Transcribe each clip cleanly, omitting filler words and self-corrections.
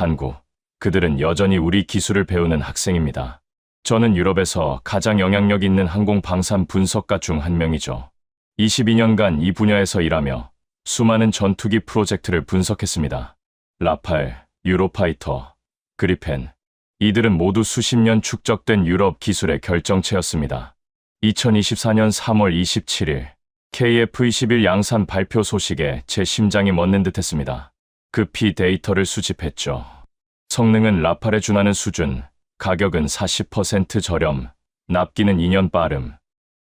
한국. 그들은 여전히 우리 기술을 배우는 학생입니다. 저는 유럽에서 가장 영향력 있는 항공 방산 분석가 중 한 명이죠. 22년간 이 분야에서 일하며 수많은 전투기 프로젝트를 분석했습니다. 라팔, 유로파이터, 그리펜. 이들은 모두 수십 년 축적된 유럽 기술의 결정체였습니다. 2024년 3월 27일 KF-21 양산 발표 소식에 제 심장이 멎는 듯했습니다. 급히 데이터를 수집했죠. 성능은 라팔에 준하는 수준, 가격은 40% 저렴, 납기는 2년 빠름.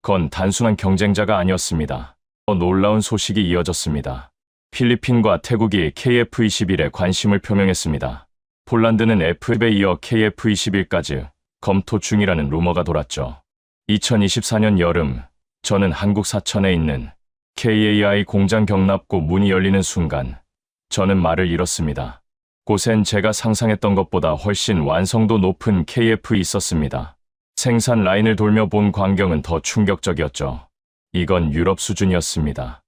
건 단순한 경쟁자가 아니었습니다. 더 놀라운 소식이 이어졌습니다. 필리핀과 태국이 KF-21에 관심을 표명했습니다. 폴란드는 F에 이어 KF-21까지 검토 중이라는 루머가 돌았죠. 2024년 여름, 저는 한국 사천에 있는 KAI 공장 경납고 문이 열리는 순간 저는 말을 잃었습니다. 곳엔 제가 상상했던 것보다 훨씬 완성도 높은 KF이 있었습니다. 생산 라인을 돌며 본 광경은 더 충격적이었죠. 이건 유럽 수준이었습니다.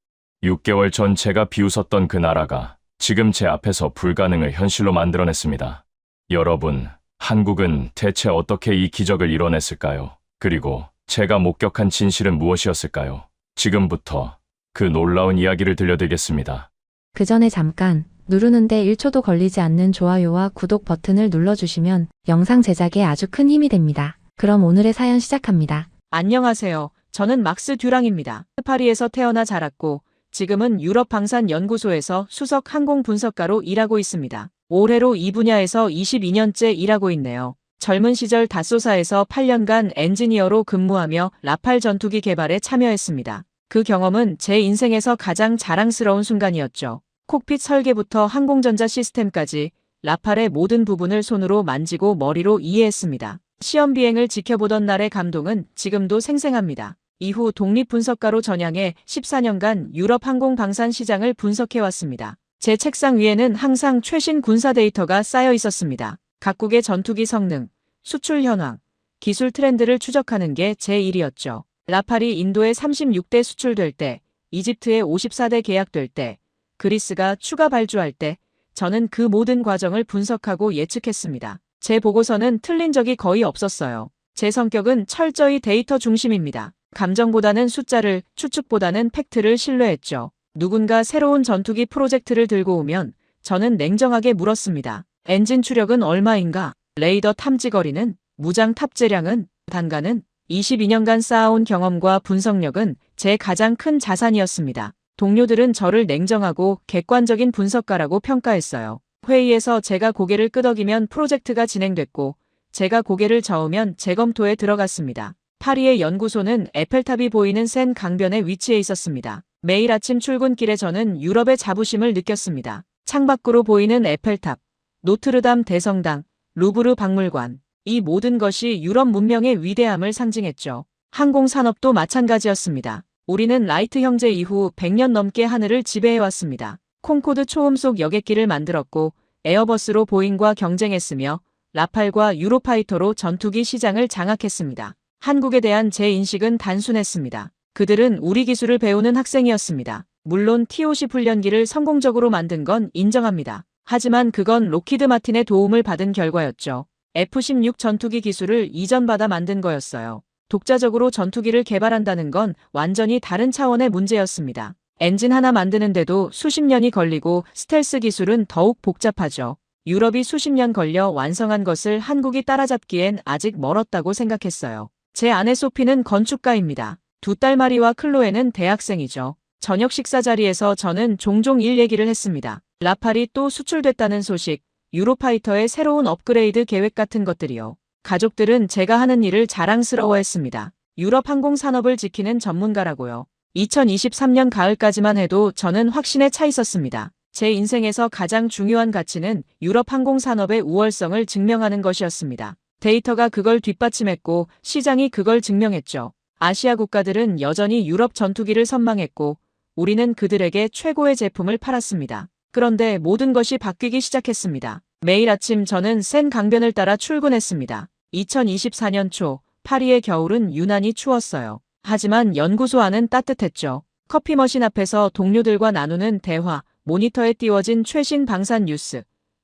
6개월 전 제가 비웃었던 그 나라가 지금 제 앞에서 불가능을 현실로 만들어냈습니다. 여러분, 한국은 대체 어떻게 이 기적을 이뤄냈을까요? 그리고 제가 목격한 진실은 무엇이었을까요? 지금부터 그 놀라운 이야기를 들려드리겠습니다. 그 전에 잠깐 누르는데 1초도 걸리지 않는 좋아요와 구독 버튼을 눌러주시면 영상 제작에 아주 큰 힘이 됩니다. 그럼 오늘의 사연 시작합니다. 안녕하세요. 저는 막스 듀랑입니다. 파리에서 태어나 자랐고 지금은 유럽 방산연구소에서 수석 항공 분석가로 일하고 있습니다. 올해로 이 분야에서 22년째 일하고 있네요. 젊은 시절 다소사에서 8년간 엔지니어로 근무하며 라팔 전투기 개발에 참여했습니다. 그 경험은 제 인생에서 가장 자랑스러운 순간이었죠. 콕핏 설계부터 항공전자 시스템까지 라팔의 모든 부분을 손으로 만지고 머리로 이해했습니다. 시험 비행을 지켜보던 날의 감동은 지금도 생생합니다. 이후 독립분석가로 전향해 14년간 유럽 항공 방산 시장을 분석해왔습니다. 제 책상 위에는 항상 최신 군사 데이터가 쌓여 있었습니다. 각국의 전투기 성능, 수출 현황, 기술 트렌드를 추적하는 게 제 일이었죠. 라팔이 인도에 36대 수출될 때, 이집트에 54대 계약될 때, 그리스가 추가 발주할 때, 저는 그 모든 과정을 분석하고 예측했습니다. 제 보고서는 틀린 적이 거의 없었어요. 제 성격은 철저히 데이터 중심입니다. 감정보다는 숫자를, 추측보다는 팩트를 신뢰했죠. 누군가 새로운 전투기 프로젝트를 들고 오면 저는 냉정하게 물었습니다. 엔진 추력은 얼마인가? 레이더 탐지 거리는? 무장 탑재량은? 단가는? 22년간 쌓아온 경험과 분석력은 제 가장 큰 자산이었습니다. 동료들은 저를 냉정하고 객관적인 분석가라고 평가했어요. 회의에서 제가 고개를 끄덕이면 프로젝트가 진행됐고 제가 고개를 저으면 재검토에 들어갔습니다. 파리의 연구소는 에펠탑이 보이는 센 강변에 위치해 있었습니다. 매일 아침 출근길에 저는 유럽의 자부심을 느꼈습니다. 창밖으로 보이는 에펠탑, 노트르담 대성당, 루브르 박물관. 이 모든 것이 유럽 문명의 위대함을 상징했죠. 항공산업도 마찬가지였습니다. 우리는 라이트 형제 이후 100년 넘게 하늘을 지배해왔습니다. 콩코드 초음속 여객기를 만들었고 에어버스로 보잉과 경쟁했으며 라팔과 유로파이터로 전투기 시장을 장악했습니다. 한국에 대한 제 인식은 단순했습니다. 그들은 우리 기술을 배우는 학생이었습니다. 물론 TOC 훈련기를 성공적으로 만든 건 인정합니다. 하지만 그건 록히드 마틴의 도움을 받은 결과였죠. F-16 전투기 기술을 이전받아 만든 거였어요. 독자적으로 전투기를 개발한다는 건 완전히 다른 차원의 문제였습니다. 엔진 하나 만드는데도 수십 년이 걸리고 스텔스 기술은 더욱 복잡하죠. 유럽이 수십 년 걸려 완성한 것을 한국이 따라잡기엔 아직 멀었다고 생각했어요. 제 아내 소피는 건축가입니다. 두 딸 마리와 클로에는 대학생이죠. 저녁 식사 자리에서 저는 종종 일 얘기를 했습니다. 라팔이 또 수출됐다는 소식, 유로파이터의 새로운 업그레이드 계획 같은 것들이요. 가족들은 제가 하는 일을 자랑스러워했습니다. 유럽 항공 산업을 지키는 전문가라고요. 2023년 가을까지만 해도 저는 확신에 차 있었습니다. 제 인생에서 가장 중요한 가치는 유럽 항공 산업의 우월성을 증명하는 것이었습니다. 데이터가 그걸 뒷받침했고 시장이 그걸 증명했죠. 아시아 국가들은 여전히 유럽 전투기를 선망했고 우리는 그들에게 최고의 제품을 팔았습니다. 그런데 모든 것이 바뀌기 시작했습니다. 매일 아침 저는 센 강변을 따라 출근했습니다. 2024년 초 파리의 겨울은 유난히 추웠어요. 하지만 연구소 안은 따뜻했죠. 커피 머신 앞에서 동료들과 나누는 대화, 모니터에 띄워진 최신 방산 뉴스,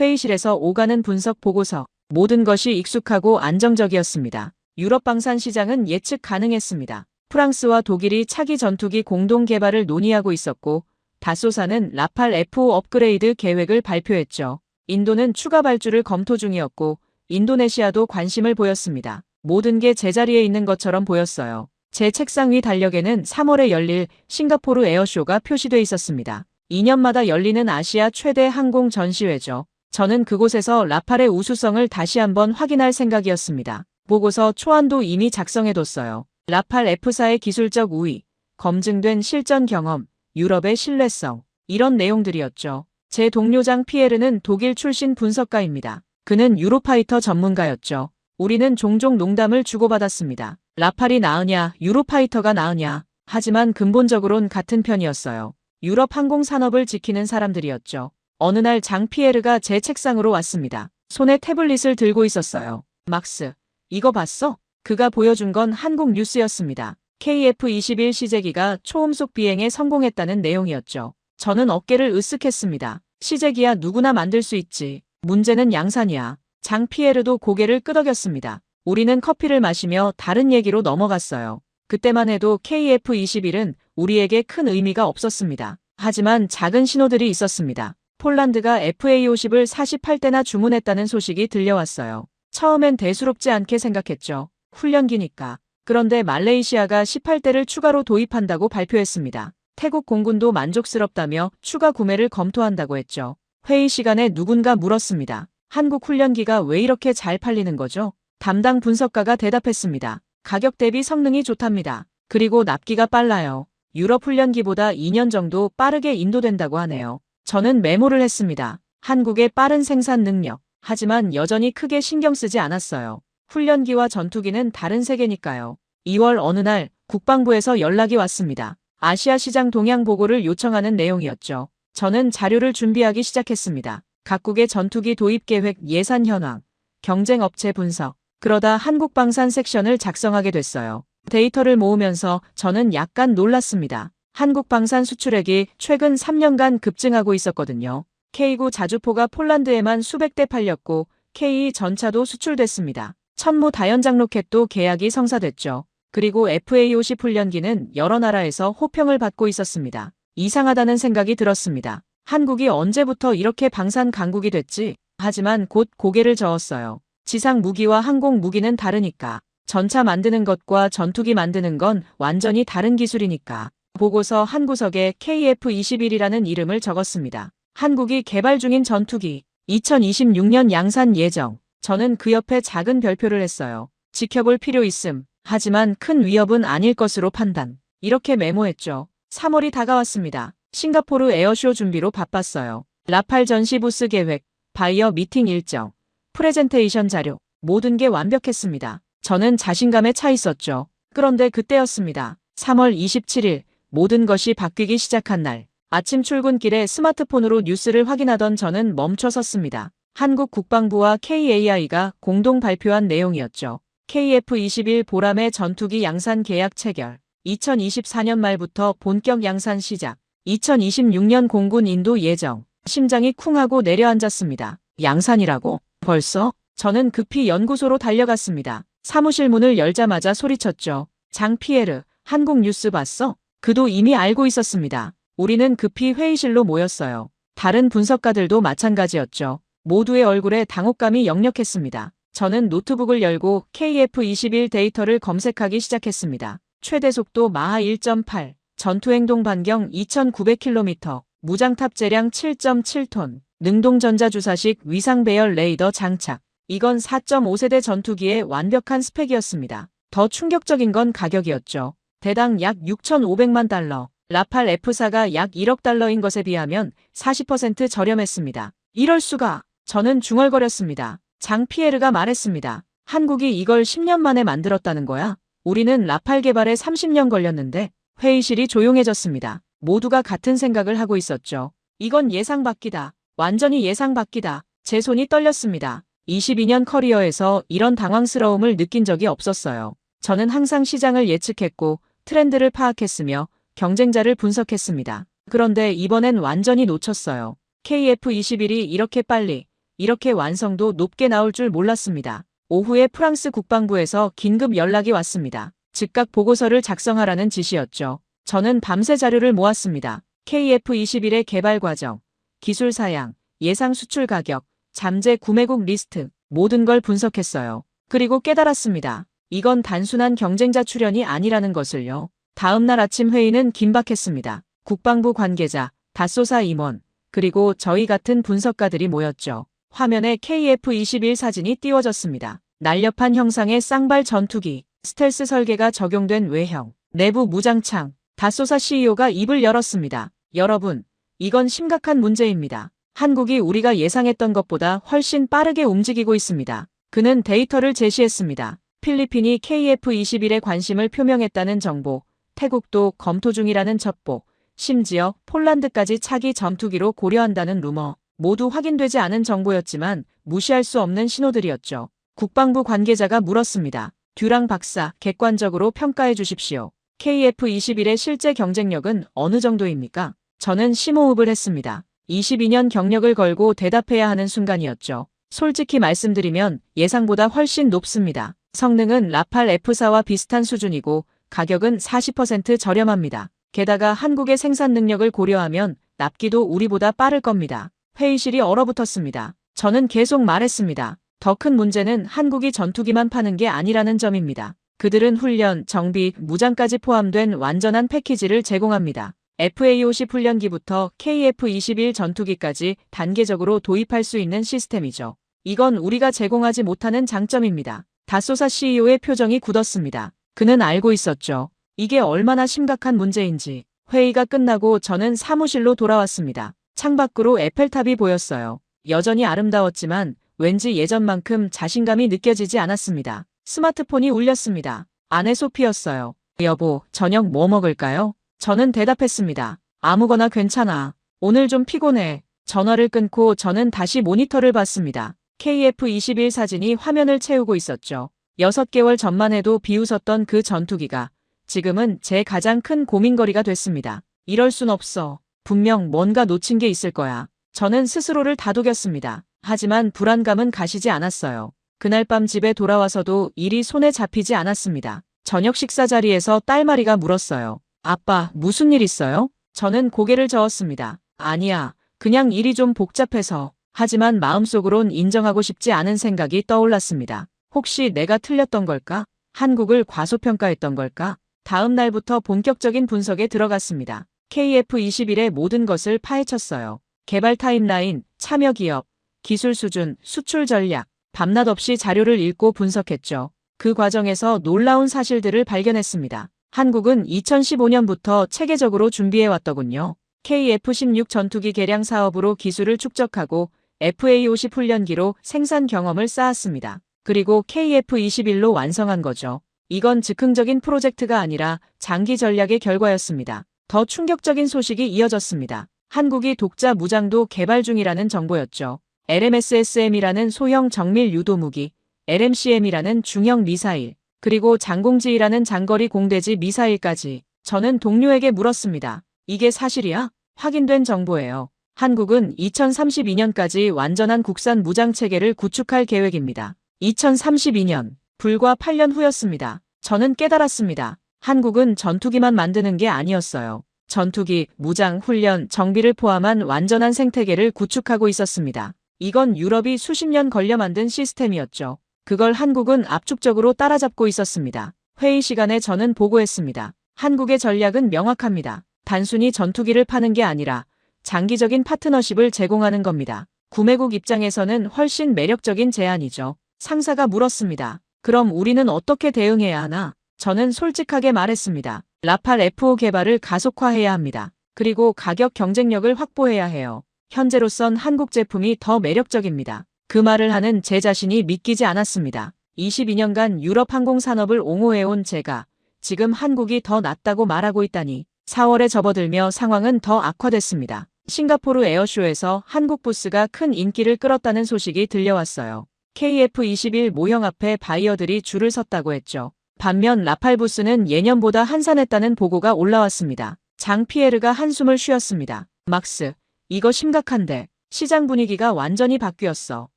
회의실에서 오가는 분석 보고서. 모든 것이 익숙하고 안정적이었습니다. 유럽 방산 시장은 예측 가능했습니다. 프랑스와 독일이 차기 전투기 공동 개발을 논의하고 있었고, 다소사는 라팔 F5 업그레이드 계획을 발표했죠. 인도는 추가 발주를 검토 중이었고, 인도네시아도 관심을 보였습니다. 모든 게 제자리에 있는 것처럼 보였어요. 제 책상 위 달력에는 3월에 열릴 싱가포르 에어쇼가 표시돼 있었습니다. 2년마다 열리는 아시아 최대 항공 전시회죠. 저는 그곳에서 라팔의 우수성을 다시 한번 확인할 생각이었습니다. 보고서 초안도 이미 작성해뒀어요. 라팔 F사의 기술적 우위, 검증된 실전 경험, 유럽의 신뢰성, 이런 내용들이었죠. 제 동료 장 피에르는 독일 출신 분석가입니다. 그는 유로파이터 전문가였죠. 우리는 종종 농담을 주고받았습니다. 라팔이 나으냐, 유로파이터가 나으냐. 하지만 근본적으론 같은 편이었어요. 유럽 항공 산업을 지키는 사람들이었죠. 어느 날 장 피에르가 제 책상으로 왔습니다. 손에 태블릿을 들고 있었어요. 막스, 이거 봤어? 그가 보여준 건 한국 뉴스였습니다. KF-21 시제기가 초음속 비행에 성공했다는 내용이었죠. 저는 어깨를 으쓱했습니다. 시제기야 누구나 만들 수 있지. 문제는 양산이야. 장 피에르도 고개를 끄덕였습니다. 우리는 커피를 마시며 다른 얘기로 넘어갔어요. 그때만 해도 KF-21은 우리에게 큰 의미가 없었습니다. 하지만 작은 신호들이 있었습니다. 폴란드가 FA-50을 48대나 주문했다는 소식이 들려왔어요. 처음엔 대수롭지 않게 생각했죠. 훈련기니까. 그런데 말레이시아가 18대를 추가로 도입한다고 발표했습니다. 태국 공군도 만족스럽다며 추가 구매를 검토한다고 했죠. 회의 시간에 누군가 물었습니다. 한국 훈련기가 왜 이렇게 잘 팔리는 거죠? 담당 분석가가 대답했습니다. 가격 대비 성능이 좋답니다. 그리고 납기가 빨라요. 유럽 훈련기보다 2년 정도 빠르게 인도된다고 하네요. 저는 메모를 했습니다. 한국의 빠른 생산 능력. 하지만 여전히 크게 신경 쓰지 않았어요. 훈련기와 전투기는 다른 세계니까요. 2월 어느 날 국방부에서 연락이 왔습니다. 아시아 시장 동향 보고를 요청하는 내용이었죠. 저는 자료를 준비하기 시작했습니다. 각국의 전투기 도입 계획, 예산 현황, 경쟁 업체 분석. 그러다 한국방산 섹션을 작성하게 됐어요. 데이터를 모으면서 저는 약간 놀랐습니다. 한국방산 수출액이 최근 3년간 급증하고 있었거든요. K9 자주포가 폴란드에만 수백 대 팔렸고 K2 전차도 수출됐습니다. 천무 다연장 로켓도 계약이 성사됐죠. 그리고 FA-50 훈련기는 여러 나라에서 호평을 받고 있었습니다. 이상하다는 생각이 들었습니다. 한국이 언제부터 이렇게 방산 강국이 됐지? 하지만 곧 고개를 저었어요. 지상 무기와 항공 무기는 다르니까. 전차 만드는 것과 전투기 만드는 건 완전히 다른 기술이니까. 보고서 한 구석에 KF-21이라는 이름을 적었습니다. 한국이 개발 중인 전투기, 2026년 양산 예정. 저는 그 옆에 작은 별표를 했어요. 지켜볼 필요 있음. 하지만 큰 위협은 아닐 것으로 판단. 이렇게 메모했죠. 3월이 다가왔습니다. 싱가포르 에어쇼 준비로 바빴어요. 라팔 전시 부스 계획, 바이어 미팅 일정, 프레젠테이션 자료, 모든 게 완벽했습니다. 저는 자신감에 차 있었죠. 그런데 그때였습니다. 3월 27일, 모든 것이 바뀌기 시작한 날. 아침 출근길에 스마트폰으로 뉴스를 확인하던 저는 멈춰 섰습니다. 한국 국방부와 KAI가 공동 발표한 내용이었죠. KF-21 보람의 전투기 양산 계약 체결. 2024년 말부터 본격 양산 시작. 2026년 공군 인도 예정. 심장이 쿵하고 내려앉았습니다. 양산이라고? 벌써? 저는 급히 연구소로 달려갔습니다. 사무실 문을 열자마자 소리쳤죠. 장 피에르, 한국 뉴스 봤어? 그도 이미 알고 있었습니다. 우리는 급히 회의실로 모였어요. 다른 분석가들도 마찬가지였죠. 모두의 얼굴에 당혹감이 역력했습니다. 저는 노트북을 열고 KF-21 데이터를 검색하기 시작했습니다. 최대 속도 마하 1.8, 전투행동 반경 2900km, 무장탑 재량 7.7톤, 능동전자주사식 위상배열 레이더 장착. 이건 4.5세대 전투기의 완벽한 스펙이었습니다. 더 충격적인 건 가격이었죠. 대당 약 6,500만 달러. 라팔 F사가 약 1억 달러인 것에 비하면 40% 저렴했습니다. 이럴 수가. 저는 중얼거렸습니다. 장 피에르가 말했습니다. 한국이 이걸 10년 만에 만들었다는 거야? 우리는 라팔 개발에 30년 걸렸는데. 회의실이 조용해졌습니다. 모두가 같은 생각을 하고 있었죠. 이건 예상 밖이다. 완전히 예상 밖이다. 제 손이 떨렸습니다. 22년 커리어에서 이런 당황스러움을 느낀 적이 없었어요. 저는 항상 시장을 예측했고 트렌드를 파악했으며 경쟁자를 분석했습니다. 그런데 이번엔 완전히 놓쳤어요. KF-21이 이렇게 빨리 이렇게 완성도 높게 나올 줄 몰랐습니다. 오후에 프랑스 국방부에서 긴급 연락이 왔습니다. 즉각 보고서를 작성하라는 지시였죠. 저는 밤새 자료를 모았습니다. KF-21의 개발 과정, 기술 사양, 예상 수출 가격, 잠재 구매국 리스트, 모든 걸 분석했어요. 그리고 깨달았습니다. 이건 단순한 경쟁자 출현이 아니라는 것을요. 다음 날 아침 회의는 긴박했습니다. 국방부 관계자, 다쏘사 임원, 그리고 저희 같은 분석가들이 모였죠. 화면에 KF-21 사진이 띄워졌습니다. 날렵한 형상의 쌍발 전투기, 스텔스 설계가 적용된 외형, 내부 무장창. 다쏘사 CEO가 입을 열었습니다. 여러분, 이건 심각한 문제입니다. 한국이 우리가 예상했던 것보다 훨씬 빠르게 움직이고 있습니다. 그는 데이터를 제시했습니다. 필리핀이 KF-21에 관심을 표명했다는 정보, 태국도 검토 중이라는 첩보, 심지어 폴란드까지 차기 전투기로 고려한다는 루머, 모두 확인되지 않은 정보였지만 무시할 수 없는 신호들이었죠. 국방부 관계자가 물었습니다. 듀랑 박사, 객관적으로 평가해 주십시오. KF-21의 실제 경쟁력은 어느 정도입니까? 저는 심호흡을 했습니다. 22년 경력을 걸고 대답해야 하는 순간이었죠. 솔직히 말씀드리면 예상보다 훨씬 높습니다. 성능은 라팔 F4와 비슷한 수준이고 가격은 40% 저렴합니다. 게다가 한국의 생산 능력을 고려하면 납기도 우리보다 빠를 겁니다. 회의실이 얼어붙었습니다. 저는 계속 말했습니다. 더 큰 문제는 한국이 전투기만 파는 게 아니라는 점입니다. 그들은 훈련, 정비, 무장까지 포함된 완전한 패키지를 제공합니다. FA-50 훈련기부터 KF-21 전투기까지 단계적으로 도입할 수 있는 시스템이죠. 이건 우리가 제공하지 못하는 장점입니다. 다쏘사 CEO의 표정이 굳었습니다. 그는 알고 있었죠. 이게 얼마나 심각한 문제인지. 회의가 끝나고 저는 사무실로 돌아왔습니다. 창밖으로 에펠탑이 보였어요. 여전히 아름다웠지만 왠지 예전만큼 자신감이 느껴지지 않았습니다. 스마트폰이 울렸습니다. 아내 소피였어요. 여보, 저녁 뭐 먹을까요? 저는 대답했습니다. 아무거나 괜찮아. 오늘 좀 피곤해. 전화를 끊고 저는 다시 모니터를 봤습니다. KF-21 사진이 화면을 채우고 있었죠. 6개월 전만 해도 비웃었던 그 전투기가 지금은 제 가장 큰 고민거리가 됐습니다. 이럴 순 없어. 분명 뭔가 놓친 게 있을 거야. 저는 스스로를 다독였습니다. 하지만 불안감은 가시지 않았어요. 그날 밤 집에 돌아와서도 일이 손에 잡히지 않았습니다. 저녁 식사 자리에서 딸마리가 물었어요. 아빠, 무슨 일 있어요? 저는 고개를 저었습니다. 아니야, 그냥 일이 좀 복잡해서. 하지만 마음속으론 인정하고 싶지 않은 생각이 떠올랐습니다. 혹시 내가 틀렸던 걸까? 한국을 과소평가했던 걸까? 다음 날부터 본격적인 분석에 들어갔습니다. KF-21의 모든 것을 파헤쳤어요. 개발 타임라인, 참여 기업, 기술 수준, 수출 전략, 밤낮 없이 자료를 읽고 분석했죠. 그 과정에서 놀라운 사실들을 발견했습니다. 한국은 2015년부터 체계적으로 준비해왔더군요. KF-16 전투기 개량 사업으로 기술을 축적하고 FA-50 훈련기로 생산 경험을 쌓았습니다. 그리고 KF-21로 완성한 거죠. 이건 즉흥적인 프로젝트가 아니라 장기 전략의 결과였습니다. 더 충격적인 소식이 이어졌습니다. 한국이 독자 무장도 개발 중이라는 정보였죠. LMS-SM이라는 소형 정밀 유도무기, LMCM이라는 중형 미사일, 그리고 장공지이라는 장거리 공대지 미사일까지. 저는 동료에게 물었습니다. 이게 사실이야? 확인된 정보예요. 한국은 2032년까지 완전한 국산 무장체계를 구축할 계획입니다. 2032년, 불과 8년 후였습니다. 저는 깨달았습니다. 한국은 전투기만 만드는 게 아니었어요. 전투기, 무장, 훈련, 정비를 포함한 완전한 생태계를 구축하고 있었습니다. 이건 유럽이 수십 년 걸려 만든 시스템이었죠. 그걸 한국은 압축적으로 따라잡고 있었습니다. 회의 시간에 저는 보고했습니다. 한국의 전략은 명확합니다. 단순히 전투기를 파는 게 아니라 장기적인 파트너십을 제공하는 겁니다. 구매국 입장에서는 훨씬 매력적인 제안이죠. 상사가 물었습니다. 그럼 우리는 어떻게 대응해야 하나? 저는 솔직하게 말했습니다. 라팔 F5 개발을 가속화해야 합니다. 그리고 가격 경쟁력을 확보해야 해요. 현재로선 한국 제품이 더 매력적입니다. 그 말을 하는 제 자신이 믿기지 않았습니다. 22년간 유럽 항공산업을 옹호해온 제가 지금 한국이 더 낫다고 말하고 있다니. 4월에 접어들며 상황은 더 악화됐습니다. 싱가포르 에어쇼에서 한국 부스가 큰 인기를 끌었다는 소식이 들려왔어요. KF-21 모형 앞에 바이어들이 줄을 섰다고 했죠. 반면 라팔 부스는 예년보다 한산했다는 보고가 올라왔습니다. 장 피에르가 한숨을 쉬었습니다. 막스, 이거 심각한데. 시장 분위기가 완전히 바뀌었어.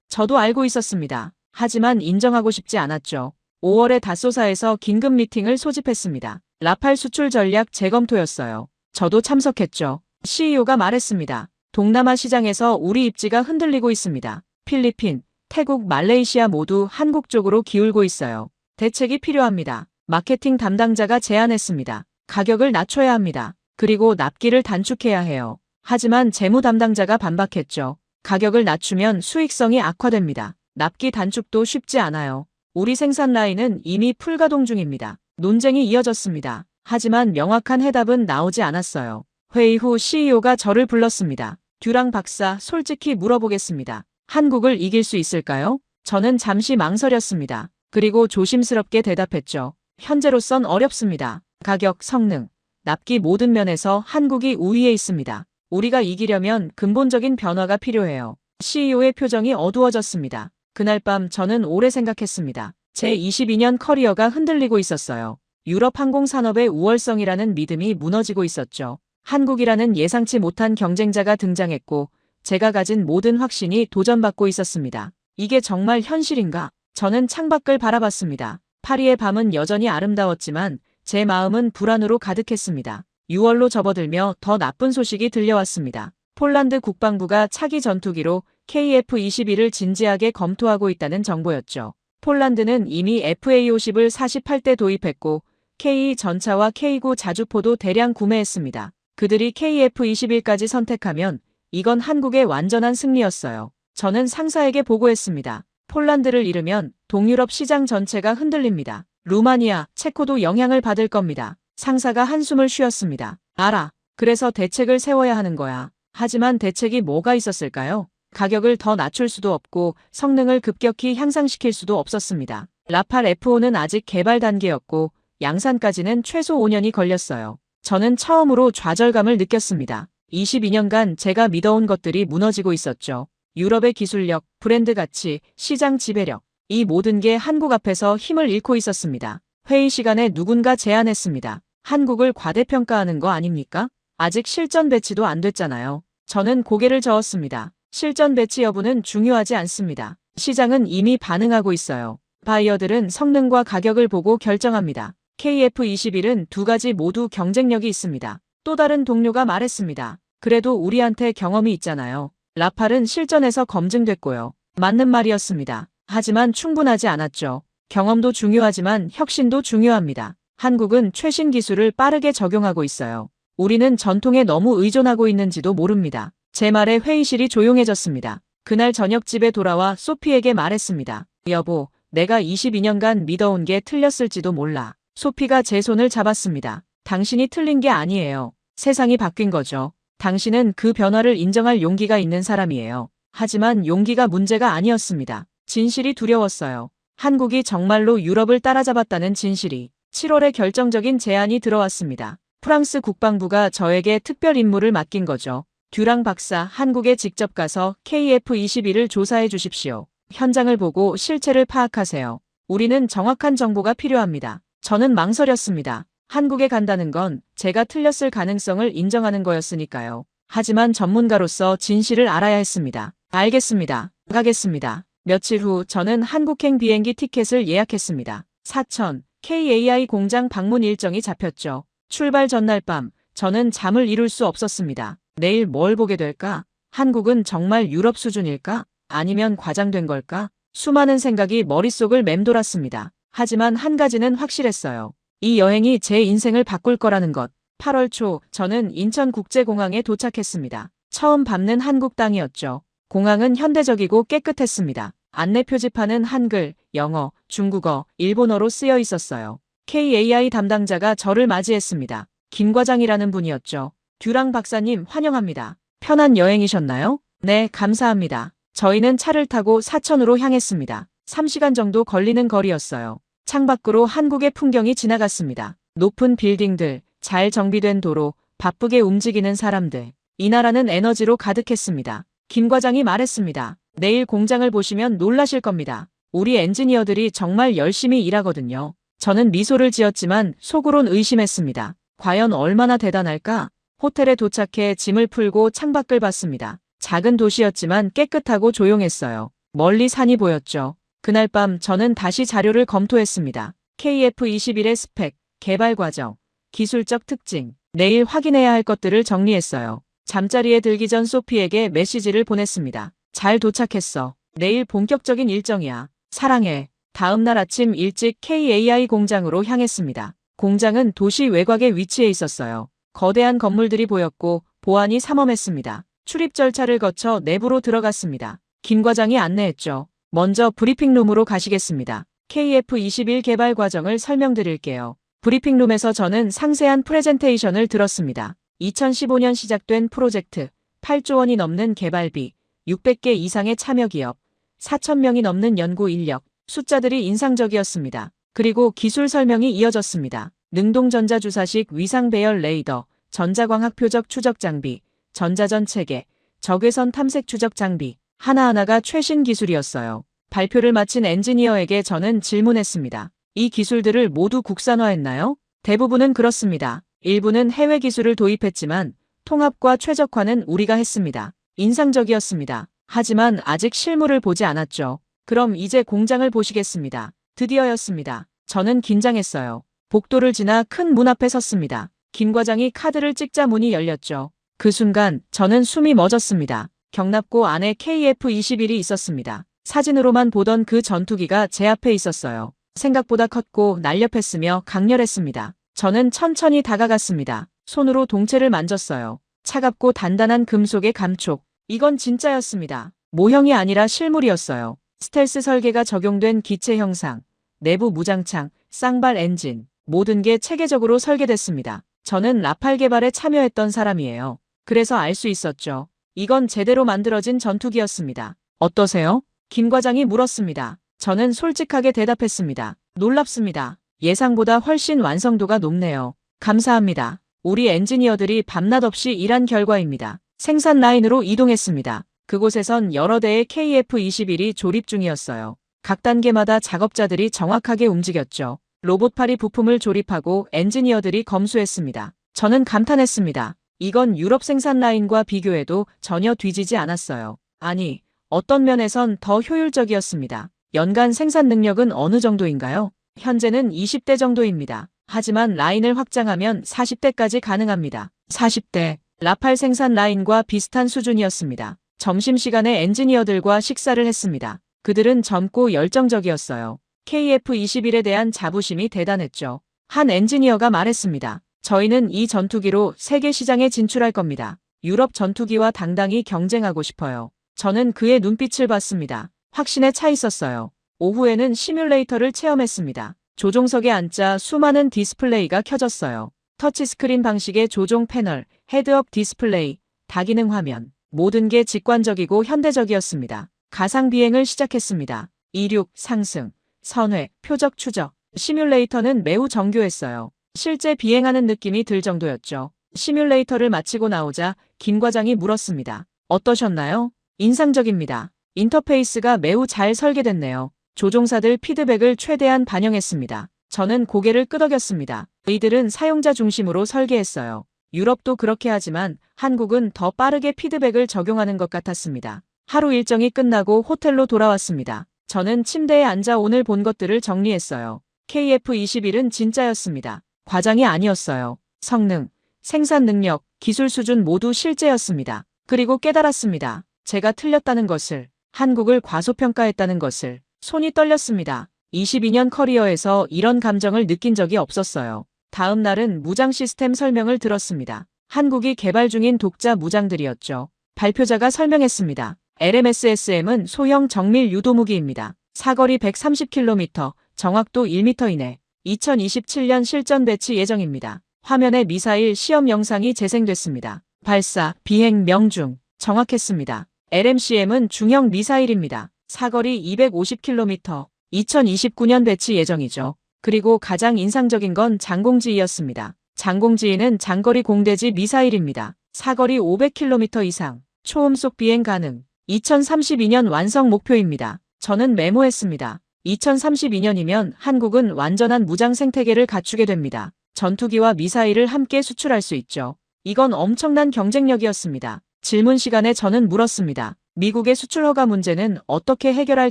저도 알고 있었습니다. 하지만 인정하고 싶지 않았죠. 5월에 다소사에서 긴급 미팅을 소집했습니다. 라팔 수출 전략 재검토였어요. 저도 참석했죠. CEO가 말했습니다. 동남아 시장에서 우리 입지가 흔들리고 있습니다. 필리핀, 태국, 말레이시아 모두 한국 쪽으로 기울고 있어요. 대책이 필요합니다. 마케팅 담당자가 제안했습니다. 가격을 낮춰야 합니다. 그리고 납기를 단축해야 해요. 하지만 재무 담당자가 반박했죠. 가격을 낮추면 수익성이 악화됩니다. 납기 단축도 쉽지 않아요. 우리 생산 라인은 이미 풀가동 중입니다. 논쟁이 이어졌습니다. 하지만 명확한 해답은 나오지 않았어요. 회의 후 CEO가 저를 불렀습니다. 듀랑 박사, 솔직히 물어보겠습니다. 한국을 이길 수 있을까요? 저는 잠시 망설였습니다. 그리고 조심스럽게 대답했죠. 현재로선 어렵습니다. 가격, 성능, 납기 모든 면에서 한국이 우위에 있습니다. 우리가 이기려면 근본적인 변화가 필요해요. CEO의 표정이 어두워졌습니다. 그날 밤 저는 오래 생각했습니다. 제 22년 커리어가 흔들리고 있었어요. 유럽 항공산업의 우월성이라는 믿음이 무너지고 있었죠. 한국이라는 예상치 못한 경쟁자가 등장했고 제가 가진 모든 확신이 도전받고 있었습니다. 이게 정말 현실인가? 저는 창밖을 바라봤습니다. 파리의 밤은 여전히 아름다웠지만 제 마음은 불안으로 가득했습니다. 6월로 접어들며 더 나쁜 소식이 들려왔습니다. 폴란드 국방부가 차기 전투기로 KF-21을 진지하게 검토하고 있다는 정보였죠. 폴란드는 이미 FA-50을 48대 도입했고 K 전차와 K9 자주포도 대량 구매했습니다. 그들이 KF-21까지 선택하면 이건 한국의 완전한 승리였어요. 저는 상사에게 보고했습니다. 폴란드를 잃으면 동유럽 시장 전체가 흔들립니다. 루마니아, 체코도 영향을 받을 겁니다. 상사가 한숨을 쉬었습니다. 알아. 그래서 대책을 세워야 하는 거야. 하지만 대책이 뭐가 있었을까요? 가격을 더 낮출 수도 없고 성능을 급격히 향상시킬 수도 없었습니다. 라팔 F5는 아직 개발 단계였고 양산까지는 최소 5년이 걸렸어요. 저는 처음으로 좌절감을 느꼈습니다. 22년간 제가 믿어온 것들이 무너지고 있었죠. 유럽의 기술력, 브랜드 가치, 시장 지배력. 이 모든 게 한국 앞에서 힘을 잃고 있었습니다. 회의 시간에 누군가 제안했습니다. 한국을 과대평가하는 거 아닙니까? 아직 실전 배치도 안 됐잖아요. 저는 고개를 저었습니다. 실전 배치 여부는 중요하지 않습니다. 시장은 이미 반응하고 있어요. 바이어들은 성능과 가격을 보고 결정합니다. KF-21은 두 가지 모두 경쟁력이 있습니다. 또 다른 동료가 말했습니다. 그래도 우리한테 경험이 있잖아요. 라팔은 실전에서 검증됐고요. 맞는 말이었습니다. 하지만 충분하지 않았죠. 경험도 중요하지만 혁신도 중요합니다. 한국은 최신 기술을 빠르게 적용하고 있어요. 우리는 전통에 너무 의존하고 있는지도 모릅니다. 제 말에 회의실이 조용해졌습니다. 그날 저녁 집에 돌아와 소피에게 말했습니다. 여보, 내가 22년간 믿어온 게 틀렸을지도 몰라. 소피가 제 손을 잡았습니다. 당신이 틀린 게 아니에요. 세상이 바뀐 거죠. 당신은 그 변화를 인정할 용기가 있는 사람이에요. 하지만 용기가 문제가 아니었습니다. 진실이 두려웠어요. 한국이 정말로 유럽을 따라잡았다는 진실이. 7월에 결정적인 제안이 들어왔습니다. 프랑스 국방부가 저에게 특별 임무를 맡긴 거죠. 듀랑 박사, 한국에 직접 가서 KF-21을 조사해 주십시오. 현장을 보고 실체를 파악하세요. 우리는 정확한 정보가 필요합니다. 저는 망설였습니다. 한국에 간다는 건 제가 틀렸을 가능성을 인정하는 거였으니까요. 하지만 전문가로서 진실을 알아야 했습니다. 알겠습니다. 가겠습니다. 며칠 후 저는 한국행 비행기 티켓을 예약했습니다. 사천, KAI 공장 방문 일정이 잡혔죠. 출발 전날 밤, 저는 잠을 이룰 수 없었습니다. 내일 뭘 보게 될까? 한국은 정말 유럽 수준일까? 아니면 과장된 걸까? 수많은 생각이 머릿속을 맴돌았습니다. 하지만 한 가지는 확실했어요. 이 여행이 제 인생을 바꿀 거라는 것. 8월 초 저는 인천국제공항에 도착했습니다. 처음 밟는 한국 땅이었죠. 공항은 현대적이고 깨끗했습니다. 안내 표지판은 한글, 영어, 중국어, 일본어로 쓰여 있었어요. KAI 담당자가 저를 맞이했습니다. 김 과장이라는 분이었죠. 듀랑 박사님 환영합니다. 편한 여행이셨나요? 네, 감사합니다. 저희는 차를 타고 사천으로 향했습니다. 3시간 정도 걸리는 거리였어요. 창밖으로 한국의 풍경이 지나갔습니다. 높은 빌딩들, 잘 정비된 도로, 바쁘게 움직이는 사람들. 이 나라는 에너지로 가득했습니다. 김 과장이 말했습니다. 내일 공장을 보시면 놀라실 겁니다. 우리 엔지니어들이 정말 열심히 일하거든요. 저는 미소를 지었지만 속으론 의심했습니다. 과연 얼마나 대단할까? 호텔에 도착해 짐을 풀고 창밖을 봤습니다. 작은 도시였지만 깨끗하고 조용했어요. 멀리 산이 보였죠. 그날 밤 저는 다시 자료를 검토했습니다. KF-21의 스펙, 개발 과정, 기술적 특징, 내일 확인해야 할 것들을 정리했어요. 잠자리에 들기 전 소피에게 메시지를 보냈습니다. 잘 도착했어. 내일 본격적인 일정이야. 사랑해. 다음 날 아침 일찍 KAI 공장으로 향했습니다. 공장은 도시 외곽에 위치해 있었어요. 거대한 건물들이 보였고 보안이 삼엄했습니다. 출입 절차를 거쳐 내부로 들어갔습니다. 김 과장이 안내했죠. 먼저 브리핑룸으로 가시겠습니다. KF-21 개발 과정을 설명드릴게요. 브리핑룸에서 저는 상세한 프레젠테이션을 들었습니다. 2015년 시작된 프로젝트, 8조 원이 넘는 개발비, 600개 이상의 참여 기업, 4,000명이 넘는 연구 인력, 숫자들이 인상적이었습니다. 그리고 기술 설명이 이어졌습니다. 능동전자주사식 위상 배열 레이더, 전자광학 표적 추적 장비, 전자전 체계, 적외선 탐색 추적 장비, 하나하나가 최신 기술이었어요. 발표를 마친 엔지니어에게 저는 질문했습니다. 이 기술들을 모두 국산화했나요? 대부분은 그렇습니다. 일부는 해외 기술을 도입했지만 통합과 최적화는 우리가 했습니다. 인상적이었습니다. 하지만 아직 실물을 보지 않았죠. 그럼 이제 공장을 보시겠습니다. 드디어였습니다. 저는 긴장했어요. 복도를 지나 큰 문 앞에 섰습니다. 김 과장이 카드를 찍자 문이 열렸죠. 그 순간 저는 숨이 멎었습니다. 경납고 안에 KF-21이 있었습니다. 사진으로만 보던 그 전투기가 제 앞에 있었어요. 생각보다 컸고 날렵했으며 강렬했습니다. 저는 천천히 다가갔습니다. 손으로 동체를 만졌어요. 차갑고 단단한 금속의 감촉. 이건 진짜였습니다. 모형이 아니라 실물이었어요. 스텔스 설계가 적용된 기체 형상, 내부 무장창, 쌍발 엔진, 모든 게 체계적으로 설계됐습니다. 저는 라팔 개발에 참여했던 사람이에요. 그래서 알 수 있었죠. 이건 제대로 만들어진 전투기였습니다. 어떠세요? 김 과장이 물었습니다. 저는 솔직하게 대답했습니다. 놀랍습니다. 예상보다 훨씬 완성도가 높네요. 감사합니다. 우리 엔지니어들이 밤낮 없이 일한 결과입니다. 생산 라인으로 이동했습니다. 그곳에선 여러 대의 KF-21이 조립 중이었어요. 각 단계마다 작업자들이 정확하게 움직였죠. 로봇팔이 부품을 조립하고 엔지니어들이 검수했습니다. 저는 감탄했습니다. 이건 유럽 생산 라인과 비교해도 전혀 뒤지지 않았어요. 아니, 어떤 면에선 더 효율적이었습니다. 연간 생산 능력은 어느 정도인가요? 현재는 20대 정도입니다. 하지만 라인을 확장하면 40대까지 가능합니다. 40대. 라팔 생산 라인과 비슷한 수준이었습니다. 점심시간에 엔지니어들과 식사를 했습니다. 그들은 젊고 열정적이었어요. KF-21에 대한 자부심이 대단했죠. 한 엔지니어가 말했습니다. 저희는 이 전투기로 세계 시장에 진출할 겁니다. 유럽 전투기와 당당히 경쟁하고 싶어요. 저는 그의 눈빛을 봤습니다. 확신에 차 있었어요. 오후에는 시뮬레이터를 체험했습니다. 조종석에 앉자 수많은 디스플레이가 켜졌어요. 터치스크린 방식의 조종 패널, 헤드업 디스플레이, 다기능 화면. 모든 게 직관적이고 현대적이었습니다. 가상 비행을 시작했습니다. 이륙, 상승, 선회, 표적 추적. 시뮬레이터는 매우 정교했어요. 실제 비행하는 느낌이 들 정도였죠. 시뮬레이터를 마치고 나오자 김 과장이 물었습니다. 어떠셨나요? 인상적입니다. 인터페이스가 매우 잘 설계됐네요. 조종사들 피드백을 최대한 반영했습니다. 저는 고개를 끄덕였습니다. 이들은 사용자 중심으로 설계했어요. 유럽도 그렇게 하지만 한국은 더 빠르게 피드백을 적용하는 것 같았습니다. 하루 일정이 끝나고 호텔로 돌아왔습니다. 저는 침대에 앉아 오늘 본 것들을 정리했어요. KF-21은 진짜였습니다. 과장이 아니었어요. 성능, 생산 능력, 기술 수준 모두 실제였습니다. 그리고 깨달았습니다. 제가 틀렸다는 것을, 한국을 과소평가했다는 것을. 손이 떨렸습니다. 22년 커리어에서 이런 감정을 느낀 적이 없었어요. 다음 날은 무장 시스템 설명을 들었습니다. 한국이 개발 중인 독자 무장들이었죠. 발표자가 설명했습니다. LMSSM은 소형 정밀 유도무기입니다. 사거리 130km, 정확도 1m 이내. 2027년 실전 배치 예정입니다. 화면에 미사일 시험 영상이 재생됐습니다. 발사, 비행 명중. 정확했습니다. LMCM은 중형 미사일입니다. 사거리 250km, 2029년 배치 예정이죠. 그리고 가장 인상적인 건 장공지이였습니다. 장공지이는 장거리 공대지 미사일입니다. 사거리 500km 이상, 초음속 비행 가능. 2032년 완성 목표입니다. 저는 메모했습니다. 2032년이면 한국은 완전한 무장 생태계를 갖추게 됩니다. 전투기와 미사일을 함께 수출할 수 있죠. 이건 엄청난 경쟁력이었습니다. 질문 시간에 저는 물었습니다. 미국의 수출 허가 문제는 어떻게 해결할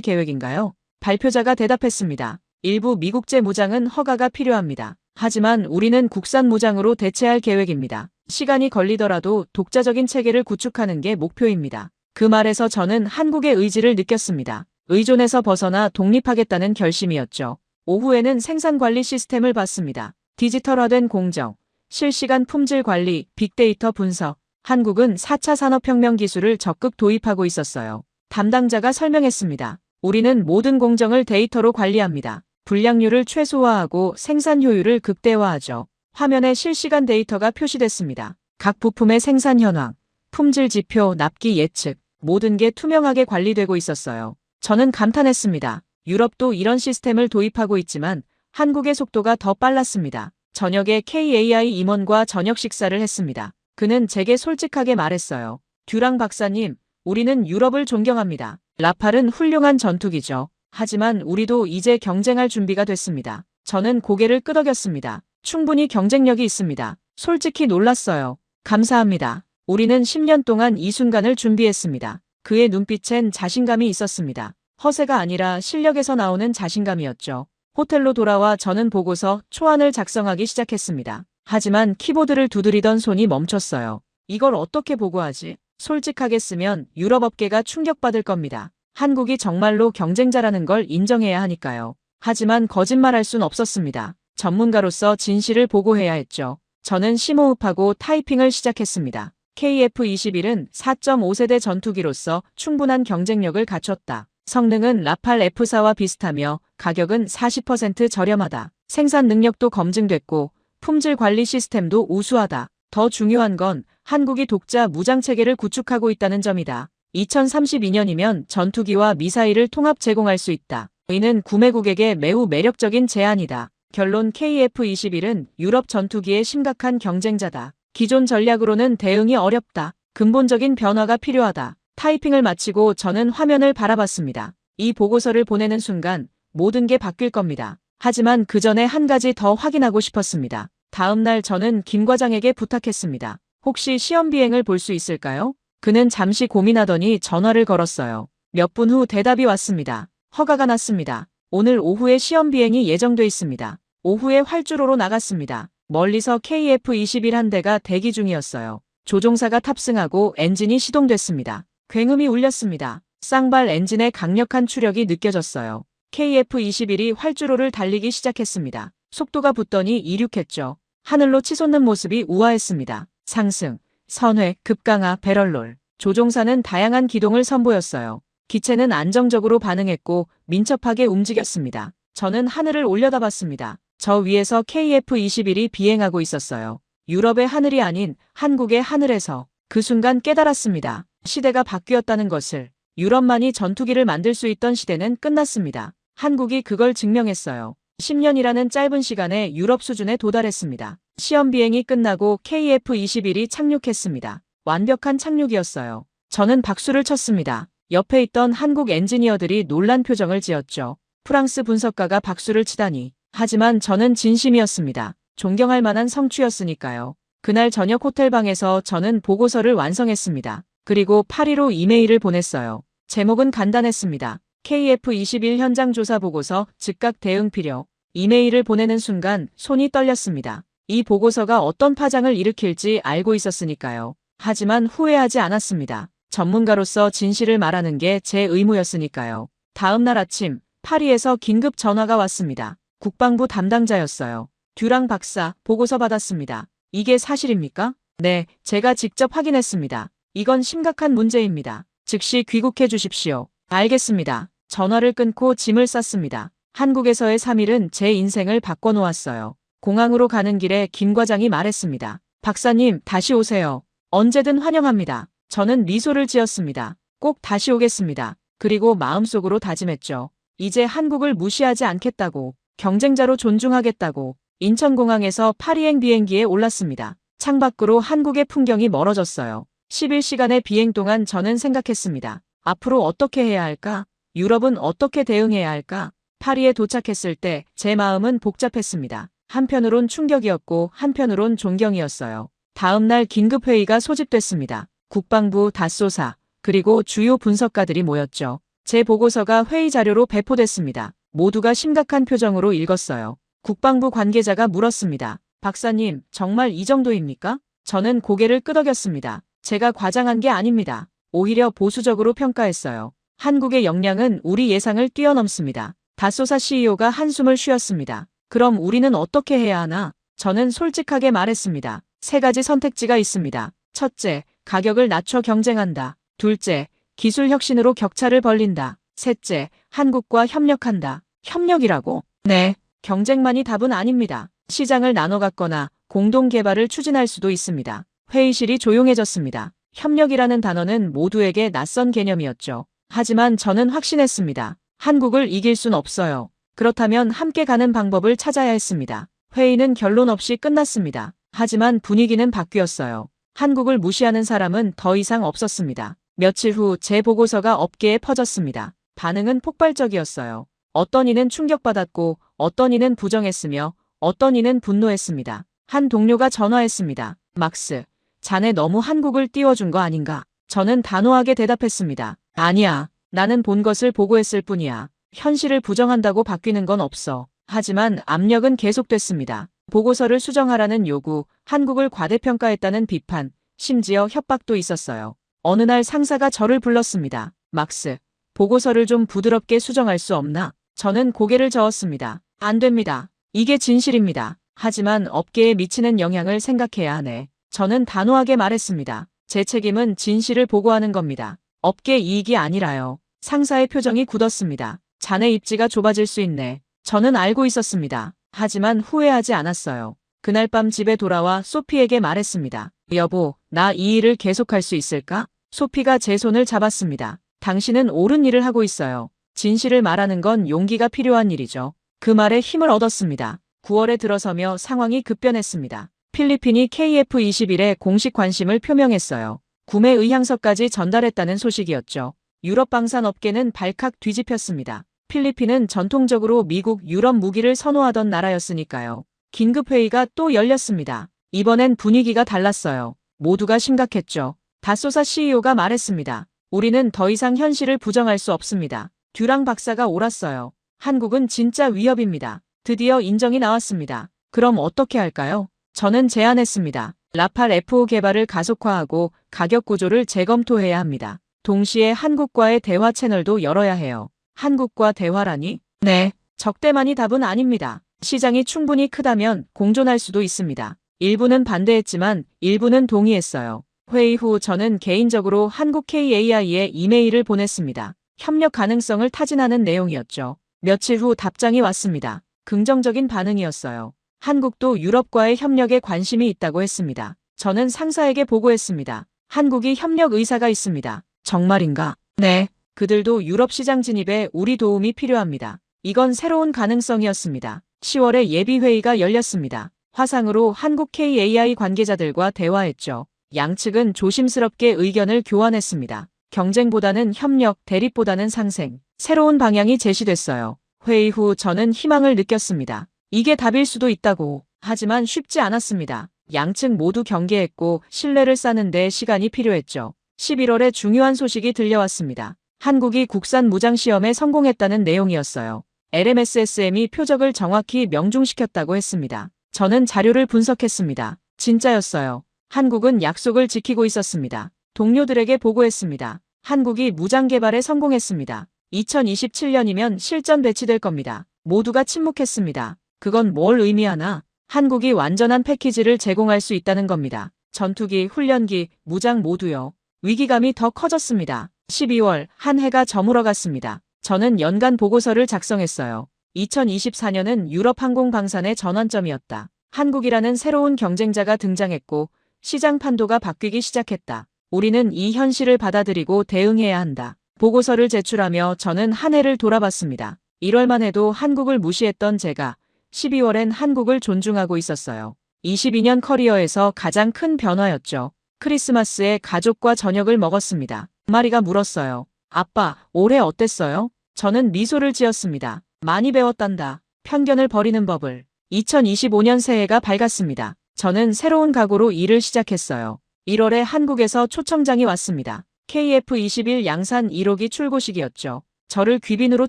계획인가요? 발표자가 대답했습니다. 일부 미국제 무장은 허가가 필요합니다. 하지만 우리는 국산 무장으로 대체할 계획입니다. 시간이 걸리더라도 독자적인 체계를 구축하는 게 목표입니다. 그 말에서 저는 한국의 의지를 느꼈습니다. 의존에서 벗어나 독립하겠다는 결심이었죠. 오후에는 생산관리 시스템을 봤습니다. 디지털화된 공정, 실시간 품질 관리, 빅데이터 분석. 한국은 4차 산업혁명 기술을 적극 도입하고 있었어요. 담당자가 설명했습니다. 우리는 모든 공정을 데이터로 관리합니다. 불량률을 최소화하고 생산 효율을 극대화하죠. 화면에 실시간 데이터가 표시됐습니다. 각 부품의 생산 현황, 품질 지표, 납기 예측, 모든 게 투명하게 관리되고 있었어요. 저는 감탄했습니다. 유럽도 이런 시스템을 도입하고 있지만 한국의 속도가 더 빨랐습니다. 저녁에 KAI 임원과 저녁 식사를 했습니다. 그는 제게 솔직하게 말했어요. 듀랑 박사님, 우리는 유럽을 존경합니다. 라팔은 훌륭한 전투기죠. 하지만 우리도 이제 경쟁할 준비가 됐습니다. 저는 고개를 끄덕였습니다. 충분히 경쟁력이 있습니다. 솔직히 놀랐어요. 감사합니다. 우리는 10년 동안 이 순간을 준비했습니다. 그의 눈빛엔 자신감이 있었습니다. 허세가 아니라 실력에서 나오는 자신감이었죠. 호텔로 돌아와 저는 보고서 초안을 작성하기 시작했습니다. 하지만 키보드를 두드리던 손이 멈췄어요. 이걸 어떻게 보고하지? 솔직하게 쓰면 유럽 업계가 충격받을 겁니다. 한국이 정말로 경쟁자라는 걸 인정해야 하니까요. 하지만 거짓말할 순 없었습니다. 전문가로서 진실을 보고해야 했죠. 저는 심호흡하고 타이핑을 시작했습니다. KF-21은 4.5세대 전투기로서 충분한 경쟁력을 갖췄다. 성능은 라팔 F4와 비슷하며 가격은 40% 저렴하다. 생산 능력도 검증됐고 품질 관리 시스템도 우수하다. 더 중요한 건 한국이 독자 무장 체계를 구축하고 있다는 점이다. 2032년이면 전투기와 미사일을 통합 제공할 수 있다. 이는 구매국에게 매우 매력적인 제안이다. 결론 KF-21은 유럽 전투기의 심각한 경쟁자다. 기존 전략으로는 대응이 어렵다. 근본적인 변화가 필요하다. 타이핑을 마치고 저는 화면을 바라봤습니다. 이 보고서를 보내는 순간 모든 게 바뀔 겁니다. 하지만 그 전에 한 가지 더 확인하고 싶었습니다. 다음 날 저는 김 과장에게 부탁했습니다. 혹시 시험 비행을 볼 수 있을까요? 그는 잠시 고민하더니 전화를 걸었어요. 몇 분 후 대답이 왔습니다. 허가가 났습니다. 오늘 오후에 시험 비행이 예정돼 있습니다. 오후에 활주로로 나갔습니다. 멀리서 KF-21 한 대가 대기 중이었어요. 조종사가 탑승하고 엔진이 시동됐습니다. 굉음이 울렸습니다. 쌍발 엔진의 강력한 추력이 느껴졌어요. KF-21이 활주로를 달리기 시작했습니다. 속도가 붙더니 이륙했죠. 하늘로 치솟는 모습이 우아했습니다. 상승, 선회, 급강하, 배럴롤. 조종사는 다양한 기동을 선보였어요. 기체는 안정적으로 반응했고 민첩하게 움직였습니다. 저는 하늘을 올려다봤습니다. 저 위에서 KF-21이 비행하고 있었어요. 유럽의 하늘이 아닌 한국의 하늘에서. 그 순간 깨달았습니다. 시대가 바뀌었다는 것을. 유럽만이 전투기를 만들 수 있던 시대는 끝났습니다. 한국이 그걸 증명했어요. 10년이라는 짧은 시간에 유럽 수준에 도달했습니다. 시험 비행이 끝나고 KF-21이 착륙했습니다. 완벽한 착륙이었어요. 저는 박수를 쳤습니다. 옆에 있던 한국 엔지니어들이 놀란 표정을 지었죠. 프랑스 분석가가 박수를 치다니. 하지만 저는 진심이었습니다. 존경할 만한 성취였으니까요. 그날 저녁 호텔방에서 저는 보고서를 완성했습니다. 그리고 파리로 이메일을 보냈어요. 제목은 간단했습니다. KF-21 현장 조사 보고서 즉각 대응 필요. 이메일을 보내는 순간 손이 떨렸습니다. 이 보고서가 어떤 파장을 일으킬지 알고 있었으니까요. 하지만 후회하지 않았습니다. 전문가로서 진실을 말하는 게 제 의무였으니까요. 다음 날 아침 파리에서 긴급 전화가 왔습니다. 국방부 담당자였어요. 듀랑 박사, 보고서 받았습니다. 이게 사실입니까? 네, 제가 직접 확인했습니다. 이건 심각한 문제입니다. 즉시 귀국해 주십시오. 알겠습니다. 전화를 끊고 짐을 쌌습니다. 한국에서의 3일은 제 인생을 바꿔놓았어요. 공항으로 가는 길에 김 과장이 말했습니다. 박사님, 다시 오세요. 언제든 환영합니다. 저는 미소를 지었습니다. 꼭 다시 오겠습니다. 그리고 마음속으로 다짐했죠. 이제 한국을 무시하지 않겠다고, 경쟁자로 존중하겠다고. 인천공항에서 파리행 비행기에 올랐습니다. 창밖으로 한국의 풍경이 멀어졌어요. 11시간의 비행 동안 저는 생각했습니다. 앞으로 어떻게 해야 할까? 유럽은 어떻게 대응해야 할까? 파리에 도착했을 때 제 마음은 복잡했습니다. 한편으론 충격이었고 한편으론 존경이었어요. 다음 날 긴급회의가 소집됐습니다. 국방부, 다쏘사, 그리고 주요 분석가들이 모였죠. 제 보고서가 회의 자료로 배포됐습니다. 모두가 심각한 표정으로 읽었어요. 국방부 관계자가 물었습니다. 박사님, 정말 이 정도입니까? 저는 고개를 끄덕였습니다. 제가 과장한 게 아닙니다. 오히려 보수적으로 평가했어요. 한국의 역량은 우리 예상을 뛰어넘습니다. 다쏘사 CEO가 한숨을 쉬었습니다. 그럼 우리는 어떻게 해야 하나? 저는 솔직하게 말했습니다. 세 가지 선택지가 있습니다. 첫째, 가격을 낮춰 경쟁한다. 둘째, 기술 혁신으로 격차를 벌린다. 셋째, 한국과 협력한다. 협력이라고? 네. 경쟁만이 답은 아닙니다. 시장을 나눠 갖거나 공동 개발을 추진할 수도 있습니다. 회의실이 조용해졌습니다. 협력이라는 단어는 모두에게 낯선 개념이었죠. 하지만 저는 확신했습니다. 한국을 이길 순 없어요. 그렇다면 함께 가는 방법을 찾아야 했습니다. 회의는 결론 없이 끝났습니다. 하지만 분위기는 바뀌었어요. 한국을 무시하는 사람은 더 이상 없었습니다. 며칠 후 제 보고서가 업계에 퍼졌습니다. 반응은 폭발적이었어요. 어떤 이는 충격받았고 어떤 이는 부정했으며 어떤 이는 분노했습니다. 한 동료가 전화했습니다. 막스, 자네 너무 한국을 띄워준 거 아닌가? 저는 단호하게 대답했습니다. 아니야. 나는 본 것을 보고했을 뿐이야. 현실을 부정한다고 바뀌는 건 없어. 하지만 압력은 계속됐습니다. 보고서를 수정하라는 요구, 한국을 과대평가했다는 비판, 심지어 협박도 있었어요. 어느 날 상사가 저를 불렀습니다. 막스, 보고서를 좀 부드럽게 수정할 수 없나? 저는 고개를 저었습니다. 안 됩니다. 이게 진실입니다. 하지만 업계에 미치는 영향을 생각해야 하네. 저는 단호하게 말했습니다. 제 책임은 진실을 보고하는 겁니다. 업계 이익이 아니라요. 상사의 표정이 굳었습니다. 자네 입지가 좁아질 수 있네. 저는 알고 있었습니다. 하지만 후회하지 않았어요. 그날 밤 집에 돌아와 소피에게 말했습니다. 여보, 나 이 일을 계속할 수 있을까? 소피가 제 손을 잡았습니다. 당신은 옳은 일을 하고 있어요. 진실을 말하는 건 용기가 필요한 일이죠. 그 말에 힘을 얻었습니다. 9월에 들어서며 상황이 급변했습니다. 필리핀이 KF-21에 공식 관심을 표명했어요. 구매 의향서까지 전달했다는 소식이었죠. 유럽 방산업계는 발칵 뒤집혔습니다. 필리핀은 전통적으로 미국, 유럽 무기를 선호하던 나라였으니까요. 긴급회의가 또 열렸습니다. 이번엔 분위기가 달랐어요. 모두가 심각했죠. 다쏘사 CEO가 말했습니다. 우리는 더 이상 현실을 부정할 수 없습니다. 듀랑 박사가 옳았어요. 한국은 진짜 위협입니다. 드디어 인정이 나왔습니다. 그럼 어떻게 할까요? 저는 제안했습니다. 라팔 F5 개발을 가속화하고 가격 구조를 재검토해야 합니다. 동시에 한국과의 대화 채널도 열어야 해요. 한국과 대화라니? 네. 적대만이 답은 아닙니다. 시장이 충분히 크다면 공존할 수도 있습니다. 일부는 반대했지만 일부는 동의했어요. 회의 후 저는 개인적으로 한국 KAI에 이메일을 보냈습니다. 협력 가능성을 타진하는 내용이었죠. 며칠 후 답장이 왔습니다. 긍정적인 반응이었어요. 한국도 유럽과의 협력에 관심이 있다고 했습니다. 저는 상사에게 보고했습니다. 한국이 협력 의사가 있습니다. 정말인가? 네. 그들도 유럽 시장 진입에 우리 도움이 필요합니다. 이건 새로운 가능성이었습니다. 10월에 예비회의가 열렸습니다. 화상으로 한국 KAI 관계자들과 대화했죠. 양측은 조심스럽게 의견을 교환했습니다. 경쟁보다는 협력, 대립보다는 상생. 새로운 방향이 제시됐어요. 회의 후 저는 희망을 느꼈습니다. 이게 답일 수도 있다고. 하지만 쉽지 않았습니다. 양측 모두 경계했고 신뢰를 쌓는 데 시간이 필요했죠. 11월에 중요한 소식이 들려왔습니다. 한국이 국산 무장 시험에 성공했다는 내용이었어요. LMSSM이 표적을 정확히 명중시켰다고 했습니다. 저는 자료를 분석했습니다. 진짜였어요. 한국은 약속을 지키고 있었습니다. 동료들에게 보고했습니다. 한국이 무장 개발에 성공했습니다. 2027년이면 실전 배치될 겁니다. 모두가 침묵했습니다. 그건 뭘 의미하나? 한국이 완전한 패키지를 제공할 수 있다는 겁니다. 전투기, 훈련기, 무장 모두요. 위기감이 더 커졌습니다. 12월 한 해가 저물어갔습니다. 저는 연간 보고서를 작성했어요. 2024년은 유럽 항공 방산의 전환점이었다. 한국이라는 새로운 경쟁자가 등장했고 시장 판도가 바뀌기 시작했다. 우리는 이 현실을 받아들이고 대응해야 한다. 보고서를 제출하며 저는 한 해를 돌아봤습니다. 1월만 해도 한국을 무시했던 제가 12월엔 한국을 존중하고 있었어요. 22년 커리어에서 가장 큰 변화였죠. 크리스마스에 가족과 저녁을 먹었습니다. 마리가 물었어요. 아빠, 올해 어땠어요? 저는 미소를 지었습니다. 많이 배웠단다. 편견을 버리는 법을. 2025년 새해가 밝았습니다. 저는 새로운 각오로 일을 시작했어요. 1월에 한국에서 초청장이 왔습니다. KF21 양산 1호기 출고식이었죠. 저를 귀빈으로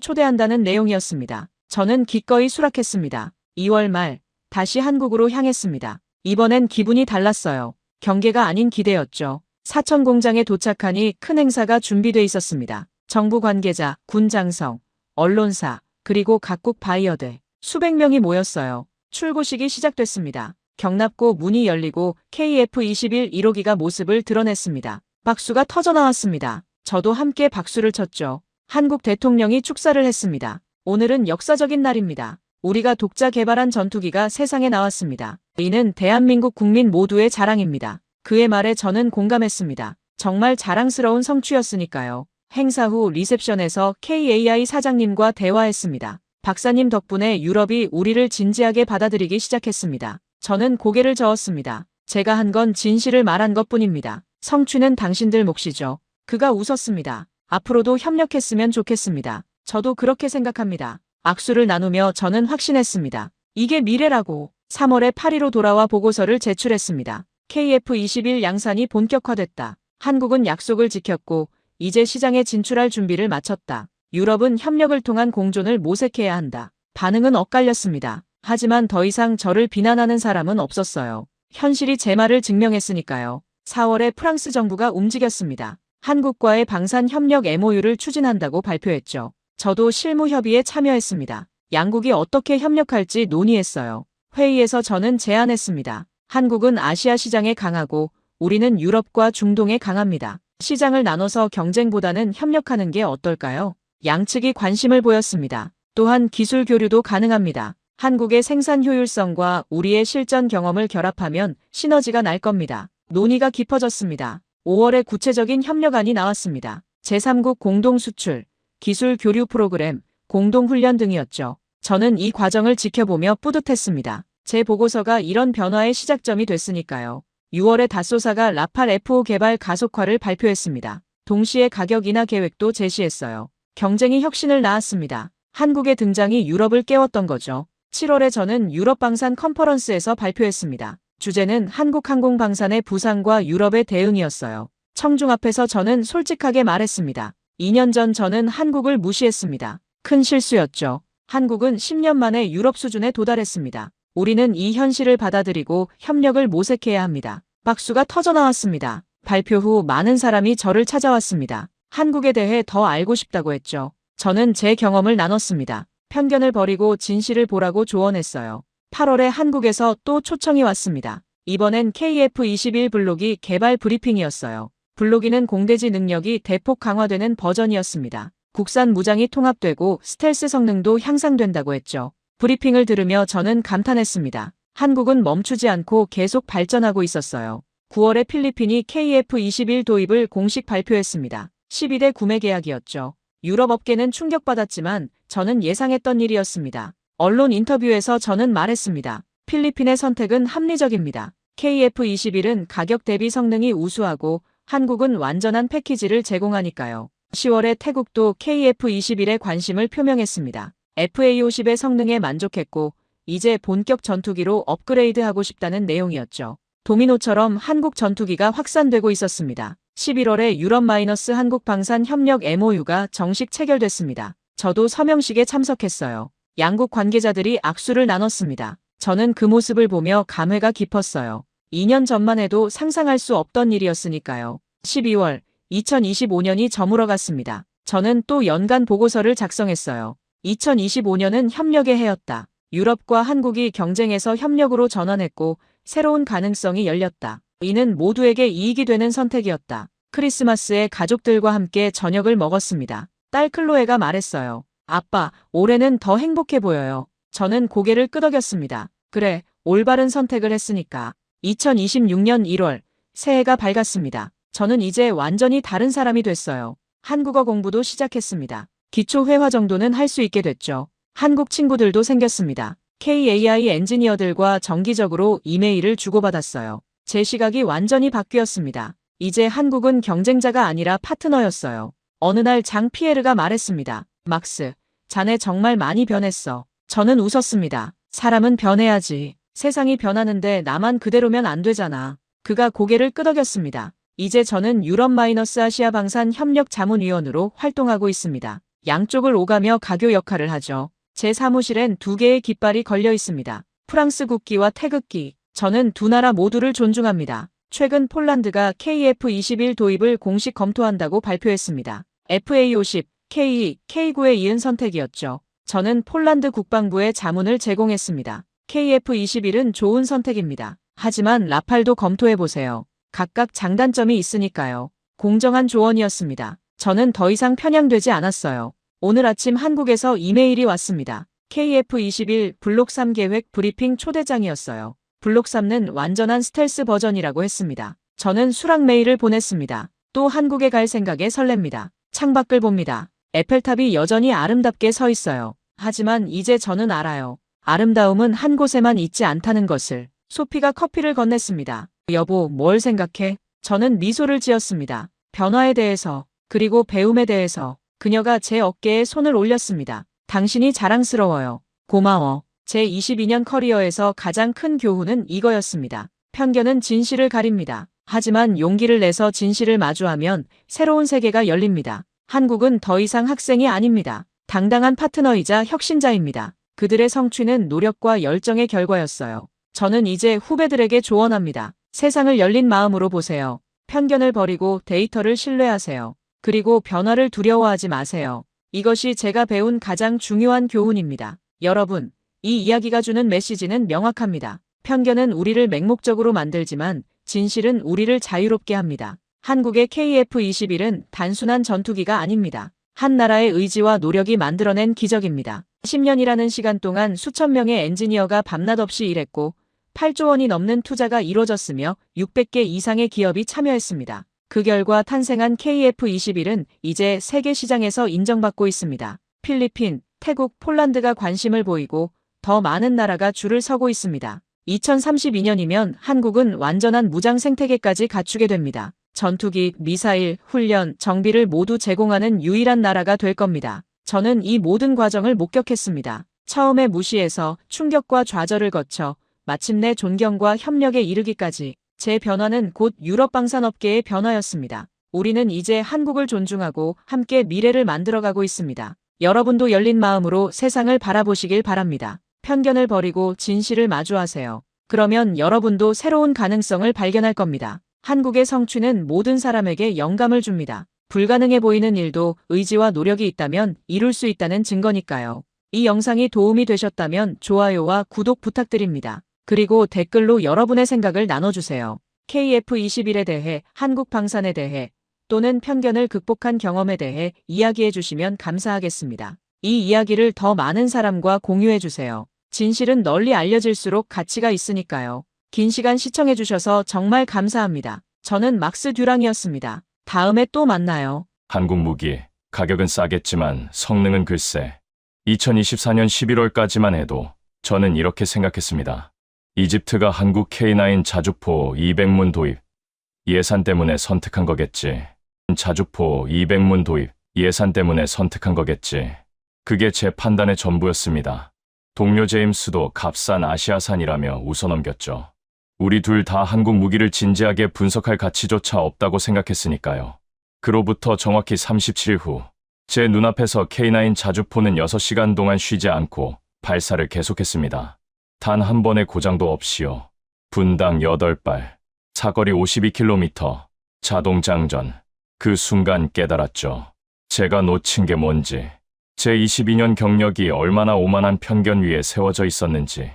초대한다는 내용이었습니다. 저는 기꺼이 수락했습니다. 2월 말 다시 한국으로 향했습니다. 이번엔 기분이 달랐어요. 경계가 아닌 기대였죠. 사천 공장에 도착하니 큰 행사가 준비돼 있었습니다. 정부 관계자, 군 장성, 언론사, 그리고 각국 바이어들 수백 명이 모였어요. 출고식이 시작됐습니다. 경납고 문이 열리고 KF21 1호기가 모습을 드러냈습니다. 박수가 터져나왔습니다. 저도 함께 박수를 쳤죠. 한국 대통령이 축사를 했습니다. 오늘은 역사적인 날입니다. 우리가 독자 개발한 전투기가 세상에 나왔습니다. 이는 대한민국 국민 모두의 자랑입니다. 그의 말에 저는 공감했습니다. 정말 자랑스러운 성취였으니까요. 행사 후 리셉션에서 KAI 사장님과 대화했습니다. 박사님 덕분에 유럽이 우리를 진지하게 받아들이기 시작했습니다. 저는 고개를 저었습니다. 제가 한 건 진실을 말한 것뿐입니다. 성취는 당신들 몫이죠. 그가 웃었습니다. 앞으로도 협력했으면 좋겠습니다. 저도 그렇게 생각합니다. 악수를 나누며 저는 확신했습니다. 이게 미래라고. 3월에 파리로 돌아와 보고서를 제출했습니다. KF21 양산이 본격화됐다. 한국은 약속을 지켰고 이제 시장에 진출할 준비를 마쳤다. 유럽은 협력을 통한 공존을 모색해야 한다. 반응은 엇갈렸습니다. 하지만 더 이상 저를 비난하는 사람은 없었어요. 현실이 제 말을 증명했으니까요. 4월에 프랑스 정부가 움직였습니다. 한국과의 방산 협력 MOU를 추진한다고 발표했죠. 저도 실무 협의에 참여했습니다. 양국이 어떻게 협력할지 논의했어요. 회의에서 저는 제안했습니다. 한국은 아시아 시장에 강하고 우리는 유럽과 중동에 강합니다. 시장을 나눠서 경쟁보다는 협력하는 게 어떨까요? 양측이 관심을 보였습니다. 또한 기술 교류도 가능합니다. 한국의 생산 효율성과 우리의 실전 경험을 결합하면 시너지가 날 겁니다. 논의가 깊어졌습니다. 5월에 구체적인 협력안이 나왔습니다. 제3국 공동 수출, 기술 교류 프로그램, 공동 훈련 등이었죠. 저는 이 과정을 지켜보며 뿌듯했습니다. 제 보고서가 이런 변화의 시작점이 됐으니까요. 6월에 다소사가 라팔 F5 개발 가속화를 발표했습니다. 동시에 가격 인하 계획도 제시했어요. 경쟁이 혁신을 낳았습니다. 한국의 등장이 유럽을 깨웠던 거죠. 7월에 저는 유럽 방산 컨퍼런스에서 발표했습니다. 주제는 한국 항공 방산의 부상과 유럽의 대응이었어요. 청중 앞에서 저는 솔직하게 말했습니다. 2년 전 저는 한국을 무시했습니다. 큰 실수였죠. 한국은 10년 만에 유럽 수준에 도달했습니다. 우리는 이 현실을 받아들이고 협력을 모색해야 합니다. 박수가 터져나왔습니다. 발표 후 많은 사람이 저를 찾아왔습니다. 한국에 대해 더 알고 싶다고 했죠. 저는 제 경험을 나눴습니다. 편견을 버리고 진실을 보라고 조언했어요. 8월에 한국에서 또 초청이 왔습니다. 이번엔 KF21 블로기 개발 브리핑이었어요. 블로기는 공대지 능력이 대폭 강화되는 버전이었습니다. 국산 무장이 통합되고 스텔스 성능도 향상된다고 했죠. 브리핑을 들으며 저는 감탄했습니다. 한국은 멈추지 않고 계속 발전하고 있었어요. 9월에 필리핀이 KF21 도입을 공식 발표했습니다. 12대 구매 계약이었죠. 유럽 업계는 충격받았지만 저는 예상했던 일이었습니다. 언론 인터뷰에서 저는 말했습니다. 필리핀의 선택은 합리적입니다. KF21은 가격 대비 성능이 우수하고 한국은 완전한 패키지를 제공하니까요. 10월에 태국도 KF21에 관심을 표명했습니다. FA50의 성능에 만족했고 이제 본격 전투기로 업그레이드하고 싶다는 내용이었죠. 도미노처럼 한국 전투기가 확산되고 있었습니다. 11월에 유럽-한국 방산 협력 MOU가 정식 체결됐습니다. 저도 서명식에 참석했어요. 양국 관계자들이 악수를 나눴습니다. 저는 그 모습을 보며 감회가 깊었어요. 2년 전만 해도 상상할 수 없던 일이었으니까요. 12월, 2025년이 저물어갔습니다. 저는 또 연간 보고서를 작성했어요. 2025년은 협력의 해였다. 유럽과 한국이 경쟁에서 협력으로 전환했고 새로운 가능성이 열렸다. 이는 모두에게 이익이 되는 선택이었다. 크리스마스에 가족들과 함께 저녁을 먹었습니다. 딸 클로에가 말했어요. 아빠, 올해는 더 행복해 보여요. 저는 고개를 끄덕였습니다. 그래, 올바른 선택을 했으니까. 2026년 1월, 새해가 밝았습니다. 저는 이제 완전히 다른 사람이 됐어요. 한국어 공부도 시작했습니다. 기초 회화 정도는 할 수 있게 됐죠. 한국 친구들도 생겼습니다. KAI 엔지니어들과 정기적으로 이메일을 주고받았어요. 제 시각이 완전히 바뀌었습니다. 이제 한국은 경쟁자가 아니라 파트너였어요. 어느 날 장 피에르가 말했습니다. 막스, 자네 정말 많이 변했어. 저는 웃었습니다. 사람은 변해야지. 세상이 변하는데 나만 그대로면 안 되잖아. 그가 고개를 끄덕였습니다. 이제 저는 유럽-아시아 방산 협력 자문위원으로 활동하고 있습니다. 양쪽을 오가며 가교 역할을 하죠. 제 사무실엔 2개의 깃발이 걸려 있습니다. 프랑스 국기와 태극기. 저는 두 나라 모두를 존중합니다. 최근 폴란드가 KF-21 도입을 공식 검토한다고 발표했습니다. FA-50, K9에 이은 선택이었죠. 저는 폴란드 국방부에 자문을 제공했습니다. KF-21은 좋은 선택입니다. 하지만 라팔도 검토해보세요. 각각 장단점이 있으니까요. 공정한 조언이었습니다. 저는 더 이상 편향되지 않았어요. 오늘 아침 한국에서 이메일이 왔습니다. KF-21 블록 3 계획 브리핑 초대장이었어요. 블록 3는 완전한 스텔스 버전이라고 했습니다. 저는 수락 메일을 보냈습니다. 또 한국에 갈 생각에 설렙니다. 창밖을 봅니다. 에펠탑이 여전히 아름답게 서 있어요. 하지만 이제 저는 알아요. 아름다움은 한 곳에만 있지 않다는 것을. 소피가 커피를 건넸습니다. 여보, 뭘 생각해? 저는 미소를 지었습니다. 변화에 대해서, 그리고 배움에 대해서. 그녀가 제 어깨에 손을 올렸습니다. 당신이 자랑스러워요. 고마워. 제 22년 커리어에서 가장 큰 교훈은 이거였습니다. 편견은 진실을 가립니다. 하지만 용기를 내서 진실을 마주하면 새로운 세계가 열립니다. 한국은 더 이상 학생이 아닙니다. 당당한 파트너이자 혁신자입니다. 그들의 성취는 노력과 열정의 결과였어요. 저는 이제 후배들에게 조언합니다. 세상을 열린 마음으로 보세요. 편견을 버리고 데이터를 신뢰하세요. 그리고 변화를 두려워하지 마세요. 이것이 제가 배운 가장 중요한 교훈입니다. 여러분, 이 이야기가 주는 메시지는 명확합니다. 편견은 우리를 맹목적으로 만들지만 진실은 우리를 자유롭게 합니다. 한국의 KF-21은 단순한 전투기가 아닙니다. 한 나라의 의지와 노력이 만들어낸 기적입니다. 10년이라는 시간 동안 수천 명의 엔지니어가 밤낮 없이 일했고 8조 원이 넘는 투자가 이루어졌으며 600개 이상의 기업이 참여했습니다. 그 결과 탄생한 KF-21은 이제 세계 시장에서 인정받고 있습니다. 필리핀, 태국, 폴란드가 관심을 보이고 더 많은 나라가 줄을 서고 있습니다. 2032년이면 한국은 완전한 무장 생태계까지 갖추게 됩니다. 전투기, 미사일, 훈련, 정비를 모두 제공하는 유일한 나라가 될 겁니다. 저는 이 모든 과정을 목격했습니다. 처음에 무시해서 충격과 좌절을 거쳐 마침내 존경과 협력에 이르기까지. 제 변화는 곧 유럽 방산업계의 변화였습니다. 우리는 이제 한국을 존중하고 함께 미래를 만들어가고 있습니다. 여러분도 열린 마음으로 세상을 바라보시길 바랍니다. 편견을 버리고 진실을 마주하세요. 그러면 여러분도 새로운 가능성을 발견할 겁니다. 한국의 성취는 모든 사람에게 영감을 줍니다. 불가능해 보이는 일도 의지와 노력이 있다면 이룰 수 있다는 증거니까요. 이 영상이 도움이 되셨다면 좋아요와 구독 부탁드립니다. 그리고 댓글로 여러분의 생각을 나눠주세요. KF-21에 대해, 한국 방산에 대해, 또는 편견을 극복한 경험에 대해 이야기해 주시면 감사하겠습니다. 이 이야기를 더 많은 사람과 공유해 주세요. 진실은 널리 알려질수록 가치가 있으니까요. 긴 시간 시청해 주셔서 정말 감사합니다. 저는 막스 듀랑이었습니다. 다음에 또 만나요. 한국 무기, 가격은 싸겠지만 성능은 글쎄. 2024년 11월까지만 해도 저는 이렇게 생각했습니다. 이집트가 한국 K9 자주포 200문 도입, 예산 때문에 선택한 거겠지. 자주포 200문 도입, 예산 때문에 선택한 거겠지. 그게 제 판단의 전부였습니다. 동료 제임스도 값싼 아시아산이라며 웃어넘겼죠. 우리 둘 다 한국 무기를 진지하게 분석할 가치조차 없다고 생각했으니까요. 그로부터 정확히 37일 후, 제 눈앞에서 K9 자주포는 6시간 동안 쉬지 않고 발사를 계속했습니다. 단 한 번의 고장도 없이요. 분당 8발, 사거리 52km, 자동장전. 그 순간 깨달았죠. 제가 놓친 게 뭔지, 제 22년 경력이 얼마나 오만한 편견 위에 세워져 있었는지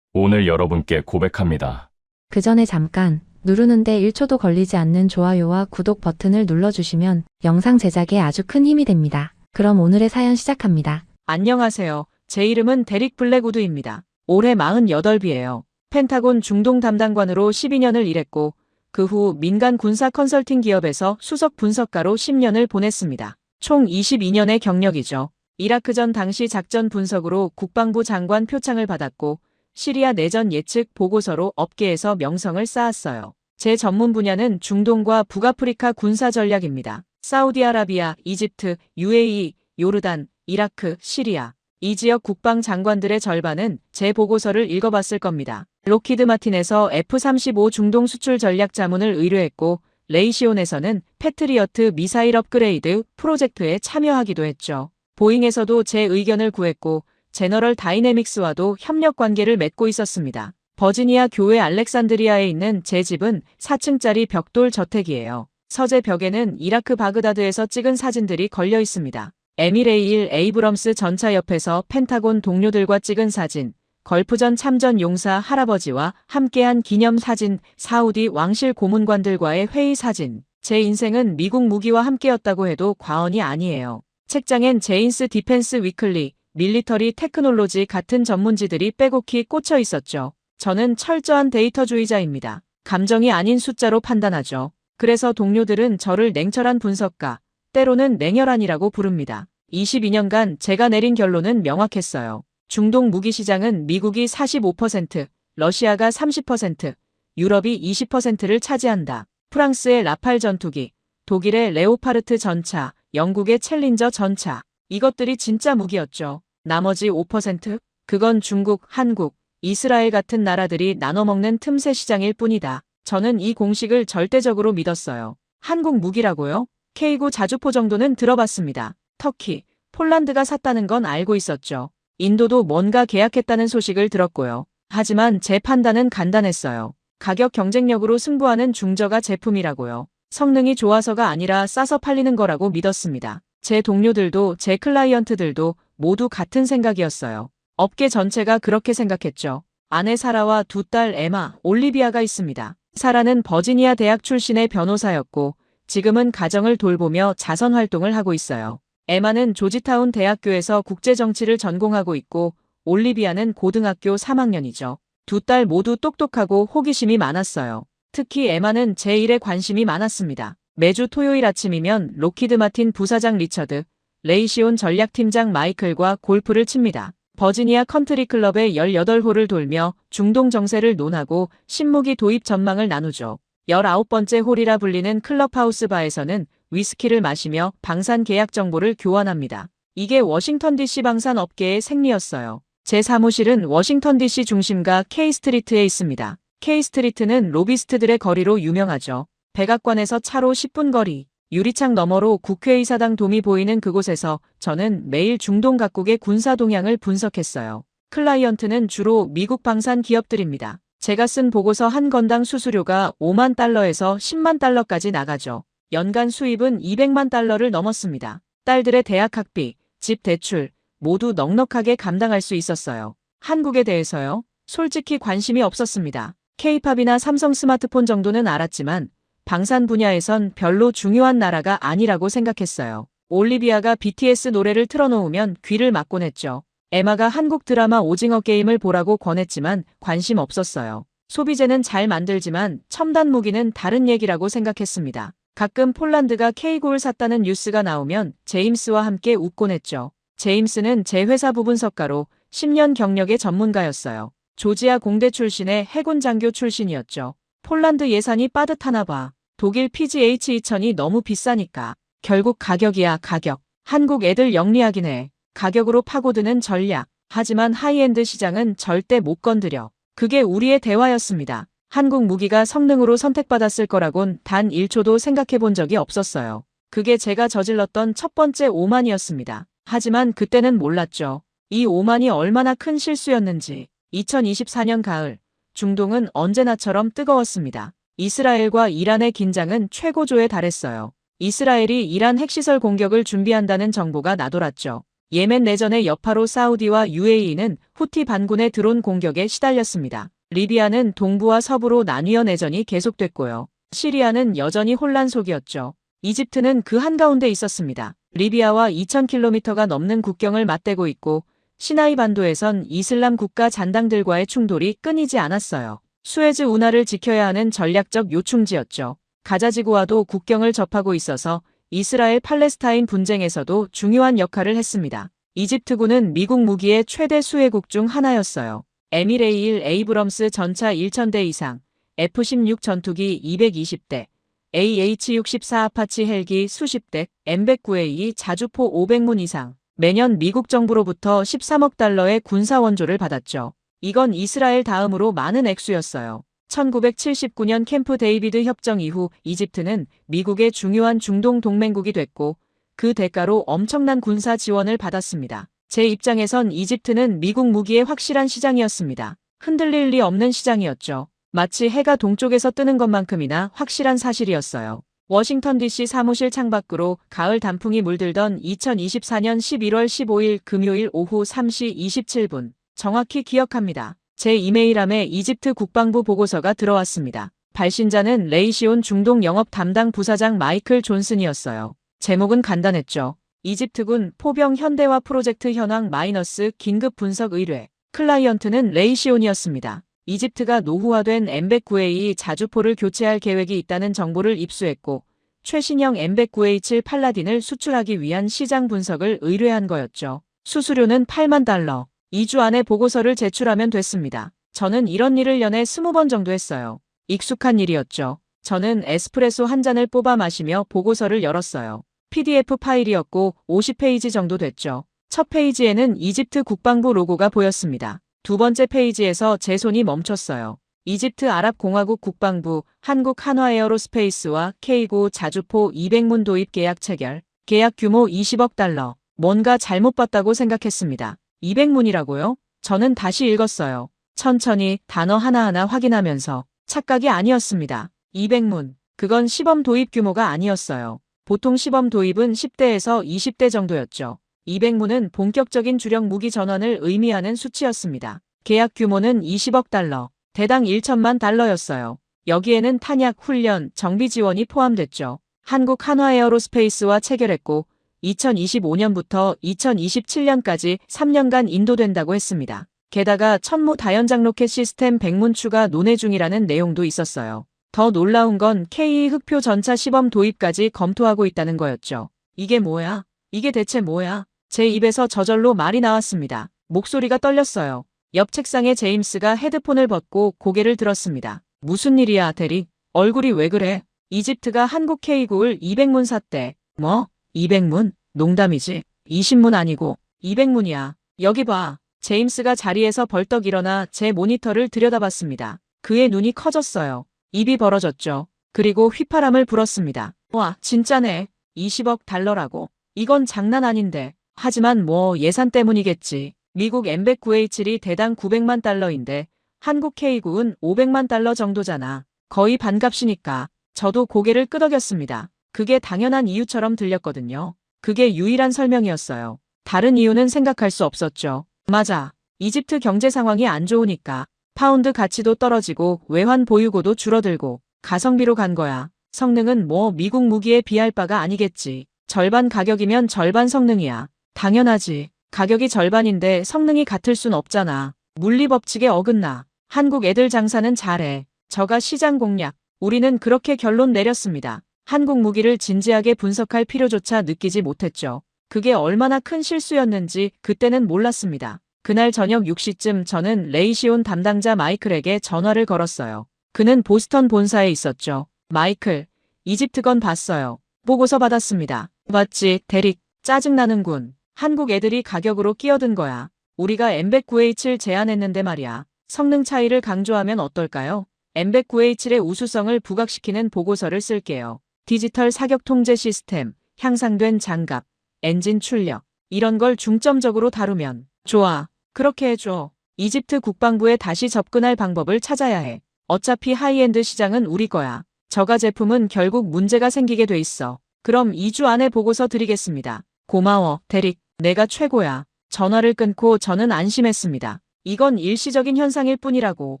오늘 여러분께 고백합니다. 그 전에 잠깐 누르는데 1초도 걸리지 않는 좋아요와 구독 버튼을 눌러주시면 영상 제작에 아주 큰 힘이 됩니다. 그럼 오늘의 사연 시작합니다. 안녕하세요. 제 이름은 데릭 블랙우드입니다. 올해 48이에요. 펜타곤 중동 담당관으로 12년을 일했고 그 후 민간 군사 컨설팅 기업에서 수석 분석가로 10년을 보냈습니다. 총 22년의 경력이죠. 이라크전 당시 작전 분석으로 국방부 장관 표창을 받았고 시리아 내전 예측 보고서로 업계에서 명성을 쌓았어요. 제 전문 분야는 중동과 북아프리카 군사 전략입니다. 사우디아라비아, 이집트, UAE, 요르단, 이라크, 시리아. 이 지역 국방 장관들의 절반은 제 보고서를 읽어봤을 겁니다. 록히드 마틴에서 F-35 중동 수출 전략 자문을 의뢰했고 레이시온에서는 패트리어트 미사일 업그레이드 프로젝트에 참여하기도 했죠. 보잉에서도 제 의견을 구했고 제너럴 다이내믹스와도 협력 관계를 맺고 있었습니다. 버지니아 교회 알렉산드리아에 있는 제 집은 4층짜리 벽돌 저택이에요. 서재 벽에는 이라크 바그다드에서 찍은 사진들이 걸려 있습니다. 에미레이 1 에이브럼스 전차 옆에서 펜타곤 동료들과 찍은 사진, 걸프전 참전 용사 할아버지와 함께한 기념 사진, 사우디 왕실 고문관들과의 회의 사진. 제 인생은 미국 무기와 함께였다고 해도 과언이 아니에요. 책장엔 제인스 디펜스 위클리, 밀리터리 테크놀로지 같은 전문지들이 빼곡히 꽂혀 있었죠. 저는 철저한 데이터주의자입니다. 감정이 아닌 숫자로 판단하죠. 그래서 동료들은 저를 냉철한 분석가, 때로는 냉혈한이라고 부릅니다. 22년간 제가 내린 결론은 명확했어요. 중동 무기 시장은 미국이 45%, 러시아가 30%, 유럽이 20%를 차지한다. 프랑스의 라팔 전투기, 독일의 레오파르트 전차, 영국의 챌린저 전차. 이것들이 진짜 무기였죠. 나머지 5%? 그건 중국, 한국, 이스라엘 같은 나라들이 나눠먹는 틈새 시장일 뿐이다. 저는 이 공식을 절대적으로 믿었어요. 한국 무기라고요? K9 자주포 정도는 들어봤습니다. 터키, 폴란드가 샀다는 건 알고 있었죠. 인도도 뭔가 계약했다는 소식을 들었고요. 하지만 제 판단은 간단했어요. 가격 경쟁력으로 승부하는 중저가 제품이라고요. 성능이 좋아서가 아니라 싸서 팔리는 거라고 믿었습니다. 제 동료들도 제 클라이언트들도 모두 같은 생각이었어요. 업계 전체가 그렇게 생각했죠. 아내 사라와 두 딸 에마, 올리비아가 있습니다. 사라는 버지니아 대학 출신의 변호사였고 지금은 가정을 돌보며 자선 활동을 하고 있어요. 에마는 조지타운 대학교에서 국제정치를 전공하고 있고 올리비아는 고등학교 3학년이죠. 두 딸 모두 똑똑하고 호기심이 많았어요. 특히 에마는 제 일에 관심이 많았습니다. 매주 토요일 아침이면 록히드 마틴 부사장 리처드, 레이시온 전략팀장 마이클과 골프를 칩니다. 버지니아 컨트리 클럽의 18홀을 돌며 중동 정세를 논하고 신무기 도입 전망을 나누죠. 19번째 홀이라 불리는 클럽하우스 바에서는 위스키를 마시며 방산 계약 정보를 교환합니다. 이게 워싱턴 DC 방산 업계의 생리였어요. 제 사무실은 워싱턴 DC 중심가 K스트리트에 있습니다. K스트리트는 로비스트들의 거리로 유명하죠. 백악관에서 차로 10분 거리, 유리창 너머로 국회의사당 돔이 보이는 그곳에서 저는 매일 중동 각국의 군사 동향을 분석했어요. 클라이언트는 주로 미국 방산 기업들입니다. 제가 쓴 보고서 한 건당 수수료가 5만 달러에서 10만 달러까지 나가죠. 연간 수입은 200만 달러를 넘었습니다. 딸들의 대학 학비, 집 대출 모두 넉넉하게 감당할 수 있었어요. 한국에 대해서요? 솔직히 관심이 없었습니다. K-팝이나 삼성 스마트폰 정도는 알았지만 방산 분야에선 별로 중요한 나라가 아니라고 생각했어요. 올리비아가 BTS 노래를 틀어놓으면 귀를 막곤 했죠. 에마가 한국 드라마 오징어 게임을 보라고 권했지만 관심 없었어요. 소비재는 잘 만들지만 첨단 무기는 다른 얘기라고 생각했습니다. 가끔 폴란드가 K9를 샀다는 뉴스가 나오면 제임스와 함께 웃곤 했죠. 제임스는 제 회사 부분석가로 10년 경력의 전문가였어요. 조지아 공대 출신의 해군 장교 출신이었죠. 폴란드 예산이 빠듯하나 봐. 독일 PGH-2000이 너무 비싸니까. 결국 가격이야 가격. 한국 애들 영리하긴 해. 가격으로 파고드는 전략. 하지만 하이엔드 시장은 절대 못 건드려. 그게 우리의 대화였습니다. 한국 무기가 성능으로 선택받았을 거라곤 단 1초도 생각해 본 적이 없었어요. 그게 제가 저질렀던 첫 번째 오만이었습니다. 하지만 그때는 몰랐죠. 이 오만이 얼마나 큰 실수였는지. 2024년 가을, 중동은 언제나처럼 뜨거웠습니다. 이스라엘과 이란의 긴장은 최고조에 달했어요. 이스라엘이 이란 핵시설 공격을 준비한다는 정보가 나돌았죠. 예멘 내전의 여파로 사우디와 UAE는 후티 반군의 드론 공격에 시달렸습니다. 리비아는 동부와 서부로 나뉘어 내전이 계속됐고요. 시리아는 여전히 혼란 속이었죠. 이집트는 그 한가운데 있었습니다. 리비아와 2000km가 넘는 국경을 맞대고 있고 시나이 반도에선 이슬람 국가 잔당들과의 충돌이 끊이지 않았어요. 수에즈 운하를 지켜야 하는 전략적 요충지였죠. 가자지구와도 국경을 접하고 있어서 이스라엘 팔레스타인 분쟁에서도 중요한 역할을 했습니다. 이집트군은 미국 무기의 최대 수혜국 중 하나였어요. 에미레이 1 에이브럼스 전차 1000대 이상, F-16 전투기 220대, AH-64 아파치 헬기 수십 대, M109A 자주포 500문 이상, 매년 미국 정부로부터 13억 달러의 군사 원조를 받았죠. 이건 이스라엘 다음으로 많은 액수였어요. 1979년 캠프 데이비드 협정 이후 이집트는 미국의 중요한 중동 동맹국이 됐고 그 대가로 엄청난 군사 지원을 받았습니다. 제 입장에선 이집트는 미국 무기의 확실한 시장이었습니다. 흔들릴 리 없는 시장이었죠. 마치 해가 동쪽에서 뜨는 것만큼이나 확실한 사실이었어요. 워싱턴 DC 사무실 창밖으로 가을 단풍이 물들던 2024년 11월 15일 금요일 오후 3시 27분. 정확히 기억합니다. 제 이메일함에 이집트 국방부 보고서가 들어왔습니다. 발신자는 레이시온 중동 영업 담당 부사장 마이클 존슨이었어요. 제목은 간단했죠. 이집트군 포병 현대화 프로젝트 현황 마이너스 긴급 분석 의뢰. 클라이언트는 레이시온이었습니다. 이집트가 노후화된 M109A 자주포를 교체할 계획이 있다는 정보를 입수했고 최신형 M109A7 팔라딘을 수출하기 위한 시장 분석을 의뢰한 거였죠. 수수료는 8만 달러. 2주 안에 보고서를 제출하면 됐습니다. 저는 이런 일을 연애 20번 정도 했어요. 익숙한 일이었죠. 저는 에스프레소 한 잔을 뽑아 마시며 보고서를 열었어요. PDF 파일이었고 50페이지 정도 됐죠. 첫 페이지에는 이집트 국방부 로고가 보였습니다. 두 번째 페이지에서 제 손이 멈췄어요. 이집트 아랍공화국 국방부, 한국 한화에어로스페이스와 K9 자주포 200문 도입 계약 체결. 계약 규모 20억 달러. 뭔가 잘못 봤다고 생각했습니다. 200문이라고요? 저는 다시 읽었어요. 천천히 단어 하나하나 확인하면서 착각이 아니었습니다. 200문. 그건 시범 도입 규모가 아니었어요. 보통 시범 도입은 10대에서 20대 정도였죠. 200문은 본격적인 주력 무기 전환을 의미하는 수치였습니다. 계약 규모는 20억 달러, 대당 1천만 달러였어요. 여기에는 탄약, 훈련, 정비 지원이 포함됐죠. 한국 한화에어로스페이스와 체결했고 2025년부터 2027년까지 3년간 인도된다고 했습니다. 게다가 천무 다연장 로켓 시스템 100문 추가 논의 중이라는 내용도 있었어요. 더 놀라운 건 K2 흑표 전차 시범 도입까지 검토하고 있다는 거였죠. 이게 뭐야? 이게 대체 뭐야? 제 입에서 저절로 말이 나왔습니다. 목소리가 떨렸어요. 옆 책상에 제임스가 헤드폰을 벗고 고개를 들었습니다. 무슨 일이야, 대리? 얼굴이 왜 그래? 이집트가 한국 K9를 200문 샀대. 뭐? 200문? 농담이지. 20문 아니고 200문이야. 여기 봐. 제임스가 자리에서 벌떡 일어나 제 모니터를 들여다봤습니다. 그의 눈이 커졌어요. 입이 벌어졌죠. 그리고 휘파람을 불었습니다. 와, 진짜네. 20억 달러라고. 이건 장난 아닌데. 하지만 뭐 예산 때문이겠지. 미국 M109A7이 대당 900만 달러인데 한국 K9은 500만 달러 정도잖아. 거의 반값이니까. 저도 고개를 끄덕였습니다. 그게 당연한 이유처럼 들렸거든요. 그게 유일한 설명이었어요. 다른 이유는 생각할 수 없었죠. 맞아. 이집트 경제 상황이 안 좋으니까 파운드 가치도 떨어지고 외환 보유고도 줄어들고 가성비로 간 거야. 성능은 뭐 미국 무기에 비할 바가 아니겠지. 절반 가격이면 절반 성능이야. 당연하지. 가격이 절반인데 성능이 같을 순 없잖아. 물리 법칙에 어긋나. 한국 애들 장사는 잘해. 저가 시장 공략. 우리는 그렇게 결론 내렸습니다. 한국 무기를 진지하게 분석할 필요조차 느끼지 못했죠. 그게 얼마나 큰 실수였는지 그때는 몰랐습니다. 그날 저녁 6시쯤 저는 레이시온 담당자 마이클에게 전화를 걸었어요. 그는 보스턴 본사에 있었죠. 마이클, 이집트 건 봤어요. 보고서 받았습니다. 봤지, 대릭. 짜증나는군. 한국 애들이 가격으로 끼어든 거야. 우리가 M109A7 제안했는데 말이야. 성능 차이를 강조하면 어떨까요? M109A7의 우수성을 부각시키는 보고서를 쓸게요. 디지털 사격 통제 시스템, 향상된 장갑, 엔진 출력, 이런 걸 중점적으로 다루면 좋아. 그렇게 해줘. 이집트 국방부에 다시 접근할 방법을 찾아야 해. 어차피 하이엔드 시장은 우리 거야. 저가 제품은 결국 문제가 생기게 돼 있어. 그럼 2주 안에 보고서 드리겠습니다. 고마워, 대릭. 내가 최고야. 전화를 끊고 저는 안심했습니다. 이건 일시적인 현상일 뿐이라고.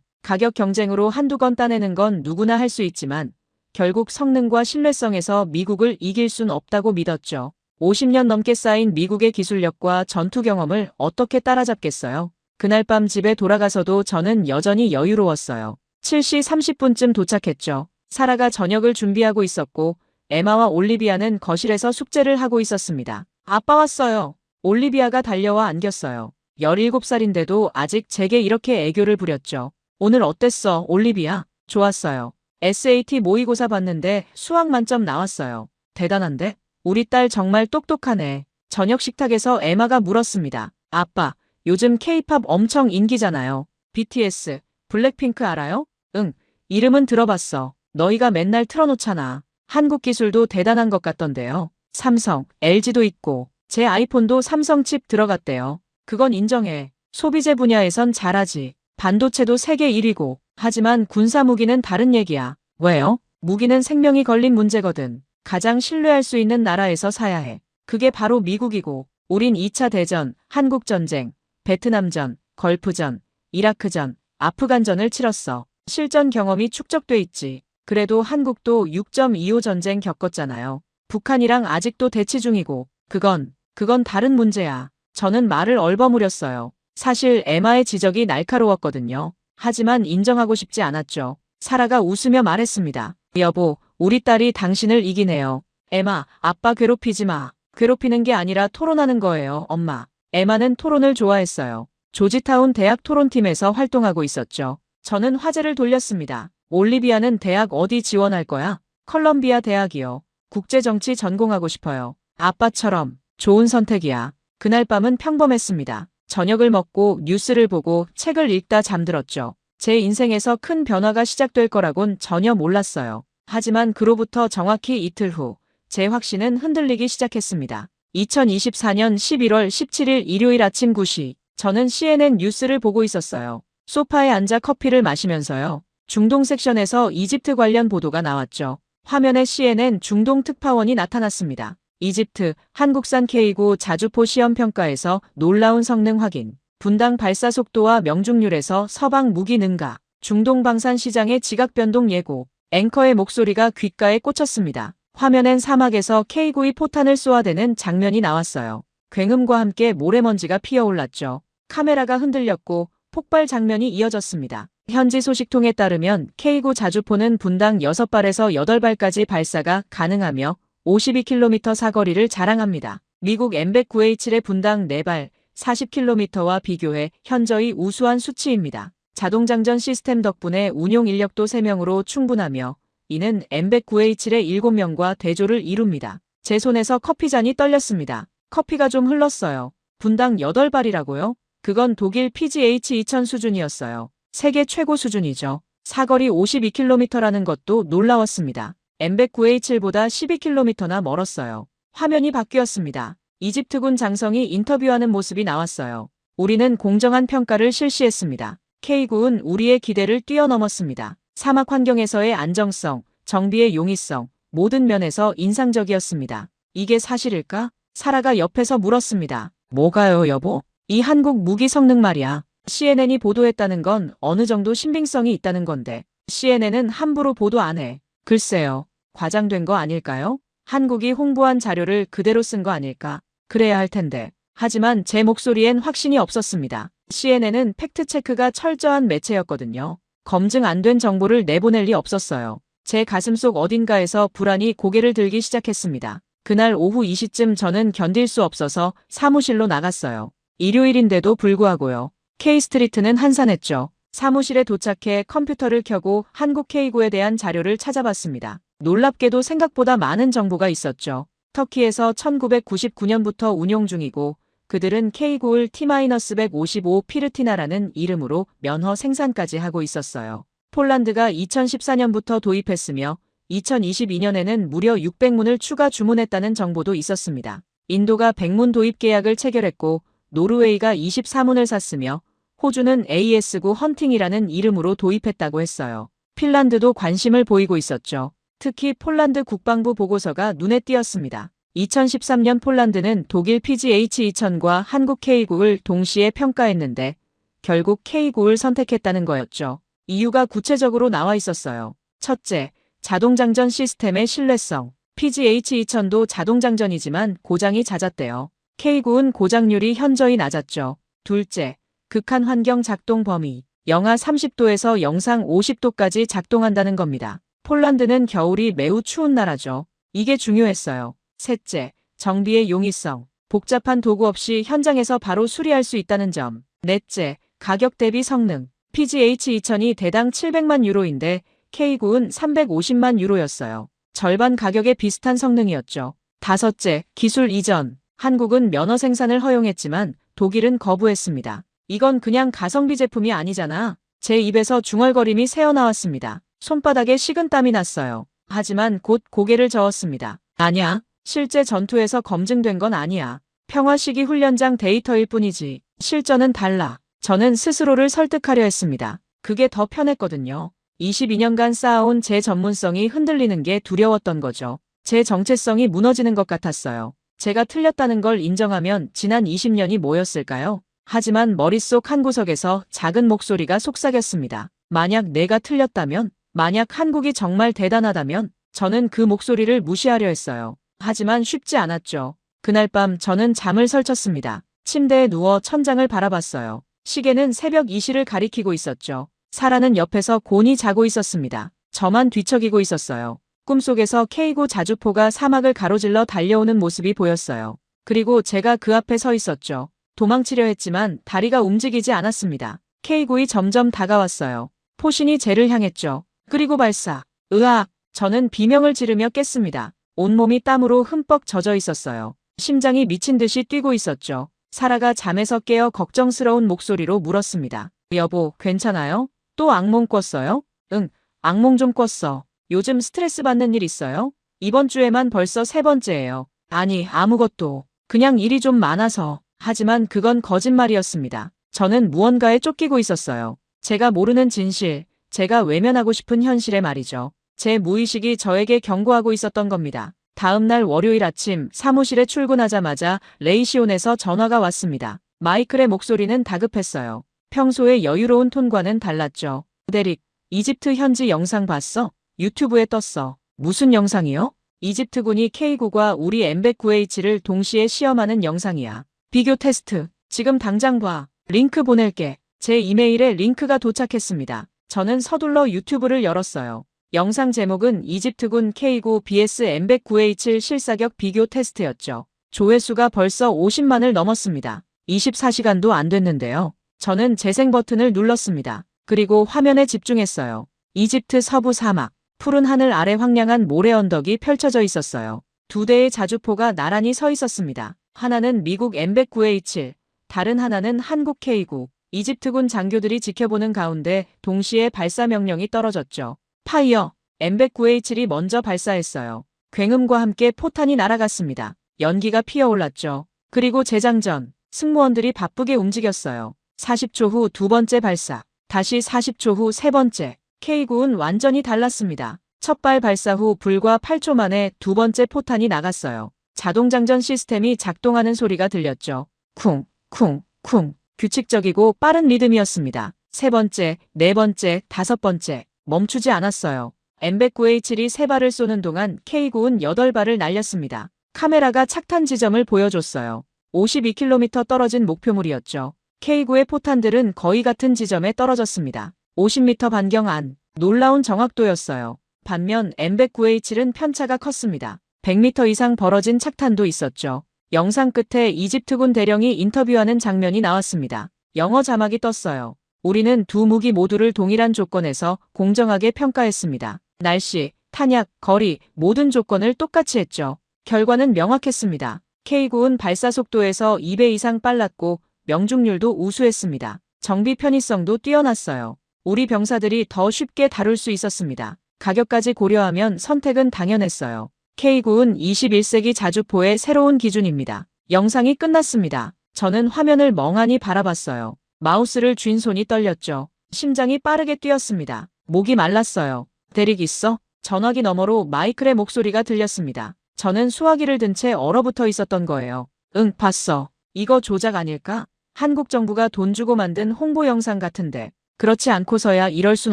가격 경쟁으로 한두 건 따내는 건 누구나 할 수 있지만 결국 성능과 신뢰성에서 미국을 이길 순 없다고 믿었죠. 50년 넘게 쌓인 미국의 기술력과 전투 경험을 어떻게 따라잡겠어요? 그날 밤 집에 돌아가서도 저는 여전히 여유로웠어요. 7시 30분쯤 도착했죠. 사라가 저녁을 준비하고 있었고 에마와 올리비아는 거실에서 숙제를 하고 있었습니다. 아빠 왔어요. 올리비아가 달려와 안겼어요. 17살인데도 아직 제게 이렇게 애교를 부렸죠. 오늘 어땠어, 올리비아? 좋았어요. SAT 모의고사 봤는데 수학 만점 나왔어요. 대단한데? 우리 딸 정말 똑똑하네. 저녁 식탁에서 에마가 물었습니다. 아빠, 요즘 케이팝 엄청 인기잖아요. BTS, 블랙핑크 알아요? 응, 이름은 들어봤어. 너희가 맨날 틀어놓잖아. 한국 기술도 대단한 것 같던데요. 삼성, LG도 있고, 제 아이폰도 삼성 칩 들어갔대요. 그건 인정해. 소비재 분야에선 잘하지. 반도체도 세계 1위고. 하지만 군사무기는 다른 얘기야. 왜요? 무기는 생명이 걸린 문제거든. 가장 신뢰할 수 있는 나라에서 사야 해. 그게 바로 미국이고, 우린 2차 대전, 한국전쟁, 베트남전, 걸프전, 이라크전, 아프간전을 치렀어. 실전 경험이 축적돼 있지. 그래도 한국도 6.25 전쟁 겪었잖아요. 북한이랑 아직도 대치 중이고, 그건 다른 문제야. 저는 말을 얼버무렸어요. 사실 에마의 지적이 날카로웠거든요. 하지만 인정하고 싶지 않았죠. 사라가 웃으며 말했습니다. 여보, 우리 딸이 당신을 이기네요. 에마, 아빠 괴롭히지 마. 괴롭히는 게 아니라 토론하는 거예요, 엄마. 에마는 토론을 좋아했어요. 조지타운 대학 토론팀에서 활동하고 있었죠. 저는 화제를 돌렸습니다. 올리비아는 대학 어디 지원할 거야? 컬럼비아 대학이요. 국제정치 전공하고 싶어요. 아빠처럼. 좋은 선택이야. 그날 밤은 평범했습니다. 저녁을 먹고 뉴스를 보고 책을 읽다 잠들었죠. 제 인생에서 큰 변화가 시작될 거라곤 전혀 몰랐어요. 하지만 그로부터 정확히 이틀 후, 제 확신은 흔들리기 시작했습니다. 2024년 11월 17일 일요일 아침 9시, 저는 CNN 뉴스를 보고 있었어요. 소파에 앉아 커피를 마시면서요. 중동 섹션에서 이집트 관련 보도가 나왔죠. 화면에 CNN 중동 특파원이 나타났습니다. 이집트, 한국산 K9 자주포 시험평가에서 놀라운 성능 확인, 분당 발사 속도와 명중률에서 서방 무기 능가, 중동 방산 시장의 지각 변동 예고, 앵커의 목소리가 귓가에 꽂혔습니다. 화면엔 사막에서 K9이 포탄을 쏘아대는 장면이 나왔어요. 굉음과 함께 모래먼지가 피어올랐죠. 카메라가 흔들렸고 폭발 장면이 이어졌습니다. 현지 소식통에 따르면 K9 자주포는 분당 6발에서 8발까지 발사가 가능하며 52km 사거리를 자랑합니다. 미국 M109A7의 분당 4발, 40km와 비교해 현저히 우수한 수치입니다. 자동장전 시스템 덕분에 운용 인력도 3명으로 충분하며 이는 M109A7의 7명과 대조를 이룹니다. 제 손에서 커피잔이 떨렸습니다. 커피가 좀 흘렀어요. 분당 8발이라고요? 그건 독일 PGH-2000 수준이었어요. 세계 최고 수준이죠. 사거리 52km라는 것도 놀라웠습니다. M109A7보다 12km나 멀었어요. 화면이 바뀌었습니다. 이집트군 장성이 인터뷰하는 모습이 나왔어요. 우리는 공정한 평가를 실시했습니다. K9은 우리의 기대를 뛰어넘었습니다. 사막 환경에서의 안정성, 정비의 용이성, 모든 면에서 인상적이었습니다. 이게 사실일까? 사라가 옆에서 물었습니다. 뭐가요, 여보? 이 한국 무기 성능 말이야. CNN이 보도했다는 건 어느 정도 신빙성이 있다는 건데 CNN은 함부로 보도 안 해. 글쎄요. 과장된 거 아닐까요? 한국이 홍보한 자료를 그대로 쓴 거 아닐까? 그래야 할 텐데. 하지만 제 목소리엔 확신이 없었습니다. CNN은 팩트체크가 철저한 매체였거든요. 검증 안 된 정보를 내보낼 리 없었어요. 제 가슴속 어딘가에서 불안이 고개를 들기 시작했습니다. 그날 오후 2시쯤 저는 견딜 수 없어서 사무실로 나갔어요. 일요일인데도 불구하고요. K스트리트는 한산했죠. 사무실에 도착해 컴퓨터를 켜고 한국 K9에 대한 자료를 찾아봤습니다. 놀랍게도 생각보다 많은 정보가 있었죠. 터키에서 1999년부터 운용 중이고 그들은 K9을 T-155 피르티나라는 이름으로 면허 생산까지 하고 있었어요. 폴란드가 2014년부터 도입했으며 2022년에는 무려 600문을 추가 주문했다는 정보도 있었습니다. 인도가 100문 도입 계약을 체결했고 노르웨이가 24문을 샀으며 호주는 AS9 헌팅이라는 이름으로 도입했다고 했어요. 핀란드도 관심을 보이고 있었죠. 특히 폴란드 국방부 보고서가 눈에 띄었습니다. 2013년 폴란드는 독일 PGH-2000과 한국 K9를 동시에 평가했는데 결국 K9를 선택했다는 거였죠. 이유가 구체적으로 나와 있었어요. 첫째, 자동장전 시스템의 신뢰성. PGH-2000도 자동장전이지만 고장이 잦았대요. K9은 고장률이 현저히 낮았죠. 둘째, 극한 환경 작동 범위. 영하 30도에서 영상 50도까지 작동한다는 겁니다. 폴란드는 겨울이 매우 추운 나라죠. 이게 중요했어요. 셋째, 정비의 용이성. 복잡한 도구 없이 현장에서 바로 수리할 수 있다는 점. 넷째, 가격 대비 성능. PGH-2000이 대당 700만 유로인데 K9은 350만 유로였어요. 절반 가격에 비슷한 성능이었죠. 다섯째, 기술 이전. 한국은 면허 생산을 허용했지만 독일은 거부했습니다. 이건 그냥 가성비 제품이 아니잖아. 제 입에서 중얼거림이 새어나왔습니다. 손바닥에 식은땀이 났어요. 하지만 곧 고개를 저었습니다. 아니야. 실제 전투에서 검증된 건 아니야. 평화 시기 훈련장 데이터일 뿐이지. 실전은 달라. 저는 스스로를 설득하려 했습니다. 그게 더 편했거든요. 22년간 쌓아온 제 전문성이 흔들리는 게 두려웠던 거죠. 제 정체성이 무너지는 것 같았어요. 제가 틀렸다는 걸 인정하면 지난 20년이 뭐였을까요? 하지만 머릿속 한 구석에서 작은 목소리가 속삭였습니다. 만약 내가 틀렸다면, 만약 한국이 정말 대단하다면, 저는 그 목소리를 무시하려 했어요. 하지만 쉽지 않았죠. 그날 밤 저는 잠을 설쳤습니다. 침대에 누워 천장을 바라봤어요. 시계는 새벽 2시를 가리키고 있었죠. 사라는 옆에서 곤히 자고 있었습니다. 저만 뒤척이고 있었어요. 꿈속에서 K9 자주포가 사막을 가로질러 달려오는 모습이 보였어요. 그리고 제가 그 앞에 서 있었죠. 도망치려 했지만 다리가 움직이지 않았습니다. K9이 점점 다가왔어요. 포신이 쟤를 향했죠. 그리고 발사. 으악! 저는 비명을 지르며 깼습니다. 온몸이 땀으로 흠뻑 젖어 있었어요. 심장이 미친 듯이 뛰고 있었죠. 사라가 잠에서 깨어 걱정스러운 목소리로 물었습니다. 여보, 괜찮아요? 또 악몽 꿨어요? 응, 악몽 좀 꿨어. 요즘 스트레스 받는 일 있어요? 이번 주에만 벌써 3번째예요. 아니, 아무것도. 그냥 일이 좀 많아서. 하지만 그건 거짓말이었습니다. 저는 무언가에 쫓기고 있었어요. 제가 모르는 진실, 제가 외면하고 싶은 현실의 말이죠. 제 무의식이 저에게 경고하고 있었던 겁니다. 다음 날 월요일 아침 사무실에 출근하자마자 레이시온에서 전화가 왔습니다. 마이클의 목소리는 다급했어요. 평소의 여유로운 톤과는 달랐죠. 데릭, 이집트 현지 영상 봤어? 유튜브에 떴어. 무슨 영상이요? 이집트군이 K9과 우리 M109H를 동시에 시험하는 영상이야. 비교 테스트. 지금 당장 봐. 링크 보낼게. 제 이메일에 링크가 도착했습니다. 저는 서둘러 유튜브를 열었어요. 영상 제목은 이집트군 K9 vs M109H 실사격 비교 테스트였죠. 조회수가 벌써 50만을 넘었습니다. 24시간도 안 됐는데요. 저는 재생 버튼을 눌렀습니다. 그리고 화면에 집중했어요. 이집트 서부 사막, 푸른 하늘 아래 황량한 모래 언덕이 펼쳐져 있었어요. 2대의 자주포가 나란히 서 있었습니다. 하나는 미국 M109H, 다른 하나는 한국 K9. 이집트군 장교들이 지켜보는 가운데 동시에 발사 명령이 떨어졌죠. 파이어, M109H1이 먼저 발사했어요. 굉음과 함께 포탄이 날아갔습니다. 연기가 피어올랐죠. 그리고 재장전, 승무원들이 바쁘게 움직였어요. 40초 후 2번째 발사, 다시 40초 후 3번째. K9은 완전히 달랐습니다. 첫 발 발사 후 불과 8초 만에 2번째 포탄이 나갔어요. 자동장전 시스템이 작동하는 소리가 들렸죠. 쿵, 쿵, 쿵. 규칙적이고 빠른 리듬이었습니다. 3번째, 4번째, 5번째. 멈추지 않았어요. M109H1이 3발을 쏘는 동안 K9은 8발을 날렸습니다. 카메라가 착탄 지점을 보여줬어요. 52km 떨어진 목표물이었죠. K9의 포탄들은 거의 같은 지점에 떨어졌습니다. 50m 반경 안. 놀라운 정확도였어요. 반면 M109H1은 편차가 컸습니다. 100m 이상 벌어진 착탄도 있었죠. 영상 끝에 이집트군 대령이 인터뷰하는 장면이 나왔습니다. 영어 자막이 떴어요. 우리는 두 무기 모두를 동일한 조건에서 공정하게 평가했습니다. 날씨, 탄약, 거리, 모든 조건을 똑같이 했죠. 결과는 명확했습니다. K9은 발사 속도에서 2배 이상 빨랐고 명중률도 우수했습니다. 정비 편의성도 뛰어났어요. 우리 병사들이 더 쉽게 다룰 수 있었습니다. 가격까지 고려하면 선택은 당연했어요. K9은 21세기 자주포의 새로운 기준입니다. 영상이 끝났습니다. 저는 화면을 멍하니 바라봤어요. 마우스를 쥔 손이 떨렸죠. 심장이 빠르게 뛰었습니다. 목이 말랐어요. 데릭 있어? 전화기 너머로 마이클의 목소리가 들렸습니다. 저는 수화기를 든 채 얼어붙어 있었던 거예요. 응, 봤어. 이거 조작 아닐까? 한국 정부가 돈 주고 만든 홍보 영상 같은데. 그렇지 않고서야 이럴 순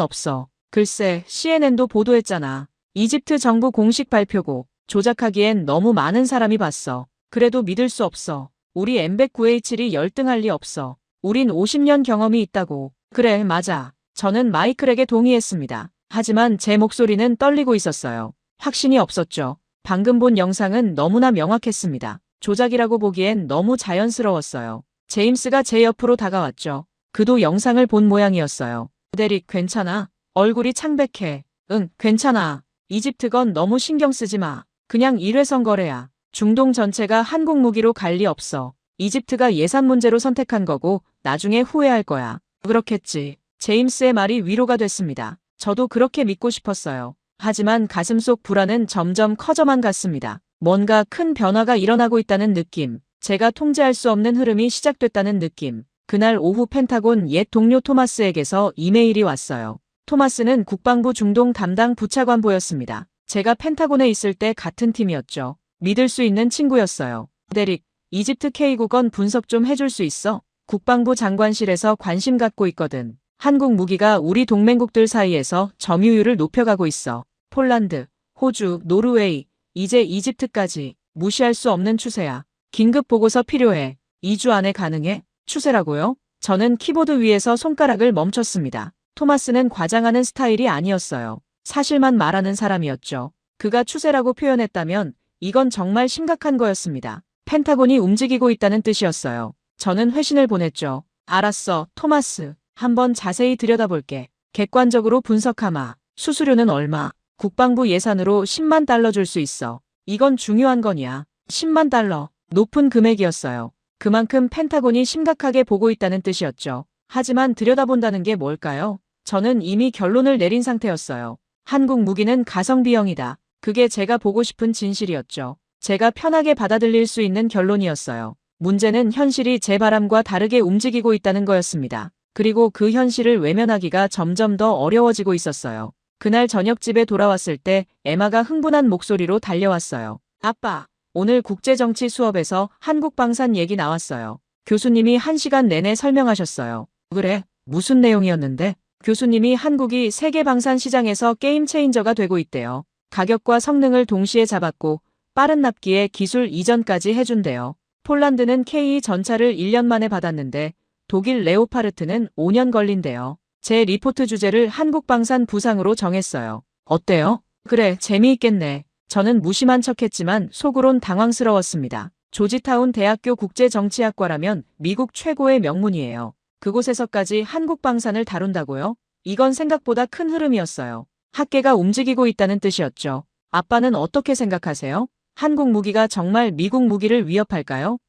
없어. 글쎄, CNN도 보도했잖아. 이집트 정부 공식 발표고. 조작하기엔 너무 많은 사람이 봤어. 그래도 믿을 수 없어. 우리 M109H1이 열등할 리 없어. 우린 50년 경험이 있다고. 그래, 맞아. 저는 마이클에게 동의했습니다. 하지만 제 목소리는 떨리고 있었어요. 확신이 없었죠. 방금 본 영상은 너무나 명확했습니다. 조작이라고 보기엔 너무 자연스러웠어요. 제임스가 제 옆으로 다가왔죠. 그도 영상을 본 모양이었어요. 데릭, 괜찮아? 얼굴이 창백해. 응, 괜찮아. 이집트건 너무 신경 쓰지 마. 그냥 일회성 거래야. 중동 전체가 한국 무기로 갈 리 없어. 이집트가 예산 문제로 선택한 거고 나중에 후회할 거야. 그렇겠지. 제임스의 말이 위로가 됐습니다. 저도 그렇게 믿고 싶었어요. 하지만 가슴속 불안은 점점 커져만 갔습니다. 뭔가 큰 변화가 일어나고 있다는 느낌. 제가 통제할 수 없는 흐름이 시작됐다는 느낌. 그날 오후 펜타곤 옛 동료 토마스에게서 이메일이 왔어요. 토마스는 국방부 중동 담당 부차관보였습니다. 제가 펜타곤에 있을 때 같은 팀이었죠. 믿을 수 있는 친구였어요. 데릭, 이집트 K국언 분석 좀 해줄 수 있어? 국방부 장관실에서 관심 갖고 있거든. 한국 무기가 우리 동맹국들 사이에서 점유율을 높여가고 있어. 폴란드, 호주, 노르웨이, 이제 이집트까지 무시할 수 없는 추세야. 긴급 보고서 필요해. 2주 안에 가능해? 추세라고요? 저는 키보드 위에서 손가락을 멈췄습니다. 토마스는 과장하는 스타일이 아니었어요. 사실만 말하는 사람이었죠. 그가 추세라고 표현했다면 이건 정말 심각한 거였습니다. 펜타곤이 움직이고 있다는 뜻이었어요. 저는 회신을 보냈죠. 알았어, 토마스. 한번 자세히 들여다볼게. 객관적으로 분석하마. 수수료는 얼마? 국방부 예산으로 10만 달러 줄 수 있어. 이건 중요한 거냐. 10만 달러. 높은 금액이었어요. 그만큼 펜타곤이 심각하게 보고 있다는 뜻이었죠. 하지만 들여다본다는 게 뭘까요? 저는 이미 결론을 내린 상태였어요. 한국 무기는 가성비형이다. 그게 제가 보고 싶은 진실이었죠. 제가 편하게 받아들일 수 있는 결론이었어요. 문제는 현실이 제 바람과 다르게 움직이고 있다는 거였습니다. 그리고 그 현실을 외면하기가 점점 더 어려워지고 있었어요. 그날 저녁 집에 돌아왔을 때 에마가 흥분한 목소리로 달려왔어요. 아빠, 오늘 국제정치 수업에서 한국방산 얘기 나왔어요. 교수님이 1시간 내내 설명하셨어요. 그래? 무슨 내용이었는데? 교수님이 한국이 세계 방산 시장에서 게임 체인저가 되고 있대요. 가격과 성능을 동시에 잡았고 빠른 납기에 기술 이전까지 해준대요. 폴란드는 K 전차를 1년 만에 받았는데 독일 레오파르트는 5년 걸린대요. 제 리포트 주제를 한국방산 부상으로 정했어요. 어때요? 그래, 재미있겠네. 저는 무심한 척했지만 속으론 당황스러웠습니다. 조지타운 대학교 국제정치학과라면 미국 최고의 명문이에요. 그곳에서까지 한국방산을 다룬다고요? 이건 생각보다 큰 흐름이었어요. 학계가 움직이고 있다는 뜻이었죠. 아빠는 어떻게 생각하세요? 한국 무기가 정말 미국 무기를 위협할까요?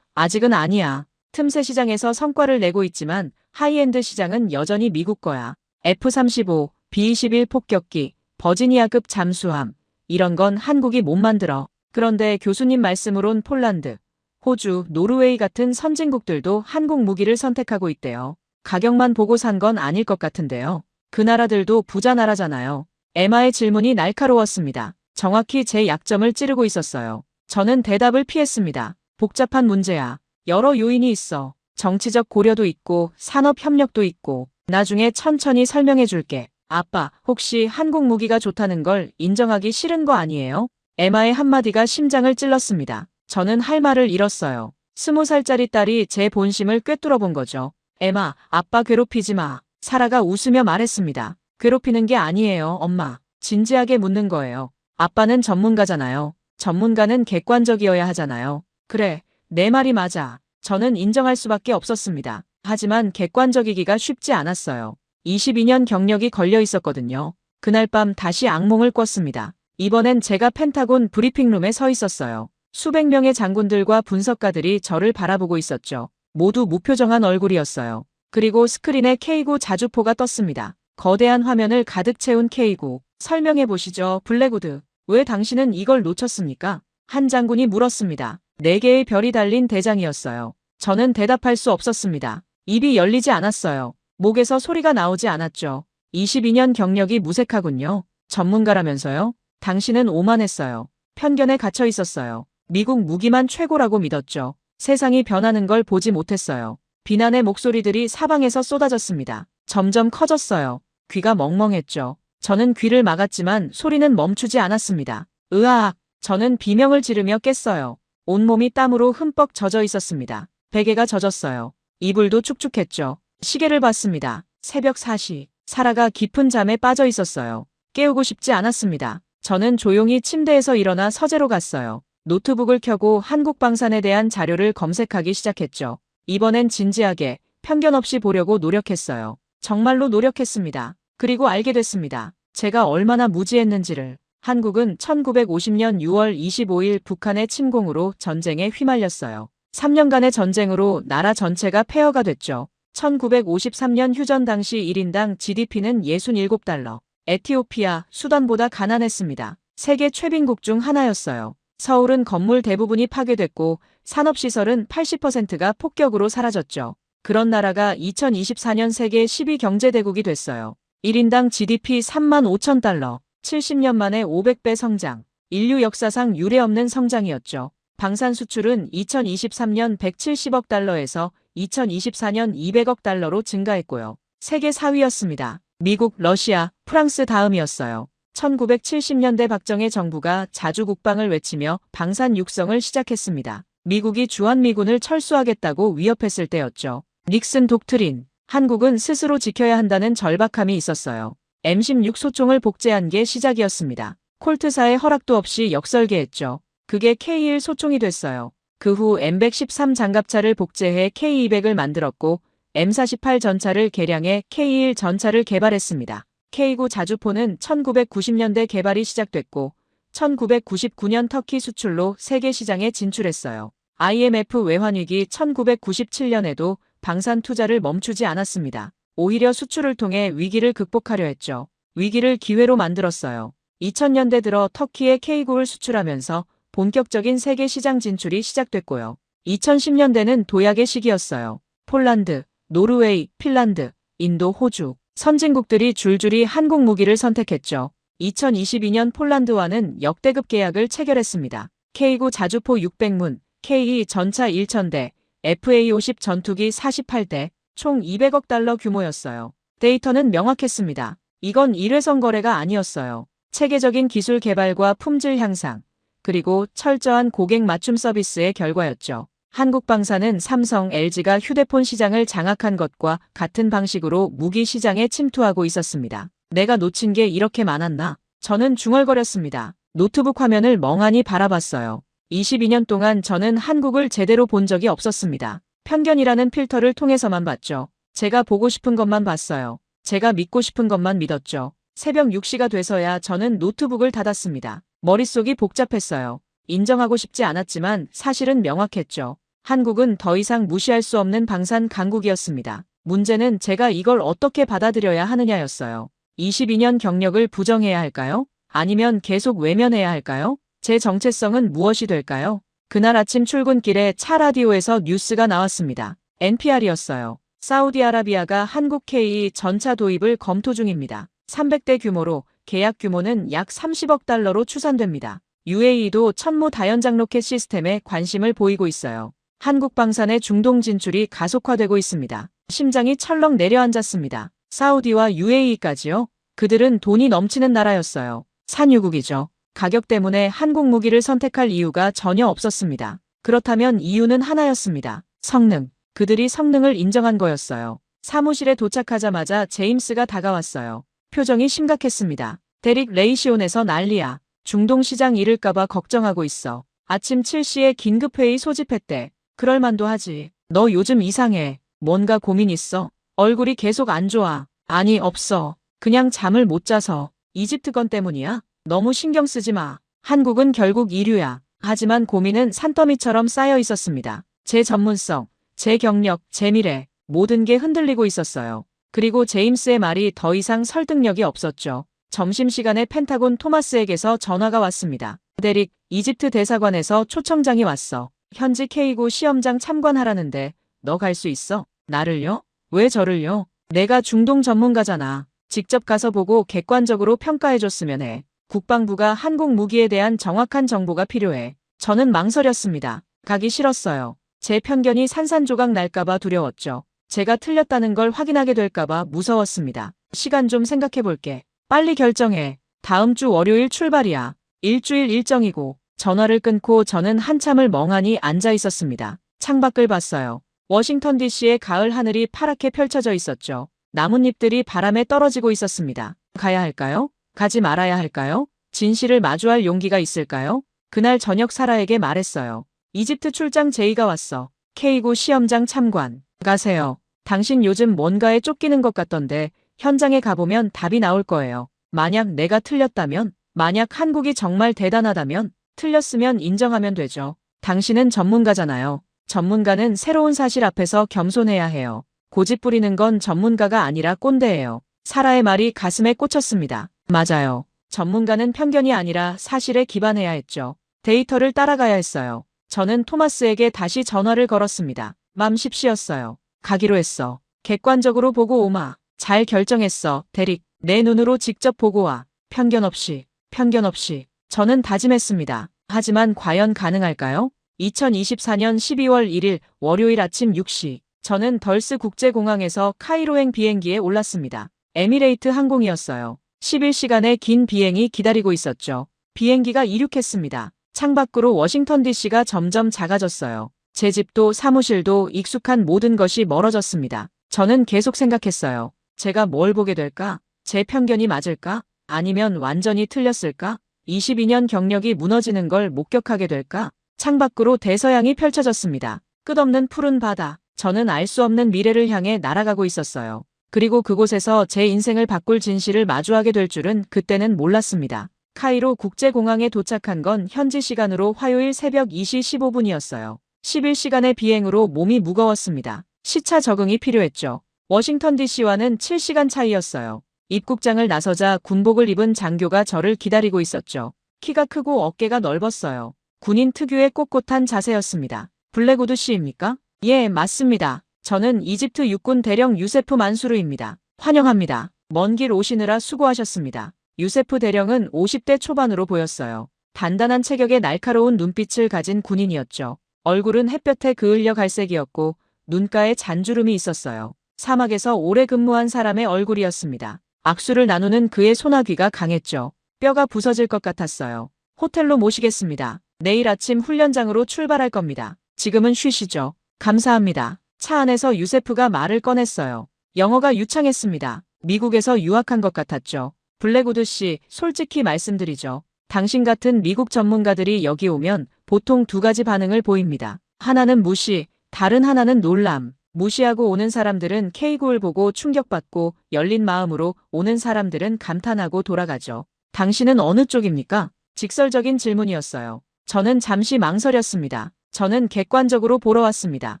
아직은 아니야. 틈새 시장에서 성과를 내고 있지만 하이엔드 시장은 여전히 미국 거야. F-35, B-21 폭격기, 버지니아급 잠수함. 이런 건 한국이 못 만들어. 그런데 교수님 말씀으론 폴란드, 호주, 노르웨이 같은 선진국들도 한국 무기를 선택하고 있대요. 가격만 보고 산 건 아닐 것 같은데요. 그 나라들도 부자 나라잖아요. 에마의 질문이 날카로웠습니다. 정확히 제 약점을 찌르고 있었어요. 저는 대답을 피했습니다. 복잡한 문제야. 여러 요인이 있어. 정치적 고려도 있고 산업 협력도 있고. 나중에 천천히 설명해 줄게. 아빠, 혹시 한국 무기가 좋다는 걸 인정하기 싫은 거 아니에요? 에마의 한마디가 심장을 찔렀습니다. 저는 할 말을 잃었어요. 20살짜리 딸이 제 본심을 꿰뚫어 본 거죠. 에마, 아빠 괴롭히지 마. 사라가 웃으며 말했습니다. 괴롭히는 게 아니에요, 엄마. 진지하게 묻는 거예요. 아빠는 전문가잖아요. 전문가는 객관적이어야 하잖아요. 그래, 내 말이 맞아. 저는 인정할 수밖에 없었습니다. 하지만 객관적이기가 쉽지 않았어요. 22년 경력이 걸려 있었거든요. 그날 밤 다시 악몽을 꿨습니다. 이번엔 제가 펜타곤 브리핑룸에 서 있었어요. 수백 명의 장군들과 분석가들이 저를 바라보고 있었죠. 모두 무표정한 얼굴이었어요. 그리고 스크린에 K9 자주포가 떴습니다. 거대한 화면을 가득 채운 K9. 설명해 보시죠, 블랙우드. 왜 당신은 이걸 놓쳤습니까? 한 장군이 물었습니다. 4개의 별이 달린 대장이었어요. 저는 대답할 수 없었습니다. 입이 열리지 않았어요. 목에서 소리가 나오지 않았죠. 22년 경력이 무색하군요. 전문가라면서요? 당신은 오만했어요. 편견에 갇혀 있었어요. 미국 무기만 최고라고 믿었죠. 세상이 변하는 걸 보지 못했어요. 비난의 목소리들이 사방에서 쏟아졌습니다. 점점 커졌어요. 귀가 멍멍했죠. 저는 귀를 막았지만 소리는 멈추지 않았습니다. 으악! 저는 비명을 지르며 깼어요. 온몸이 땀으로 흠뻑 젖어 있었습니다. 베개가 젖었어요. 이불도 축축했죠. 시계를 봤습니다. 새벽 4시. 사라가 깊은 잠에 빠져 있었어요. 깨우고 싶지 않았습니다. 저는 조용히 침대에서 일어나 서재로 갔어요. 노트북을 켜고 한국방산에 대한 자료를 검색하기 시작했죠. 이번엔 진지하게, 편견 없이 보려고 노력했어요. 정말로 노력했습니다. 그리고 알게 됐습니다. 제가 얼마나 무지했는지를. 한국은 1950년 6월 25일 북한의 침공으로 전쟁에 휘말렸어요. 3년간의 전쟁으로 나라 전체가 폐허가 됐죠. 1953년 휴전 당시 1인당 GDP는 67달러. 에티오피아, 수단보다 가난했습니다. 세계 최빈국 중 하나였어요. 서울은 건물 대부분이 파괴됐고 산업시설은 80%가 폭격으로 사라졌죠. 그런 나라가 2024년 세계 10위 경제대국이 됐어요. 1인당 GDP 3만 5천 달러, 70년 만에 500배 성장, 인류 역사상 유례없는 성장이었죠. 방산 수출은 2023년 170억 달러에서 2024년 200억 달러로 증가했고요. 세계 4위였습니다. 미국, 러시아, 프랑스 다음이었어요. 1970년대 박정희 정부가 자주 국방을 외치며 방산 육성을 시작했습니다. 미국이 주한미군을 철수하겠다고 위협했을 때였죠. 닉슨 독트린. 한국은 스스로 지켜야 한다는 절박함이 있었어요. M16 소총을 복제한 게 시작이었습니다. 콜트사의 허락도 없이 역설계했죠. 그게 K1 소총이 됐어요. 그 후 M113 장갑차를 복제해 K200을 만들었고 M48 전차를 개량해 K1 전차를 개발했습니다. K9 자주포는 1990년대 개발이 시작됐고 1999년 터키 수출로 세계 시장에 진출했어요. IMF 외환위기 1997년에도 방산 투자를 멈추지 않았습니다. 오히려 수출을 통해 위기를 극복하려 했죠. 위기를 기회로 만들었어요. 2000년대 들어 터키에 K9를 수출하면서 본격적인 세계 시장 진출이 시작됐고요. 2010년대는 도약의 시기였어요. 폴란드, 노르웨이, 핀란드, 인도, 호주, 선진국들이 줄줄이 한국 무기를 선택했죠. 2022년 폴란드와는 역대급 계약을 체결했습니다. K9 자주포 600문, K2 전차 1000대, FA-50 전투기 48대, 총 200억 달러 규모였어요. 데이터는 명확했습니다. 이건 일회성 거래가 아니었어요. 체계적인 기술 개발과 품질 향상, 그리고 철저한 고객 맞춤 서비스의 결과였죠. 한국방산은 삼성, LG가 휴대폰 시장을 장악한 것과 같은 방식으로 무기 시장에 침투하고 있었습니다. 내가 놓친 게 이렇게 많았나? 저는 중얼거렸습니다. 노트북 화면을 멍하니 바라봤어요. 22년 동안 저는 한국을 제대로 본 적이 없었습니다. 편견이라는 필터를 통해서만 봤죠. 제가 보고 싶은 것만 봤어요. 제가 믿고 싶은 것만 믿었죠. 새벽 6시가 돼서야 저는 노트북을 닫았습니다. 머릿속이 복잡했어요. 인정하고 싶지 않았지만 사실은 명확했죠. 한국은 더 이상 무시할 수 없는 방산 강국이었습니다. 문제는 제가 이걸 어떻게 받아들여야 하느냐였어요. 22년 경력을 부정해야 할까요? 아니면 계속 외면해야 할까요? 제 정체성은 무엇이 될까요? 그날 아침 출근길에 차 라디오에서 뉴스가 나왔습니다. NPR이었어요. 사우디아라비아가 한국 K2 전차 도입을 검토 중입니다. 300대 규모로 계약 규모는 약 30억 달러로 추산됩니다. UAE도 천무 다연장 로켓 시스템에 관심을 보이고 있어요. 한국 방산의 중동 진출이 가속화되고 있습니다. 심장이 철렁 내려앉았습니다. 사우디와 UAE까지요? 그들은 돈이 넘치는 나라였어요. 산유국이죠. 가격 때문에 한국 무기를 선택할 이유가 전혀 없었습니다. 그렇다면 이유는 하나였습니다. 성능. 그들이 성능을 인정한 거였어요. 사무실에 도착하자마자 제임스가 다가왔어요. 표정이 심각했습니다. 데릭 레이시온에서 난리야. 중동 시장 잃을까봐 걱정하고 있어. 아침 7시에 긴급회의 소집했대. 그럴만도 하지. 너 요즘 이상해. 뭔가 고민 있어? 얼굴이 계속 안 좋아. 아니, 없어. 그냥 잠을 못 자서. 이집트 건 때문이야? 너무 신경 쓰지 마. 한국은 결국 이류야. 하지만 고민은 산더미처럼 쌓여 있었습니다. 제 전문성, 제 경력, 제 미래, 모든 게 흔들리고 있었어요. 그리고 제임스의 말이 더 이상 설득력이 없었죠. 점심시간에 펜타곤 토마스에게서 전화가 왔습니다. 데릭, 이집트 대사관에서 초청장이 왔어. 현지 K9 시험장 참관하라는데 너 갈 수 있어? 나를요? 왜 저를요? 내가 중동 전문가잖아. 직접 가서 보고 객관적으로 평가해줬으면 해. 국방부가 한국 무기에 대한 정확한 정보가 필요해. 저는 망설였습니다. 가기 싫었어요. 제 편견이 산산조각 날까봐 두려웠죠. 제가 틀렸다는 걸 확인하게 될까봐 무서웠습니다. 시간 좀 생각해볼게. 빨리 결정해. 다음 주 월요일 출발이야. 일주일 일정이고. 전화를 끊고 저는 한참을 멍하니 앉아 있었습니다. 창밖을 봤어요. 워싱턴 DC의 가을 하늘이 파랗게 펼쳐져 있었죠. 나뭇잎들이 바람에 떨어지고 있었습니다. 가야 할까요? 가지 말아야 할까요? 진실을 마주할 용기가 있을까요? 그날 저녁 사라에게 말했어요. 이집트 출장 제의가 왔어. K9 시험장 참관. 가세요. 당신 요즘 뭔가에 쫓기는 것 같던데 현장에 가보면 답이 나올 거예요. 만약 내가 틀렸다면 만약 한국이 정말 대단하다면 틀렸으면 인정하면 되죠. 당신은 전문가잖아요. 전문가는 새로운 사실 앞에서 겸손해야 해요. 고집 부리는 건 전문가가 아니라 꼰대예요. 사라의 말이 가슴에 꽂혔습니다. 맞아요. 전문가는 편견이 아니라 사실에 기반해야 했죠. 데이터를 따라가야 했어요. 저는 토마스에게 다시 전화를 걸었습니다. 맘 십시였어요. 가기로 했어. 객관적으로 보고 오마. 잘 결정했어, 데릭. 내 눈으로 직접 보고 와. 편견 없이, 편견 없이. 저는 다짐했습니다. 하지만 과연 가능할까요? 2024년 12월 1일 월요일 아침 6시. 저는 덜스 국제공항에서 카이로행 비행기에 올랐습니다. 에미레이트 항공이었어요. 11시간의 긴 비행이 기다리고 있었죠. 비행기가 이륙했습니다. 창밖으로 워싱턴 DC가 점점 작아졌어요. 제 집도 사무실도 익숙한 모든 것이 멀어졌습니다. 저는 계속 생각했어요. 제가 뭘 보게 될까? 제 편견이 맞을까? 아니면 완전히 틀렸을까? 22년 경력이 무너지는 걸 목격하게 될까? 창밖으로 대서양이 펼쳐졌습니다. 끝없는 푸른 바다. 저는 알 수 없는 미래를 향해 날아가고 있었어요. 그리고 그곳에서 제 인생을 바꿀 진실을 마주하게 될 줄은 그때는 몰랐습니다. 카이로 국제공항에 도착한 건 현지 시간으로 화요일 새벽 2시 15분이었어요. 11시간의 비행으로 몸이 무거웠습니다. 시차 적응이 필요했죠. 워싱턴 DC와는 7시간 차이였어요. 입국장을 나서자 군복을 입은 장교가 저를 기다리고 있었죠. 키가 크고 어깨가 넓었어요. 군인 특유의 꼿꼿한 자세였습니다. 블랙우드 씨입니까? 예, 맞습니다. 저는 이집트 육군 대령 유세프 만수르입니다. 환영합니다. 먼 길 오시느라 수고하셨습니다. 유세프 대령은 50대 초반으로 보였어요. 단단한 체격에 날카로운 눈빛을 가진 군인이었죠. 얼굴은 햇볕에 그을려 갈색이었고 눈가에 잔주름이 있었어요. 사막에서 오래 근무한 사람의 얼굴이었습니다. 악수를 나누는 그의 소나귀가 강했죠. 뼈가 부서질 것 같았어요. 호텔로 모시겠습니다. 내일 아침 훈련장으로 출발할 겁니다. 지금은 쉬시죠. 감사합니다. 차 안에서 유세프가 말을 꺼냈어요. 영어가 유창했습니다. 미국에서 유학한 것 같았죠. 블랙우드 씨, 솔직히 말씀드리죠. 당신 같은 미국 전문가들이 여기 오면 보통 두 가지 반응을 보입니다. 하나는 무시, 다른 하나는 놀람. 무시하고 오는 사람들은 K9을 보고 충격받고 열린 마음으로 오는 사람들은 감탄하고 돌아가죠. 당신은 어느 쪽입니까? 직설적인 질문이었어요. 저는 잠시 망설였습니다. 저는 객관적으로 보러 왔습니다.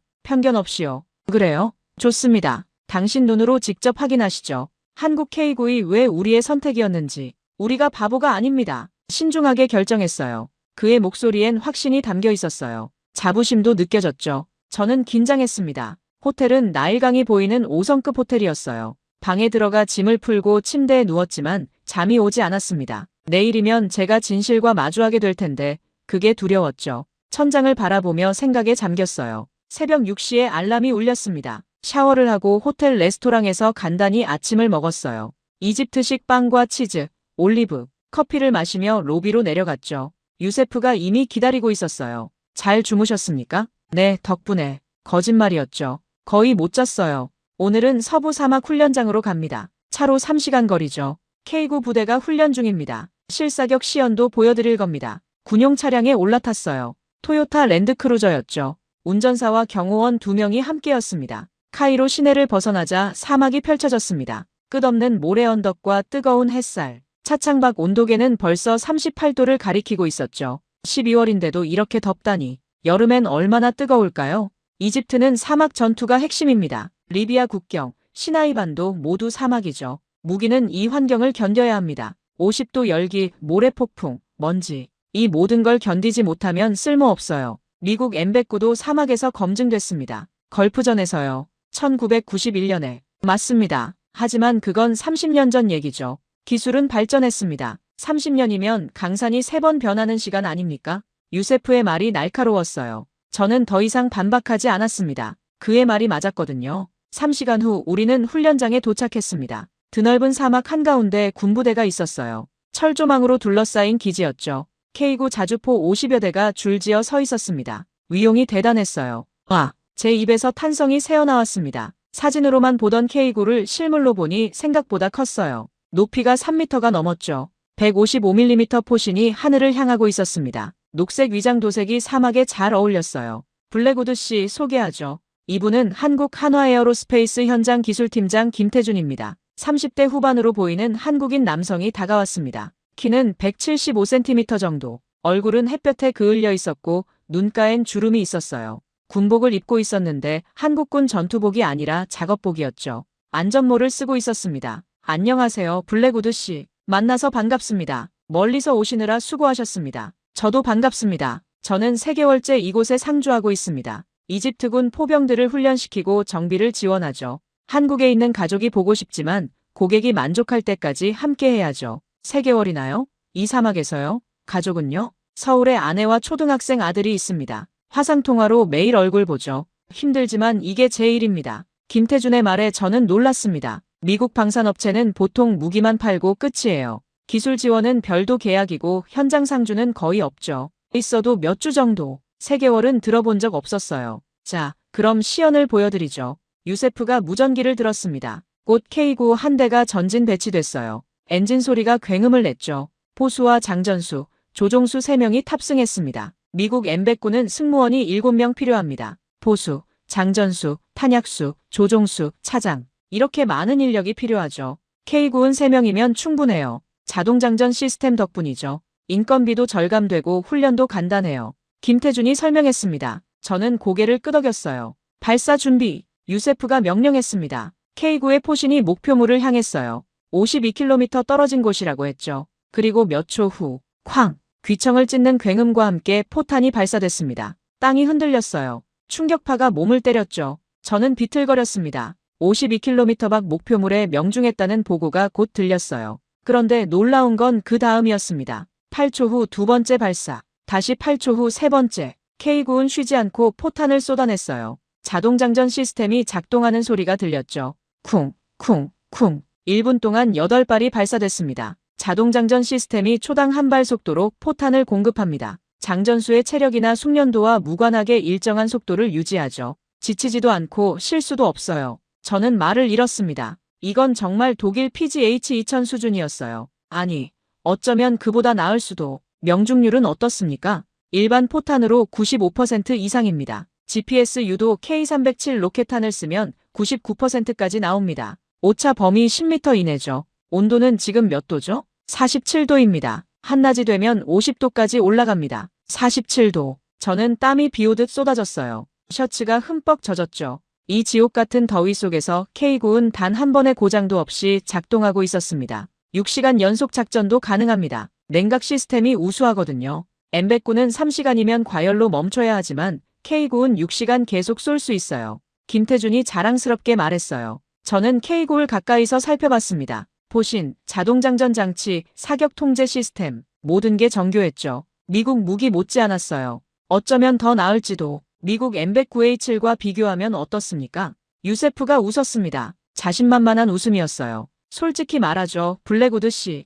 편견 없이요. 그래요? 좋습니다. 당신 눈으로 직접 확인하시죠. 한국 K9이 왜 우리의 선택이었는지. 우리가 바보가 아닙니다. 신중하게 결정했어요. 그의 목소리엔 확신이 담겨 있었어요. 자부심도 느껴졌죠. 저는 긴장했습니다. 호텔은 나일강이 보이는 5성급 호텔이었어요. 방에 들어가 짐을 풀고 침대에 누웠지만 잠이 오지 않았습니다. 내일이면 제가 진실과 마주하게 될 텐데 그게 두려웠죠. 천장을 바라보며 생각에 잠겼어요. 새벽 6시에 알람이 울렸습니다. 샤워를 하고 호텔 레스토랑에서 간단히 아침을 먹었어요. 이집트식 빵과 치즈, 올리브, 커피를 마시며 로비로 내려갔죠. 유세프가 이미 기다리고 있었어요. 잘 주무셨습니까? 네, 덕분에. 거짓말이었죠. 거의 못 잤어요. 오늘은 서부 사막 훈련장으로 갑니다. 차로 3시간 거리죠. K9 부대가 훈련 중입니다. 실사격 시연도 보여드릴 겁니다. 군용 차량에 올라탔어요. 토요타 랜드크루저였죠. 운전사와 경호원 2명이 함께였습니다. 카이로 시내를 벗어나자 사막이 펼쳐졌습니다. 끝없는 모래 언덕과 뜨거운 햇살. 차창밖 온도계는 벌써 38도를 가리키고 있었죠. 12월인데도 이렇게 덥다니. 여름엔 얼마나 뜨거울까요? 이집트는 사막 전투가 핵심입니다. 리비아 국경, 시나이 반도 모두 사막이죠. 무기는 이 환경을 견뎌야 합니다. 50도 열기, 모래폭풍, 먼지. 이 모든 걸 견디지 못하면 쓸모없어요. 미국 M109도 사막에서 검증됐습니다. 걸프전에서요. 1991년에. 맞습니다. 하지만 그건 30년 전 얘기죠. 기술은 발전했습니다. 30년이면 강산이 3번 변하는 시간 아닙니까? 유세프의 말이 날카로웠어요. 저는 더 이상 반박하지 않았습니다. 그의 말이 맞았거든요. 3시간 후 우리는 훈련장에 도착했습니다. 드넓은 사막 한가운데 군부대가 있었어요. 철조망으로 둘러싸인 기지였죠. K9 자주포 50여 대가 줄지어 서 있었습니다. 위용이 대단했어요. 와, 제 입에서 탄성이 새어나왔습니다. 사진으로만 보던 K9를 실물로 보니 생각보다 컸어요. 높이가 3m가 넘었죠. 155mm 포신이 하늘을 향하고 있었습니다. 녹색 위장 도색이 사막에 잘 어울렸어요. 블랙우드 씨 소개하죠. 이분은 한국 한화에어로스페이스 현장 기술팀장 김태준입니다. 30대 후반으로 보이는 한국인 남성이 다가왔습니다. 키는 175cm 정도. 얼굴은 햇볕에 그을려 있었고 눈가엔 주름이 있었어요. 군복을 입고 있었는데 한국군 전투복이 아니라 작업복이었죠. 안전모를 쓰고 있었습니다. 안녕하세요, 블랙우드 씨. 만나서 반갑습니다. 멀리서 오시느라 수고하셨습니다. 저도 반갑습니다. 저는 3개월째 이곳에 상주하고 있습니다. 이집트군 포병들을 훈련시키고 정비를 지원하죠. 한국에 있는 가족이 보고 싶지만 고객이 만족할 때까지 함께 해야죠. 3개월이나요? 이 사막에서요? 가족은요? 서울에 아내와 초등학생 아들이 있습니다. 화상통화로 매일 얼굴 보죠. 힘들지만 이게 제 일입니다. 김태준의 말에 저는 놀랐습니다. 미국 방산업체는 보통 무기만 팔고 끝이에요. 기술 지원은 별도 계약이고 현장 상주는 거의 없죠. 있어도 몇 주 정도. 3개월은 들어본 적 없었어요. 자, 그럼 시연을 보여드리죠. 유세프가 무전기를 들었습니다. 곧 K9 한 대가 전진 배치됐어요. 엔진 소리가 굉음을 냈죠. 포수와 장전수, 조종수 3명이 탑승했습니다. 미국 M109는 승무원이 7명 필요합니다. 포수, 장전수, 탄약수, 조종수, 차장. 이렇게 많은 인력이 필요하죠. K9은 3명이면 충분해요. 자동장전 시스템 덕분이죠. 인건비도 절감되고 훈련도 간단해요. 김태준이 설명했습니다. 저는 고개를 끄덕였어요. 발사 준비. 유세프가 명령했습니다. K9의 포신이 목표물을 향했어요. 52km 떨어진 곳이라고 했죠. 그리고 몇 초 후, 쾅! 귀청을 찢는 굉음과 함께 포탄이 발사됐습니다. 땅이 흔들렸어요. 충격파가 몸을 때렸죠. 저는 비틀거렸습니다. 52km 밖 목표물에 명중했다는 보고가 곧 들렸어요. 그런데 놀라운 건 그 다음이었습니다. 8초 후 2번째 발사, 다시 8초 후 3번째. K9은 쉬지 않고 포탄을 쏟아냈어요. 자동장전 시스템이 작동하는 소리가 들렸죠. 쿵, 쿵, 쿵. 1분 동안 8발이 발사됐습니다. 자동장전 시스템이 초당 1발 속도로 포탄을 공급합니다. 장전수의 체력이나 숙련도와 무관하게 일정한 속도를 유지하죠. 지치지도 않고 실수도 없어요. 저는 말을 잃었습니다. 이건 정말 독일 PGH-2000 수준이었어요. 아니, 어쩌면 그보다 나을 수도. 명중률은 어떻습니까? 일반 포탄으로 95% 이상입니다. GPS 유도 K307 로켓탄을 쓰면 99%까지 나옵니다. 오차 범위 10m 이내죠. 온도는 지금 몇 도죠? 47도입니다. 한낮이 되면 50도까지 올라갑니다. 47도. 저는 땀이 비오듯 쏟아졌어요. 셔츠가 흠뻑 젖었죠. 이 지옥 같은 더위 속에서 K9은 단 한 번의 고장도 없이 작동하고 있었습니다. 6시간 연속 작전도 가능합니다. 냉각 시스템이 우수하거든요. M109는 3시간이면 과열로 멈춰야 하지만 K9은 6시간 계속 쏠 수 있어요. 김태준이 자랑스럽게 말했어요. 저는 K9를 가까이서 살펴봤습니다. 포신, 자동장전 장치, 사격 통제 시스템, 모든 게 정교했죠. 미국 무기 못지않았어요. 어쩌면 더 나을지도. 미국 M109A7과 비교하면 어떻습니까? 유세프가 웃었습니다. 자신만만한 웃음이었어요. 솔직히 말하죠, 블랙우드 씨.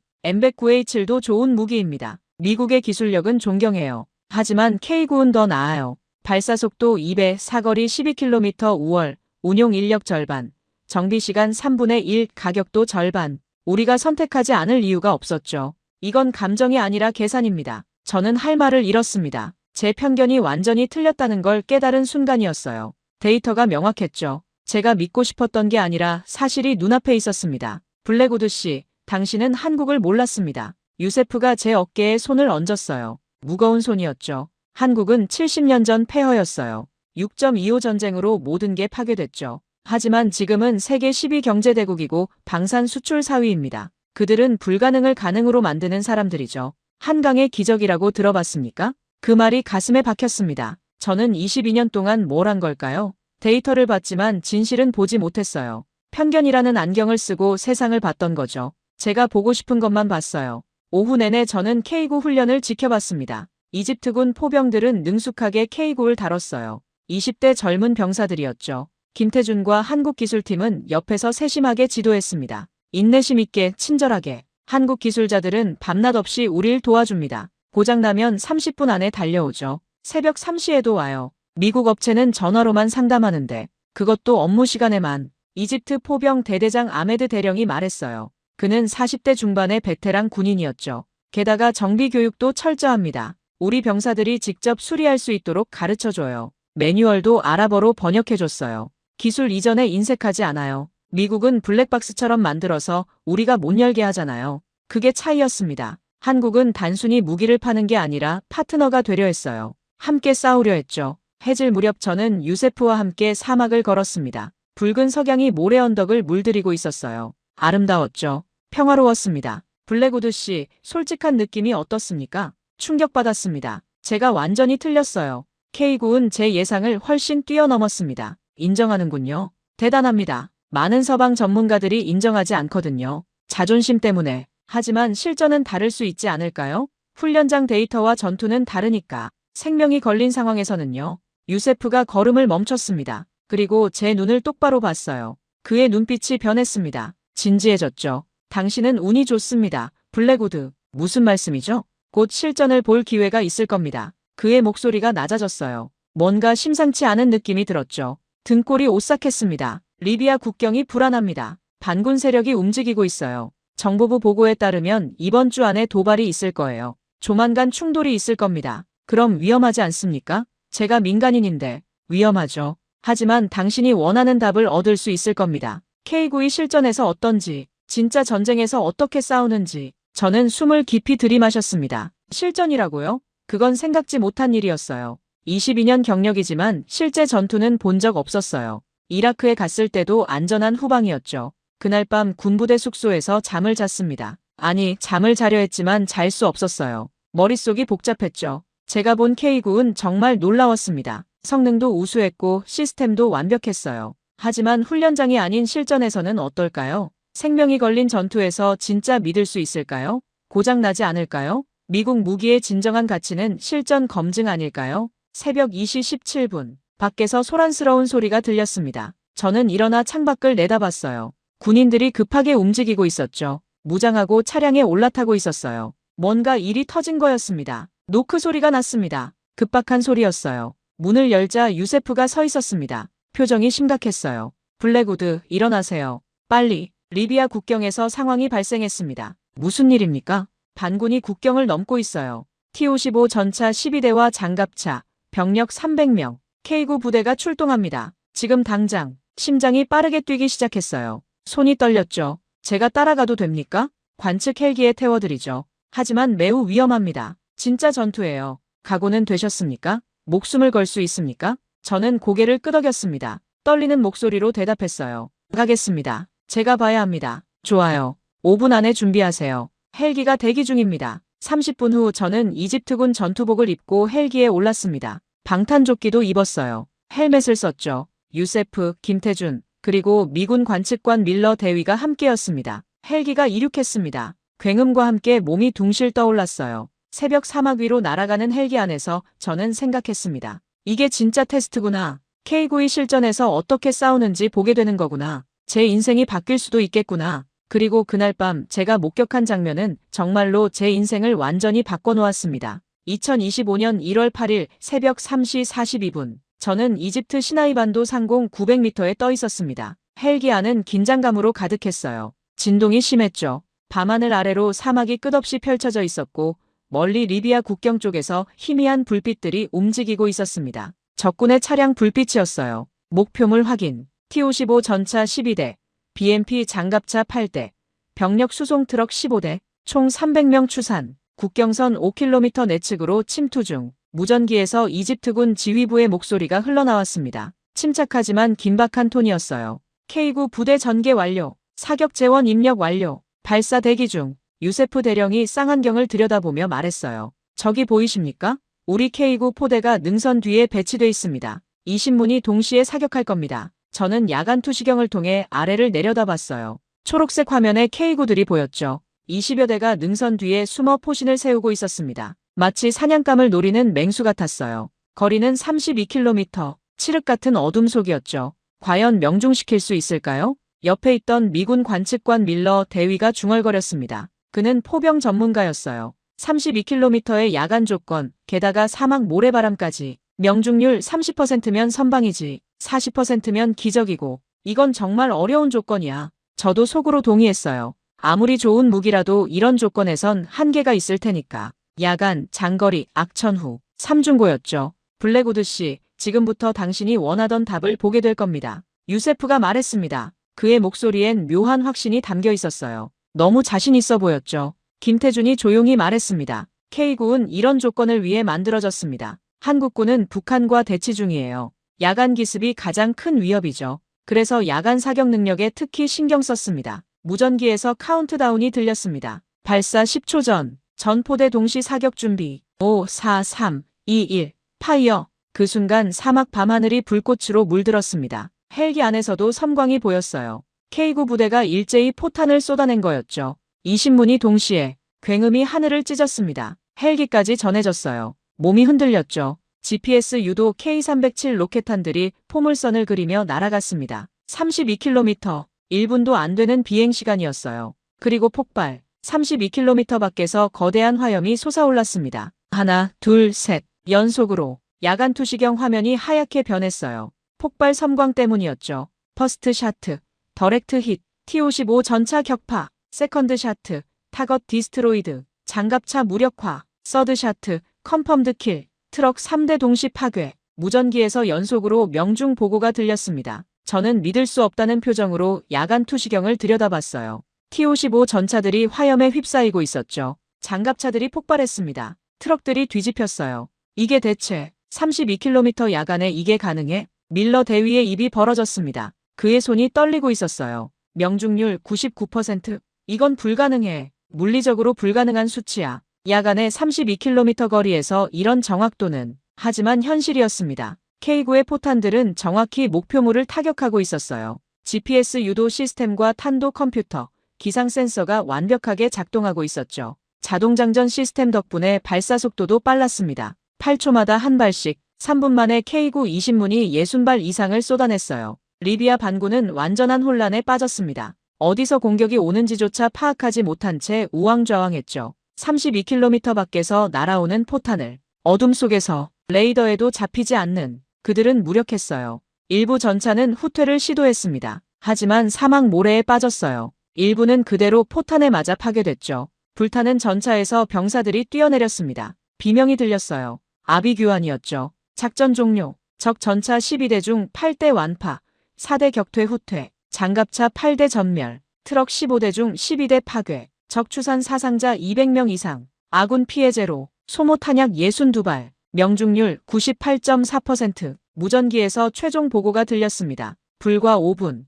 M109A7도 좋은 무기입니다. 미국의 기술력은 존경해요. 하지만 K9은 더 나아요. 발사속도 2배, 사거리 12km 5월, 운용 인력 절반, 정비시간 3분의 1, 가격도 절반. 우리가 선택하지 않을 이유가 없었죠. 이건 감정이 아니라 계산입니다. 저는 할 말을 잃었습니다. 제 편견이 완전히 틀렸다는 걸 깨달은 순간이었어요. 데이터가 명확했죠. 제가 믿고 싶었던 게 아니라 사실이 눈앞에 있었습니다. 블랙우드 씨, 당신은 한국을 몰랐습니다. 유세프가 제 어깨에 손을 얹었어요. 무거운 손이었죠. 한국은 70년 전 폐허였어요. 6.25 전쟁으로 모든 게 파괴됐죠. 하지만 지금은 세계 10위 경제대국이고 방산 수출 4위입니다. 그들은 불가능을 가능으로 만드는 사람들이죠. 한강의 기적이라고 들어봤습니까? 그 말이 가슴에 박혔습니다. 저는 22년 동안 뭘 한 걸까요? 데이터를 봤지만 진실은 보지 못했어요. 편견이라는 안경을 쓰고 세상을 봤던 거죠. 제가 보고 싶은 것만 봤어요. 오후 내내 저는 K9 훈련을 지켜봤습니다. 이집트군 포병들은 능숙하게 K9를 다뤘어요. 20대 젊은 병사들이었죠. 김태준과 한국기술팀은 옆에서 세심하게 지도했습니다. 인내심 있게 친절하게. 한국 기술자들은 밤낮 없이 우릴 도와줍니다. 고장나면 30분 안에 달려오죠. 새벽 3시에도 와요. 미국 업체는 전화로만 상담하는데 그것도 업무 시간에만. 이집트 포병 대대장 아메드 대령이 말했어요. 그는 40대 중반의 베테랑 군인이었죠. 게다가 정비 교육도 철저합니다. 우리 병사들이 직접 수리할 수 있도록 가르쳐줘요. 매뉴얼도 아랍어로 번역해줬어요. 기술 이전에 인색하지 않아요. 미국은 블랙박스처럼 만들어서 우리가 못 열게 하잖아요. 그게 차이였습니다. 한국은 단순히 무기를 파는 게 아니라 파트너가 되려 했어요. 함께 싸우려 했죠. 해질 무렵 저는 유세프와 함께 사막을 걸었습니다. 붉은 석양이 모래 언덕을 물들이고 있었어요. 아름다웠죠. 평화로웠습니다. 블랙우드 씨, 솔직한 느낌이 어떻습니까? 충격받았습니다. 제가 완전히 틀렸어요. K9은 제 예상을 훨씬 뛰어넘었습니다. 인정하는군요. 대단합니다. 많은 서방 전문가들이 인정하지 않거든요. 자존심 때문에. 하지만 실전은 다를 수 있지 않을까요? 훈련장 데이터와 전투는 다르니까. 생명이 걸린 상황에서는요. 유세프가 걸음을 멈췄습니다. 그리고 제 눈을 똑바로 봤어요. 그의 눈빛이 변했습니다. 진지해졌죠. 당신은 운이 좋습니다. 블랙우드. 무슨 말씀이죠? 곧 실전을 볼 기회가 있을 겁니다. 그의 목소리가 낮아졌어요. 뭔가 심상치 않은 느낌이 들었죠. 등골이 오싹했습니다. 리비아 국경이 불안합니다. 반군 세력이 움직이고 있어요. 정보부 보고에 따르면 이번 주 안에 도발이 있을 거예요. 조만간 충돌이 있을 겁니다. 그럼 위험하지 않습니까? 제가 민간인인데 위험하죠. 하지만 당신이 원하는 답을 얻을 수 있을 겁니다. K9이 실전에서 어떤지, 진짜 전쟁에서 어떻게 싸우는지. 저는 숨을 깊이 들이마셨습니다. 실전이라고요? 그건 생각지 못한 일이었어요. 22년 경력이지만 실제 전투는 본 적 없었어요. 이라크에 갔을 때도 안전한 후방이었죠. 그날 밤 군부대 숙소에서 잠을 잤습니다. 아니, 잠을 자려 했지만 잘 수 없었어요. 머릿속이 복잡했죠. 제가 본 K9은 정말 놀라웠습니다. 성능도 우수했고 시스템도 완벽했어요. 하지만 훈련장이 아닌 실전에서는 어떨까요? 생명이 걸린 전투에서 진짜 믿을 수 있을까요? 고장나지 않을까요? 미국 무기의 진정한 가치는 실전 검증 아닐까요? 새벽 2시 17분. 밖에서 소란스러운 소리가 들렸습니다. 저는 일어나 창밖을 내다봤어요. 군인들이 급하게 움직이고 있었죠. 무장하고 차량에 올라타고 있었어요. 뭔가 일이 터진 거였습니다. 노크 소리가 났습니다. 급박한 소리였어요. 문을 열자 유세프가 서 있었습니다. 표정이 심각했어요. 블랙우드, 일어나세요. 빨리. 리비아 국경에서 상황이 발생했습니다. 무슨 일입니까? 반군이 국경을 넘고 있어요. T-55 전차 12대와 장갑차, 병력 300명, K9 부대가 출동합니다. 지금 당장. 심장이 빠르게 뛰기 시작했어요. 손이 떨렸죠. 제가 따라가도 됩니까? 관측 헬기에 태워드리죠. 하지만 매우 위험합니다. 진짜 전투예요. 각오는 되셨습니까? 목숨을 걸 수 있습니까? 저는 고개를 끄덕였습니다. 떨리는 목소리로 대답했어요. 가겠습니다. 제가 봐야 합니다. 좋아요. 5분 안에 준비하세요. 헬기가 대기 중입니다. 30분 후 저는 이집트군 전투복을 입고 헬기에 올랐습니다. 방탄조끼도 입었어요. 헬멧을 썼죠. 유세프, 김태준, 그리고 미군 관측관 밀러 대위가 함께였습니다. 헬기가 이륙했습니다. 굉음과 함께 몸이 둥실 떠올랐어요. 새벽 사막 위로 날아가는 헬기 안에서 저는 생각했습니다. 이게 진짜 테스트구나. K9이 실전에서 어떻게 싸우는지 보게 되는 거구나. 제 인생이 바뀔 수도 있겠구나. 그리고 그날 밤 제가 목격한 장면은 정말로 제 인생을 완전히 바꿔놓았습니다. 2025년 1월 8일 새벽 3시 42분. 저는 이집트 시나이반도 상공 900m에 떠 있었습니다. 헬기 안은 긴장감으로 가득했어요. 진동이 심했죠. 밤하늘 아래로 사막이 끝없이 펼쳐져 있었고 멀리 리비아 국경 쪽에서 희미한 불빛들이 움직이고 있었습니다. 적군의 차량 불빛이었어요. 목표물 확인. T-55 전차 12대, BMP 장갑차 8대, 병력 수송 트럭 15대, 총 300명 추산, 국경선 5km 내측으로 침투 중. 무전기에서 이집트군 지휘부의 목소리가 흘러나왔습니다. 침착하지만 긴박한 톤이었어요. K9 부대 전개 완료. 사격 재원 입력 완료. 발사 대기 중. 유세프 대령이 쌍안경을 들여다보며 말했어요. 저기 보이십니까? 우리 K9 포대가 능선 뒤에 배치돼 있습니다. 이 신문이 동시에 사격할 겁니다. 저는 야간 투시경을 통해 아래를 내려다봤어요. 초록색 화면에 K9들이 보였죠. 20여 대가 능선 뒤에 숨어 포신을 세우고 있었습니다. 마치 사냥감을 노리는 맹수 같았어요. 거리는 32km, 칠흑 같은 어둠 속이었죠. 과연 명중시킬 수 있을까요? 옆에 있던 미군 관측관 밀러 대위가 중얼거렸습니다. 그는 포병 전문가였어요. 32km의 야간 조건, 게다가 사막 모래바람까지. 명중률 30%면 선방이지, 40%면 기적이고, 이건 정말 어려운 조건이야. 저도 속으로 동의했어요. 아무리 좋은 무기라도 이런 조건에선 한계가 있을 테니까. 야간, 장거리, 악천후, 삼중고였죠. 블랙우드 씨, 지금부터 당신이 원하던 답을 보게 될 겁니다. 유세프가 말했습니다. 그의 목소리엔 묘한 확신이 담겨 있었어요. 너무 자신 있어 보였죠. 김태준이 조용히 말했습니다. K9은 이런 조건을 위해 만들어졌습니다. 한국군은 북한과 대치 중이에요. 야간 기습이 가장 큰 위협이죠. 그래서 야간 사격 능력에 특히 신경 썼습니다. 무전기에서 카운트다운이 들렸습니다. 발사 10초 전, 전포대 동시 사격 준비. 5, 4, 3, 2, 1, 파이어. 그 순간 사막 밤하늘이 불꽃으로 물들었습니다. 헬기 안에서도 섬광이 보였어요. K9 부대가 일제히 포탄을 쏟아낸 거였죠. 이 신문이 동시에 굉음이 하늘을 찢었습니다. 헬기까지 전해졌어요. 몸이 흔들렸죠. GPS 유도 K307 로켓탄들이 포물선을 그리며 날아갔습니다. 32km, 1분도 안 되는 비행시간이었어요. 그리고 폭발, 32km 밖에서 거대한 화염이 솟아올랐습니다. 하나, 둘, 셋, 연속으로 야간 투시경 화면이 하얗게 변했어요. 폭발 섬광 때문이었죠. 퍼스트 샤트, 더렉트 힛, T-55 전차 격파, 세컨드 샤트, 타겟 디스트로이드, 장갑차 무력화, 서드 샤트, 컨펌드 킬, 트럭 3대 동시 파괴, 무전기에서 연속으로 명중 보고가 들렸습니다. 저는 믿을 수 없다는 표정으로 야간 투시경을 들여다봤어요. T-55 전차들이 화염에 휩싸이고 있었죠. 장갑차들이 폭발했습니다. 트럭들이 뒤집혔어요. 이게 대체 32km 야간에 이게 가능해? 밀러 대위의 입이 벌어졌습니다. 그의 손이 떨리고 있었어요. 명중률 99%. 이건 불가능해. 물리적으로 불가능한 수치야. 야간에 32km 거리에서 이런 정확도는. 하지만 현실이었습니다. K9의 포탄들은 정확히 목표물을 타격하고 있었어요. GPS 유도 시스템과 탄도 컴퓨터, 기상 센서가 완벽하게 작동하고 있었죠. 자동장전 시스템 덕분에 발사 속도도 빨랐습니다. 8초마다 한 발씩, 3분 만에 K9 20문이 60발 이상을 쏟아냈어요. 리비아 반군은 완전한 혼란에 빠졌습니다. 어디서 공격이 오는지조차 파악하지 못한 채 우왕좌왕했죠. 32km 밖에서 날아오는 포탄을 어둠 속에서 레이더에도 잡히지 않는 그들은 무력했어요. 일부 전차는 후퇴를 시도했습니다. 하지만 사막 모래에 빠졌어요. 일부는 그대로 포탄에 맞아 파괴됐죠. 불타는 전차에서 병사들이 뛰어내렸습니다. 비명이 들렸어요. 아비규환이었죠. 작전 종료. 적 전차 12대 중 8대 완파, 4대 격퇴 후퇴, 장갑차 8대 전멸, 트럭 15대 중 12대 파괴, 적 추산 사상자 200명 이상, 아군 피해 제로, 소모 탄약 62발, 명중률 98.4%, 무전기에서 최종 보고가 들렸습니다. 불과 5분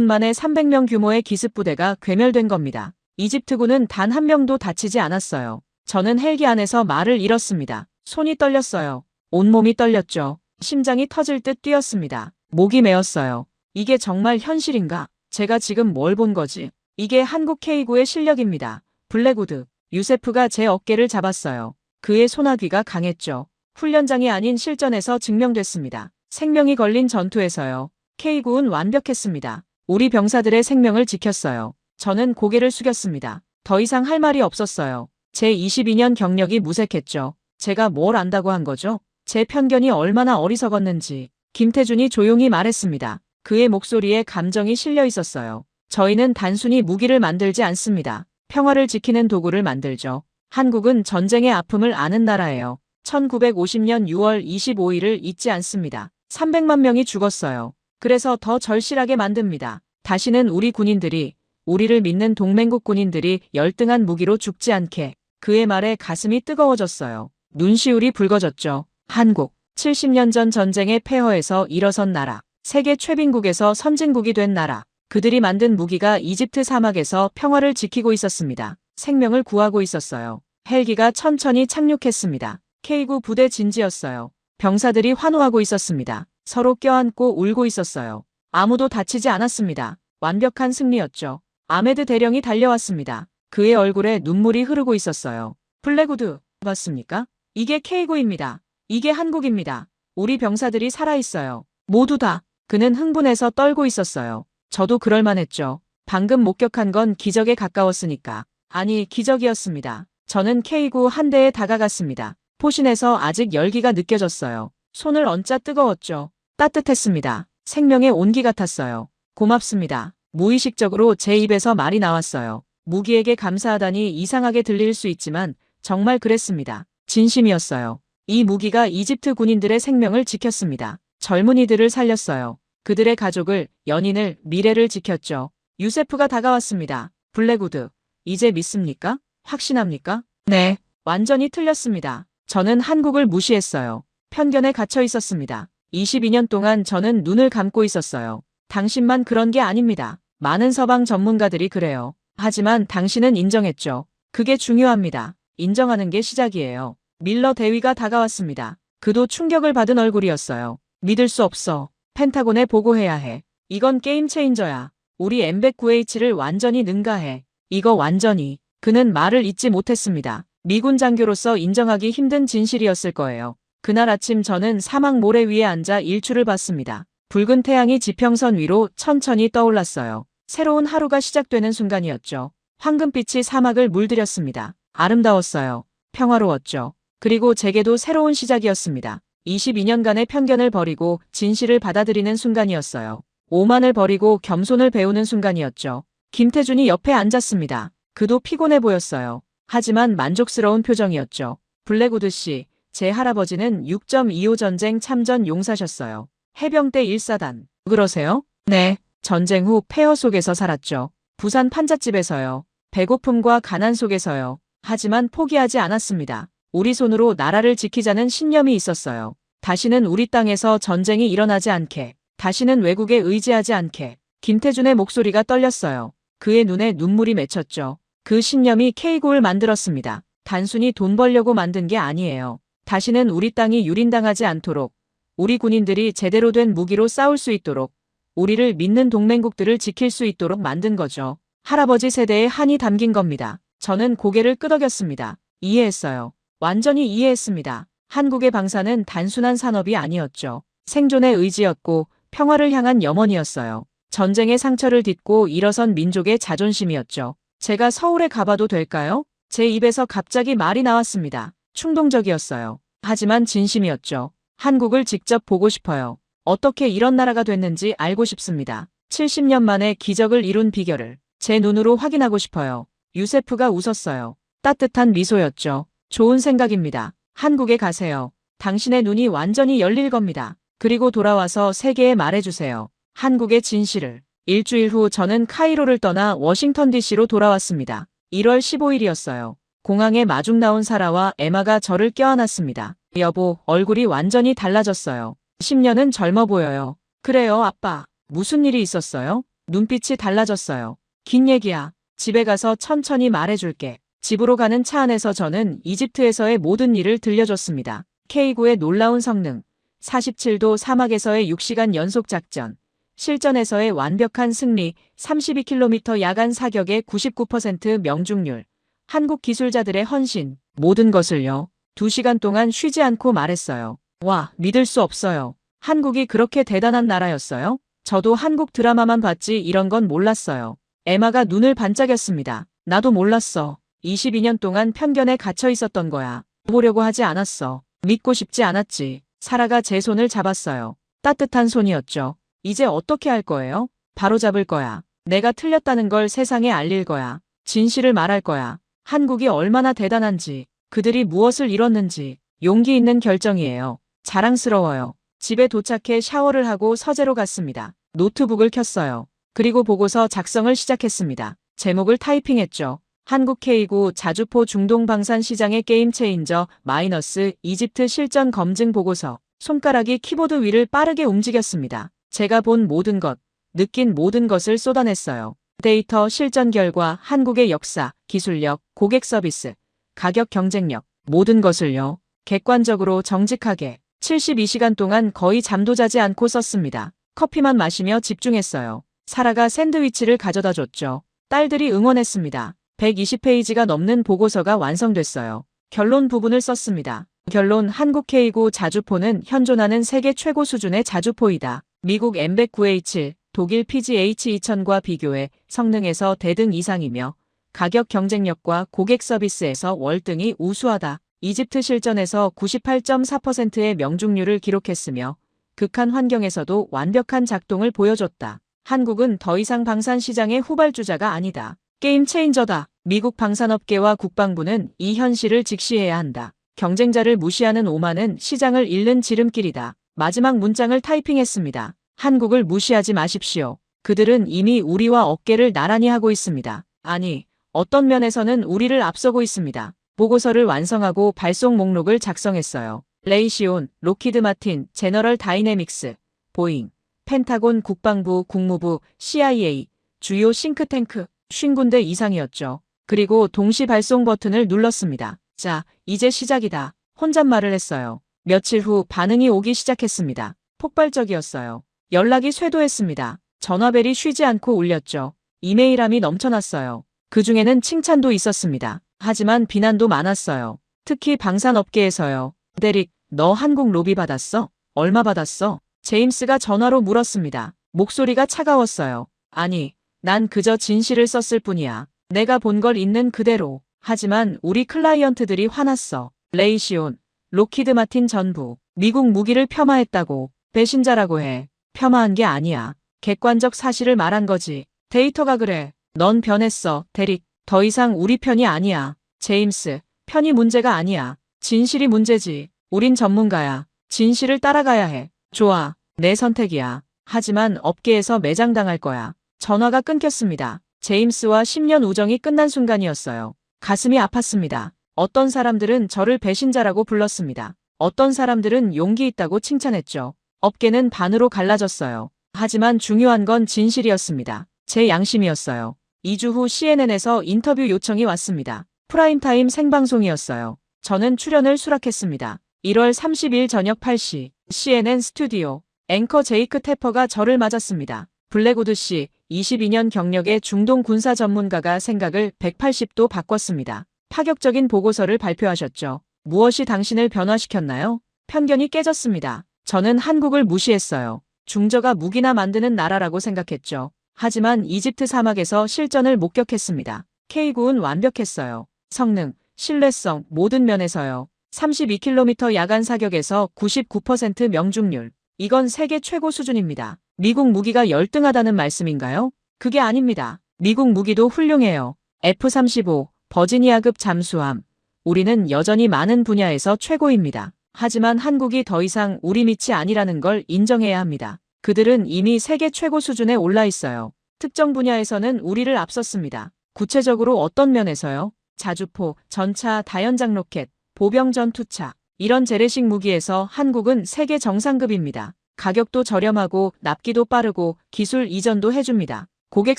만에 300명 규모의 기습부대가 괴멸된 겁니다. 이집트군은 단 한 명도 다치지 않았어요. 저는 헬기 안에서 말을 잃었습니다. 손이 떨렸어요. 온몸이 떨렸죠. 심장이 터질 듯 뛰었습니다. 목이 메었어요. 이게 정말 현실인가? 제가 지금 뭘 본 거지? 이게 한국 K9의 실력입니다. 블랙우드, 유세프가 제 어깨를 잡았어요. 그의 소나귀가 강했죠. 훈련장이 아닌 실전에서 증명됐습니다. 생명이 걸린 전투에서요. K9은 완벽했습니다. 우리 병사들의 생명을 지켰어요. 저는 고개를 숙였습니다. 더 이상 할 말이 없었어요. 제 22년 경력이 무색했죠. 제가 뭘 안다고 한 거죠? 제 편견이 얼마나 어리석었는지. 김태준이 조용히 말했습니다. 그의 목소리에 감정이 실려 있었어요. 저희는 단순히 무기를 만들지 않습니다. 평화를 지키는 도구를 만들죠. 한국은 전쟁의 아픔을 아는 나라예요. 1950년 6월 25일을 잊지 않습니다. 300만 명이 죽었어요. 그래서 더 절실하게 만듭니다. 다시는 우리 군인들이, 우리를 믿는 동맹국 군인들이 열등한 무기로 죽지 않게. 그의 말에 가슴이 뜨거워졌어요. 눈시울이 붉어졌죠. 한국, 70년 전 전쟁의 폐허에서 일어선 나라. 세계 최빈국에서 선진국이 된 나라. 그들이 만든 무기가 이집트 사막에서 평화를 지키고 있었습니다. 생명을 구하고 있었어요. 헬기가 천천히 착륙했습니다. K9 부대 진지였어요. 병사들이 환호하고 있었습니다. 서로 껴안고 울고 있었어요. 아무도 다치지 않았습니다. 완벽한 승리였죠. 아메드 대령이 달려왔습니다. 그의 얼굴에 눈물이 흐르고 있었어요. 블랙우드, 봤습니까? 이게 K9입니다. 이게 한국입니다. 우리 병사들이 살아있어요. 모두 다. 그는 흥분해서 떨고 있었어요. 저도 그럴만했죠. 방금 목격한 건 기적에 가까웠으니까. 아니, 기적이었습니다. 저는 K9 한 대에 다가갔습니다. 포신에서 아직 열기가 느껴졌어요. 손을 얹자 뜨거웠죠. 따뜻했습니다. 생명의 온기 같았어요. 고맙습니다. 무의식적으로 제 입에서 말이 나왔어요. 무기에게 감사하다니 이상하게 들릴 수 있지만 정말 그랬습니다. 진심이었어요. 이 무기가 이집트 군인들의 생명을 지켰습니다. 젊은이들을 살렸어요. 그들의 가족을, 연인을, 미래를 지켰죠. 유세프가 다가왔습니다. 블랙우드, 이제 믿습니까? 확신합니까? 네, 완전히 틀렸습니다. 저는 한국을 무시했어요. 편견에 갇혀 있었습니다. 22년 동안 저는 눈을 감고 있었어요. 당신만 그런 게 아닙니다. 많은 서방 전문가들이 그래요. 하지만 당신은 인정했죠. 그게 중요합니다. 인정하는 게 시작이에요. 밀러 대위가 다가왔습니다. 그도 충격을 받은 얼굴이었어요. 믿을 수 없어. 펜타곤에 보고해야 해. 이건 게임 체인저야. 우리 M109H를 완전히 능가해. 이거 완전히. 그는 말을 잇지 못했습니다. 미군 장교로서 인정하기 힘든 진실이었을 거예요. 그날 아침 저는 사막 모래 위에 앉아 일출을 봤습니다. 붉은 태양이 지평선 위로 천천히 떠올랐어요. 새로운 하루가 시작되는 순간이었죠. 황금빛이 사막을 물들였습니다. 아름다웠어요. 평화로웠죠. 그리고 제게도 새로운 시작이었습니다. 22년간의 편견을 버리고 진실을 받아들이는 순간이었어요. 오만을 버리고 겸손을 배우는 순간이었죠. 김태준이 옆에 앉았습니다. 그도 피곤해 보였어요. 하지만 만족스러운 표정이었죠. 블랙우드 씨, 제 할아버지는 6.25 전쟁 참전 용사셨어요. 해병대 1사단. 그러세요? 네. 전쟁 후 폐허 속에서 살았죠. 부산 판잣집에서요. 배고픔과 가난 속에서요. 하지만 포기하지 않았습니다. 우리 손으로 나라를 지키자는 신념이 있었어요. 다시는 우리 땅에서 전쟁이 일어나지 않게. 다시는 외국에 의지하지 않게. 김태준의 목소리가 떨렸어요. 그의 눈에 눈물이 맺혔죠. 그 신념이 K9를 만들었습니다. 단순히 돈 벌려고 만든 게 아니에요. 다시는 우리 땅이 유린당하지 않도록, 우리 군인들이 제대로 된 무기로 싸울 수 있도록, 우리를 믿는 동맹국들을 지킬 수 있도록 만든 거죠. 할아버지 세대의 한이 담긴 겁니다. 저는 고개를 끄덕였습니다. 이해했어요. 완전히 이해했습니다. 한국의 방사는 단순한 산업이 아니었죠. 생존의 의지였고 평화를 향한 염원이었어요. 전쟁의 상처를 딛고 일어선 민족의 자존심이었죠. 제가 서울에 가봐도 될까요? 제 입에서 갑자기 말이 나왔습니다. 충동적이었어요. 하지만 진심이었죠. 한국을 직접 보고 싶어요. 어떻게 이런 나라가 됐는지 알고 싶습니다. 70년 만에 기적을 이룬 비결을 제 눈으로 확인하고 싶어요. 유세프가 웃었어요. 따뜻한 미소였죠. 좋은 생각입니다. 한국에 가세요. 당신의 눈이 완전히 열릴 겁니다. 그리고 돌아와서 세계에 말해주세요. 한국의 진실을. 일주일 후 저는 카이로를 떠나 워싱턴 DC로 돌아왔습니다. 1월 15일이었어요. 공항에 마중 나온 사라와 에마가 저를 껴안았습니다. 여보, 얼굴이 완전히 달라졌어요. 10년은 젊어 보여요. 그래요, 아빠. 무슨 일이 있었어요? 눈빛이 달라졌어요. 긴 얘기야. 집에 가서 천천히 말해줄게. 집으로 가는 차 안에서 저는 이집트에서의 모든 일을 들려줬습니다. K9의 놀라운 성능, 47도 사막에서의 6시간 연속 작전, 실전에서의 완벽한 승리, 32km 야간 사격의 99% 명중률, 한국 기술자들의 헌신, 모든 것을요. 2시간 동안 쉬지 않고 말했어요. 와, 믿을 수 없어요. 한국이 그렇게 대단한 나라였어요? 저도 한국 드라마만 봤지 이런 건 몰랐어요. 에마가 눈을 반짝였습니다. 나도 몰랐어. 22년 동안 편견에 갇혀 있었던 거야. 보려고 하지 않았어. 믿고 싶지 않았지. 사라가 제 손을 잡았어요. 따뜻한 손이었죠. 이제 어떻게 할 거예요? 바로 잡을 거야. 내가 틀렸다는 걸 세상에 알릴 거야. 진실을 말할 거야. 한국이 얼마나 대단한지, 그들이 무엇을 이뤘는지, 용기 있는 결정이에요. 자랑스러워요. 집에 도착해 샤워를 하고 서재로 갔습니다. 노트북을 켰어요. 그리고 보고서 작성을 시작했습니다. 제목을 타이핑했죠. 한국 K9 자주포 중동 방산 시장의 게임 체인저 마이너스 이집트 실전 검증 보고서. 손가락이 키보드 위를 빠르게 움직였습니다. 제가 본 모든 것, 느낀 모든 것을 쏟아냈어요. 데이터, 실전 결과, 한국의 역사, 기술력, 고객 서비스, 가격 경쟁력, 모든 것을요. 객관적으로 정직하게 72시간 동안 거의 잠도 자지 않고 썼습니다. 커피만 마시며 집중했어요. 사라가 샌드위치를 가져다 줬죠. 딸들이 응원했습니다. 120페이지가 넘는 보고서가 완성됐어요. 결론 부분을 썼습니다. 결론, 한국 K9 자주포는 현존하는 세계 최고 수준의 자주포이다. 미국 M109A7, 독일 PGH-2000과 비교해 성능에서 대등 이상이며 가격 경쟁력과 고객 서비스에서 월등히 우수하다. 이집트 실전에서 98.4%의 명중률을 기록했으며 극한 환경에서도 완벽한 작동을 보여줬다. 한국은 더 이상 방산 시장의 후발주자가 아니다. 게임 체인저다. 미국 방산업계와 국방부는 이 현실을 직시해야 한다. 경쟁자를 무시하는 오만은 시장을 잃는 지름길이다. 마지막 문장을 타이핑했습니다. 한국을 무시하지 마십시오. 그들은 이미 우리와 어깨를 나란히 하고 있습니다. 아니, 어떤 면에서는 우리를 앞서고 있습니다. 보고서를 완성하고 발송 목록을 작성했어요. 레이시온, 로키드 마틴, 제너럴 다이내믹스, 보잉, 펜타곤, 국방부, 국무부, CIA, 주요 싱크탱크, 50군데 이상이었죠. 그리고 동시 발송 버튼을 눌렀습니다. 자, 이제 시작이다. 혼잣말을 했어요. 며칠 후 반응이 오기 시작했습니다. 폭발적이었어요. 연락이 쇄도했습니다. 전화벨이 쉬지 않고 울렸죠. 이메일함이 넘쳐났어요. 그 중에는 칭찬도 있었습니다. 하지만 비난도 많았어요. 특히 방산업계에서요. 데릭, 너 한국 로비 받았어? 얼마 받았어? 제임스가 전화로 물었습니다. 목소리가 차가웠어요. 아니, 난 그저 진실을 썼을 뿐이야. 내가 본 걸 있는 그대로. 하지만 우리 클라이언트들이 화났어. 레이시온, 로키드 마틴 전부 미국 무기를 폄하했다고. 배신자라고 해. 폄하한 게 아니야. 객관적 사실을 말한 거지. 데이터가 그래. 넌 변했어, 데릭. 더 이상 우리 편이 아니야. 제임스, 편이 문제가 아니야. 진실이 문제지. 우린 전문가야. 진실을 따라가야 해. 좋아. 내 선택이야. 하지만 업계에서 매장당할 거야. 전화가 끊겼습니다. 제임스와 10년 우정이 끝난 순간이었어요. 가슴이 아팠습니다. 어떤 사람들은 저를 배신자라고 불렀습니다. 어떤 사람들은 용기 있다고 칭찬했죠. 업계는 반으로 갈라졌어요. 하지만 중요한 건 진실이었습니다. 제 양심이었어요. 2주 후 CNN에서 인터뷰 요청이 왔습니다. 프라임타임 생방송이었어요. 저는 출연을 수락했습니다. 1월 30일 저녁 8시 CNN 스튜디오 앵커 제이크 태퍼가 저를 맞았습니다. 블랙우드 씨, 22년 경력의 중동 군사 전문가가 생각을 180도 바꿨습니다. 파격적인 보고서를 발표하셨죠. 무엇이 당신을 변화시켰나요? 편견이 깨졌습니다. 저는 한국을 무시했어요. 중저가 무기나 만드는 나라라고 생각했죠. 하지만 이집트 사막에서 실전을 목격했습니다. K9은 완벽했어요. 성능, 신뢰성, 모든 면에서요. 32km 야간 사격에서 99% 명중률. 이건 세계 최고 수준입니다. 미국 무기가 열등하다는 말씀인가요? 그게 아닙니다. 미국 무기도 훌륭해요. F-35, 버지니아급 잠수함. 우리는 여전히 많은 분야에서 최고입니다. 하지만 한국이 더 이상 우리 밑이 아니라는 걸 인정해야 합니다. 그들은 이미 세계 최고 수준에 올라 있어요. 특정 분야에서는 우리를 앞섰습니다. 구체적으로 어떤 면에서요? 자주포, 전차, 다연장 로켓, 보병 전투차. 이런 재래식 무기에서 한국은 세계 정상급입니다. 가격도 저렴하고 납기도 빠르고 기술 이전도 해줍니다. 고객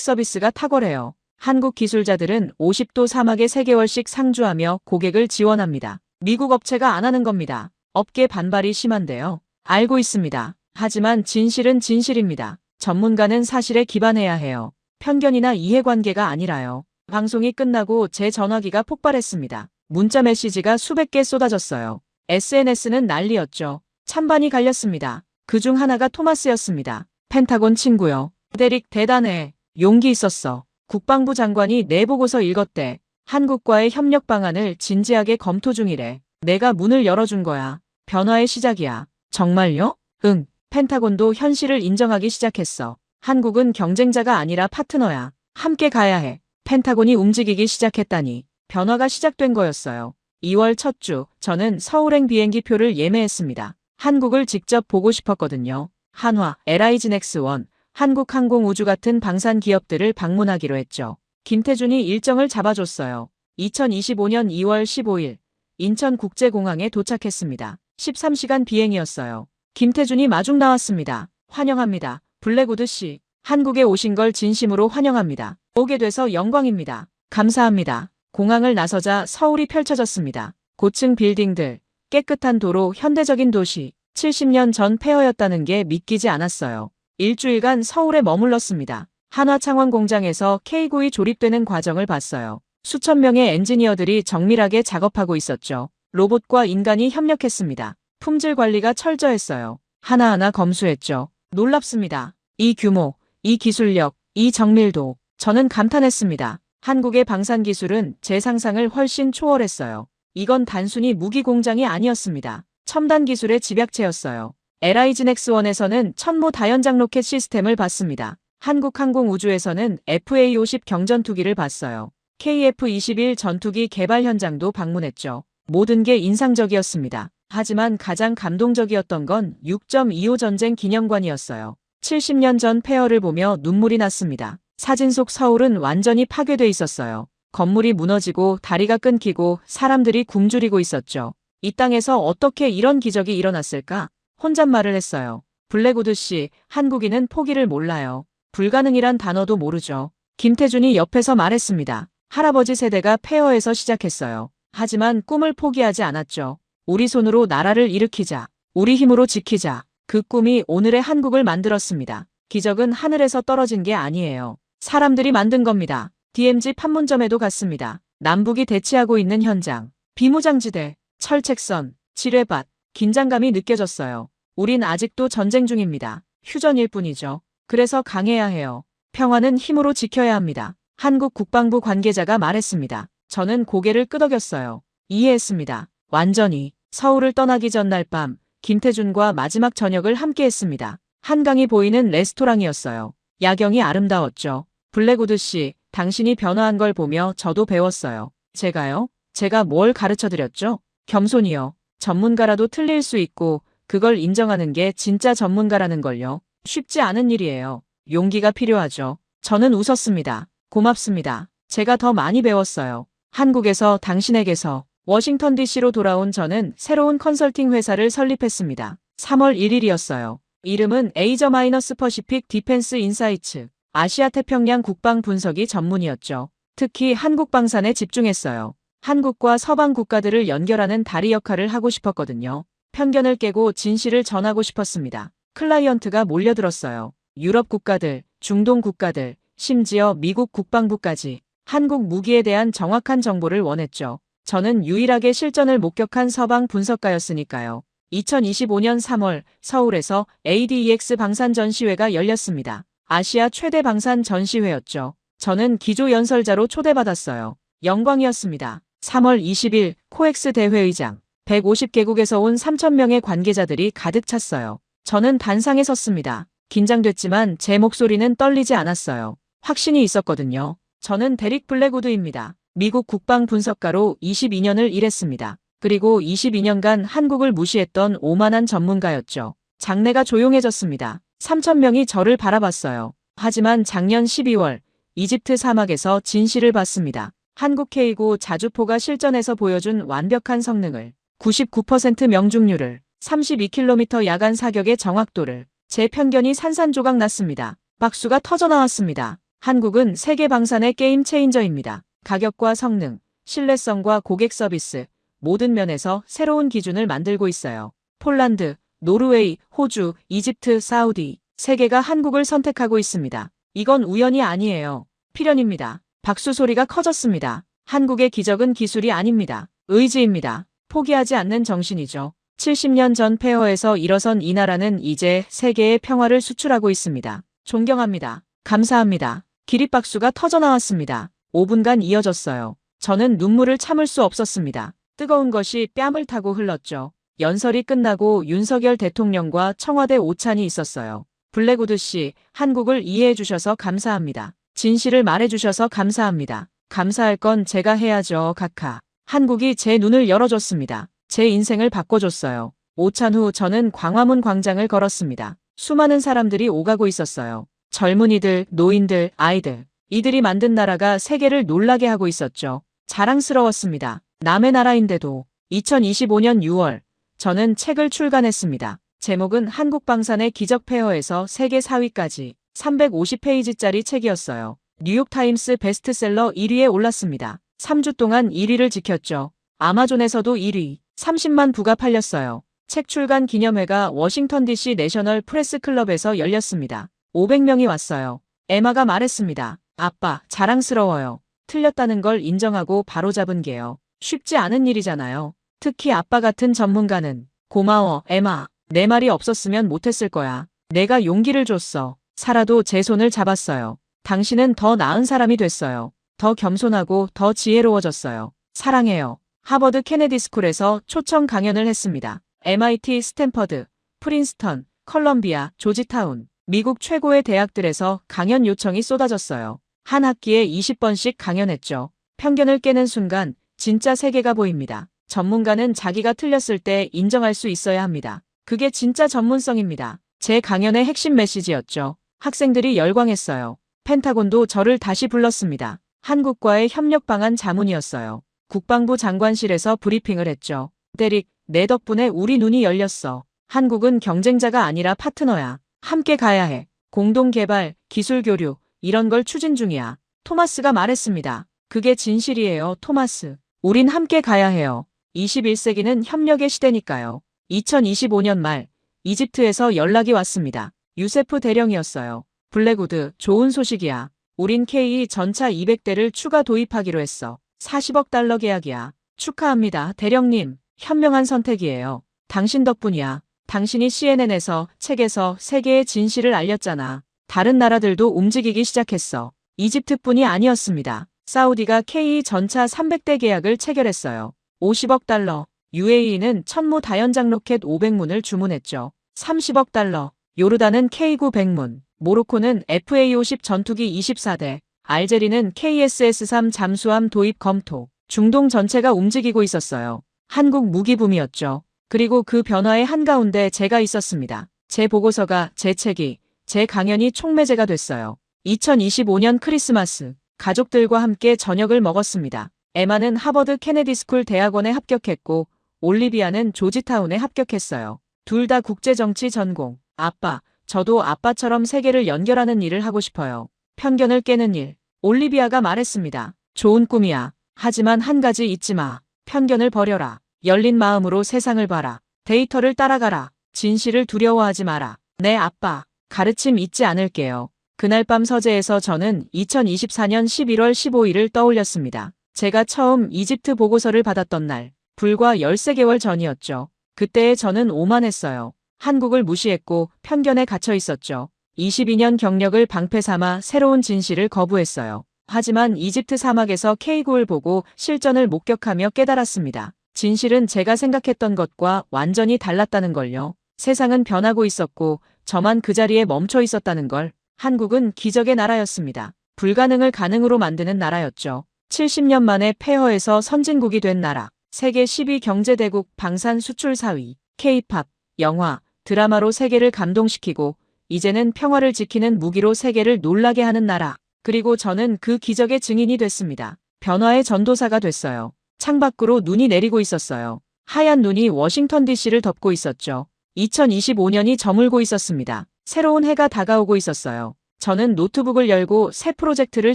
서비스가 탁월해요. 한국 기술자들은 50도 사막에 3개월씩 상주하며 고객을 지원합니다. 미국 업체가 안 하는 겁니다. 업계 반발이 심한데요. 알고 있습니다. 하지만 진실은 진실입니다. 전문가는 사실에 기반해야 해요. 편견이나 이해관계가 아니라요. 방송이 끝나고 제 전화기가 폭발했습니다. 문자 메시지가 수백 개 쏟아졌어요. SNS는 난리였죠. 찬반이 갈렸습니다. 그중 하나가 토마스였습니다. 펜타곤 친구요. 데릭 대단해. 용기 있었어. 국방부 장관이 내 보고서 읽었대. 한국과의 협력 방안을 진지하게 검토 중이래. 내가 문을 열어준 거야. 변화의 시작이야. 정말요? 응. 펜타곤도 현실을 인정하기 시작했어. 한국은 경쟁자가 아니라 파트너야. 함께 가야 해. 펜타곤이 움직이기 시작했다니. 변화가 시작된 거였어요. 2월 첫 주, 저는 서울행 비행기표를 예매했습니다. 한국을 직접 보고 싶었거든요. 한화, LIG넥스1, 한국항공우주 같은 방산 기업들을 방문하기로 했죠. 김태준이 일정을 잡아줬어요. 2025년 2월 15일, 인천국제공항에 도착했습니다. 13시간 비행이었어요. 김태준이 마중 나왔습니다. 환영합니다. 블랙우드 씨. 한국에 오신 걸 진심으로 환영합니다. 오게 돼서 영광입니다. 감사합니다. 공항을 나서자 서울이 펼쳐졌습니다. 고층 빌딩들, 깨끗한 도로, 현대적인 도시. 70년 전 폐허였다는 게 믿기지 않았어요. 일주일간 서울에 머물렀습니다. 한화 창원 공장에서 K9이 조립되는 과정을 봤어요. 수천 명의 엔지니어들이 정밀하게 작업하고 있었죠. 로봇과 인간이 협력했습니다. 품질 관리가 철저했어요. 하나하나 검수했죠. 놀랍습니다. 이 규모, 이 기술력, 이 정밀도. 저는 감탄했습니다. 한국의 방산 기술은 제 상상을 훨씬 초월했어요. 이건 단순히 무기 공장이 아니었습니다. 첨단 기술의 집약체였어요. LIG넥스1에서는 천모 다연장 로켓 시스템을 봤습니다. 한국항공우주에서는 FA-50 경전투기를 봤어요. KF-21 전투기 개발 현장도 방문했죠. 모든 게 인상적이었습니다. 하지만 가장 감동적이었던 건 6.25 전쟁 기념관이었어요. 70년 전 폐허를 보며 눈물이 났습니다. 사진 속 서울은 완전히 파괴돼 있었어요. 건물이 무너지고 다리가 끊기고 사람들이 굶주리고 있었죠. 이 땅에서 어떻게 이런 기적이 일어났을까? 혼잣말을 했어요. 블랙우드 씨, 한국인은 포기를 몰라요. 불가능이란 단어도 모르죠. 김태준이 옆에서 말했습니다. 할아버지 세대가 폐허에서 시작했어요. 하지만 꿈을 포기하지 않았죠. 우리 손으로 나라를 일으키자. 우리 힘으로 지키자. 그 꿈이 오늘의 한국을 만들었습니다. 기적은 하늘에서 떨어진 게 아니에요. 사람들이 만든 겁니다. DMZ 판문점에도 갔습니다. 남북이 대치하고 있는 현장. 비무장지대, 철책선, 지뢰밭, 긴장감이 느껴졌어요. 우린 아직도 전쟁 중입니다. 휴전일 뿐이죠. 그래서 강해야 해요. 평화는 힘으로 지켜야 합니다. 한국 국방부 관계자가 말했습니다. 저는 고개를 끄덕였어요. 이해했습니다. 완전히. 서울을 떠나기 전날 밤 김태준과 마지막 저녁을 함께 했습니다. 한강이 보이는 레스토랑이었어요. 야경이 아름다웠죠. 블랙우드 씨, 당신이 변화한 걸 보며 저도 배웠어요. 제가요? 제가 뭘 가르쳐드렸죠? 겸손이요. 전문가라도 틀릴 수 있고 그걸 인정하는 게 진짜 전문가라는 걸요. 쉽지 않은 일이에요. 용기가 필요하죠. 저는 웃었습니다. 고맙습니다. 제가 더 많이 배웠어요. 한국에서 당신에게서 워싱턴 DC로 돌아온 저는 새로운 컨설팅 회사를 설립했습니다. 3월 1일이었어요. 이름은 에이저-퍼시픽 디펜스 인사이츠. 아시아 태평양 국방 분석이 전문이었죠. 특히 한국 방산에 집중했어요. 한국과 서방 국가들을 연결하는 다리 역할을 하고 싶었거든요. 편견을 깨고 진실을 전하고 싶었습니다. 클라이언트가 몰려들었어요. 유럽 국가들, 중동 국가들, 심지어 미국 국방부까지 한국 무기에 대한 정확한 정보를 원했죠. 저는 유일하게 실전을 목격한 서방 분석가였으니까요. 2025년 3월 서울에서 ADEX 방산 전시회가 열렸습니다. 아시아 최대 방산 전시회였죠. 저는 기조 연설자로 초대받았어요. 영광이었습니다. 3월 20일 코엑스 대회의장 150개국에서 온 3,000명의 관계자들이 가득 찼어요. 저는 단상에 섰습니다. 긴장됐지만 제 목소리는 떨리지 않았어요. 확신이 있었거든요. 저는 데릭 블랙우드입니다. 미국 국방 분석가로 22년을 일했습니다. 그리고 22년간 한국을 무시했던 오만한 전문가였죠. 장내가 조용해졌습니다. 3,000명이 저를 바라봤어요. 하지만 작년 12월 이집트 사막에서 진실을 봤습니다. 한국 K고 자주포가 실전에서 보여준 완벽한 성능을, 99% 명중률을, 32km 야간 사격의 정확도를, 제 편견이 산산조각 났습니다. 박수가 터져나왔습니다. 한국은 세계 방산의 게임 체인저입니다. 가격과 성능, 신뢰성과 고객 서비스, 모든 면에서 새로운 기준을 만들고 있어요. 폴란드, 노르웨이, 호주, 이집트, 사우디, 세계가 한국을 선택하고 있습니다. 이건 우연이 아니에요. 필연입니다. 박수 소리가 커졌습니다. 한국의 기적은 기술이 아닙니다. 의지입니다. 포기하지 않는 정신이죠. 70년 전 폐허에서 일어선 이 나라는 이제 세계의 평화를 수출하고 있습니다. 존경합니다. 감사합니다. 기립박수가 터져나왔습니다. 5분간 이어졌어요. 저는 눈물을 참을 수 없었습니다. 뜨거운 것이 뺨을 타고 흘렀죠. 연설이 끝나고 윤석열 대통령과 청와대 오찬이 있었어요. 블랙우드 씨, 한국을 이해해 주셔서 감사합니다. 진실을 말해 주셔서 감사합니다. 감사할 건 제가 해야죠, 카카. 한국이 제 눈을 열어줬습니다. 제 인생을 바꿔줬어요. 오찬 후 저는 광화문 광장을 걸었습니다. 수많은 사람들이 오가고 있었어요. 젊은이들, 노인들, 아이들. 이들이 만든 나라가 세계를 놀라게 하고 있었죠. 자랑스러웠습니다. 남의 나라인데도. 2025년 6월 저는 책을 출간했습니다. 제목은 한국 방산의 기적 폐허에서 세계 4위까지. 350페이지짜리 책이었어요. 뉴욕타임스 베스트셀러 1위에 올랐습니다. 3주 동안 1위를 지켰죠. 아마존에서도 1위. 30만 부가 팔렸어요. 책 출간 기념회가 워싱턴 DC 내셔널 프레스 클럽에서 열렸습니다. 500명이 왔어요. 에마가 말했습니다. 아빠, 자랑스러워요. 틀렸다는 걸 인정하고 바로잡은 게요. 쉽지 않은 일이잖아요. 특히 아빠 같은 전문가는. 고마워, 에마. 내 말이 없었으면 못했을 거야. 내가 용기를 줬어. 살아도 제 손을 잡았어요. 당신은 더 나은 사람이 됐어요. 더 겸손하고 더 지혜로워졌어요. 사랑해요. 하버드 케네디 스쿨에서 초청 강연을 했습니다. MIT, 스탠퍼드, 프린스턴, 컬럼비아, 조지타운, 미국 최고의 대학들에서 강연 요청이 쏟아졌어요. 한 학기에 20번씩 강연했죠. 편견을 깨는 순간 진짜 세계가 보입니다. 전문가는 자기가 틀렸을 때 인정할 수 있어야 합니다. 그게 진짜 전문성입니다. 제 강연의 핵심 메시지였죠. 학생들이 열광했어요. 펜타곤도 저를 다시 불렀습니다. 한국과의 협력 방안 자문이었어요. 국방부 장관실에서 브리핑을 했죠. 대릭, 내 덕분에 우리 눈이 열렸어. 한국은 경쟁자가 아니라 파트너야. 함께 가야 해. 공동 개발, 기술 교류, 이런 걸 추진 중이야. 토마스가 말했습니다. 그게 진실이에요, 토마스. 우린 함께 가야 해요. 21세기는 협력의 시대니까요. 2025년 말, 이집트에서 연락이 왔습니다. 유세프 대령이었어요. 블랙우드, 좋은 소식이야. 우린 KE 전차 200대를 추가 도입하기로 했어. 40억 달러 계약이야. 축하합니다, 대령님. 현명한 선택이에요. 당신 덕분이야. 당신이 CNN에서, 책에서 세계의 진실을 알렸잖아. 다른 나라들도 움직이기 시작했어. 이집트뿐이 아니었습니다. 사우디가 KE 전차 300대 계약을 체결했어요. 50억 달러. UAE는 천무 다연장 로켓 500문을 주문했죠. 30억 달러. 요르단은 K9 100문. 모로코는 FA50 전투기 24대. 알제리는 KSS-3 잠수함 도입 검토. 중동 전체가 움직이고 있었어요. 한국 무기붐이었죠. 그리고 그 변화의 한가운데 제가 있었습니다. 제 보고서가, 제 책이, 제 강연이 촉매제가 됐어요. 2025년 크리스마스, 가족들과 함께 저녁을 먹었습니다. 에마는 하버드 케네디 스쿨 대학원에 합격했고, 올리비아는 조지타운에 합격했어요. 둘 다 국제정치 전공. 아빠, 저도 아빠처럼 세계를 연결하는 일을 하고 싶어요. 편견을 깨는 일. 올리비아가 말했습니다. 좋은 꿈이야. 하지만 한 가지 잊지 마. 편견을 버려라. 열린 마음으로 세상을 봐라. 데이터를 따라가라. 진실을 두려워하지 마라. 네, 아빠. 가르침 잊지 않을게요. 그날 밤 서재에서 저는 2024년 11월 15일을 떠올렸습니다. 제가 처음 이집트 보고서를 받았던 날, 불과 13개월 전이었죠. 그때의 저는 오만했어요. 한국을 무시했고 편견에 갇혀 있었죠. 22년 경력을 방패 삼아 새로운 진실을 거부했어요. 하지만 이집트 사막에서 K9를 보고 실전을 목격하며 깨달았습니다. 진실은 제가 생각했던 것과 완전히 달랐다는 걸요. 세상은 변하고 있었고 저만 그 자리에 멈춰 있었다는 걸. 한국은 기적의 나라였습니다. 불가능을 가능으로 만드는 나라였죠. 70년 만에 폐허에서 선진국이 된 나라. 세계 10위 경제대국 방산 수출 4위. K-팝, 영화, 드라마로 세계를 감동시키고 이제는 평화를 지키는 무기로 세계를 놀라게 하는 나라. 그리고 저는 그 기적의 증인이 됐습니다. 변화의 전도사가 됐어요. 창밖으로 눈이 내리고 있었어요. 하얀 눈이 워싱턴 DC를 덮고 있었죠. 2025년이 저물고 있었습니다. 새로운 해가 다가오고 있었어요. 저는 노트북을 열고 새 프로젝트를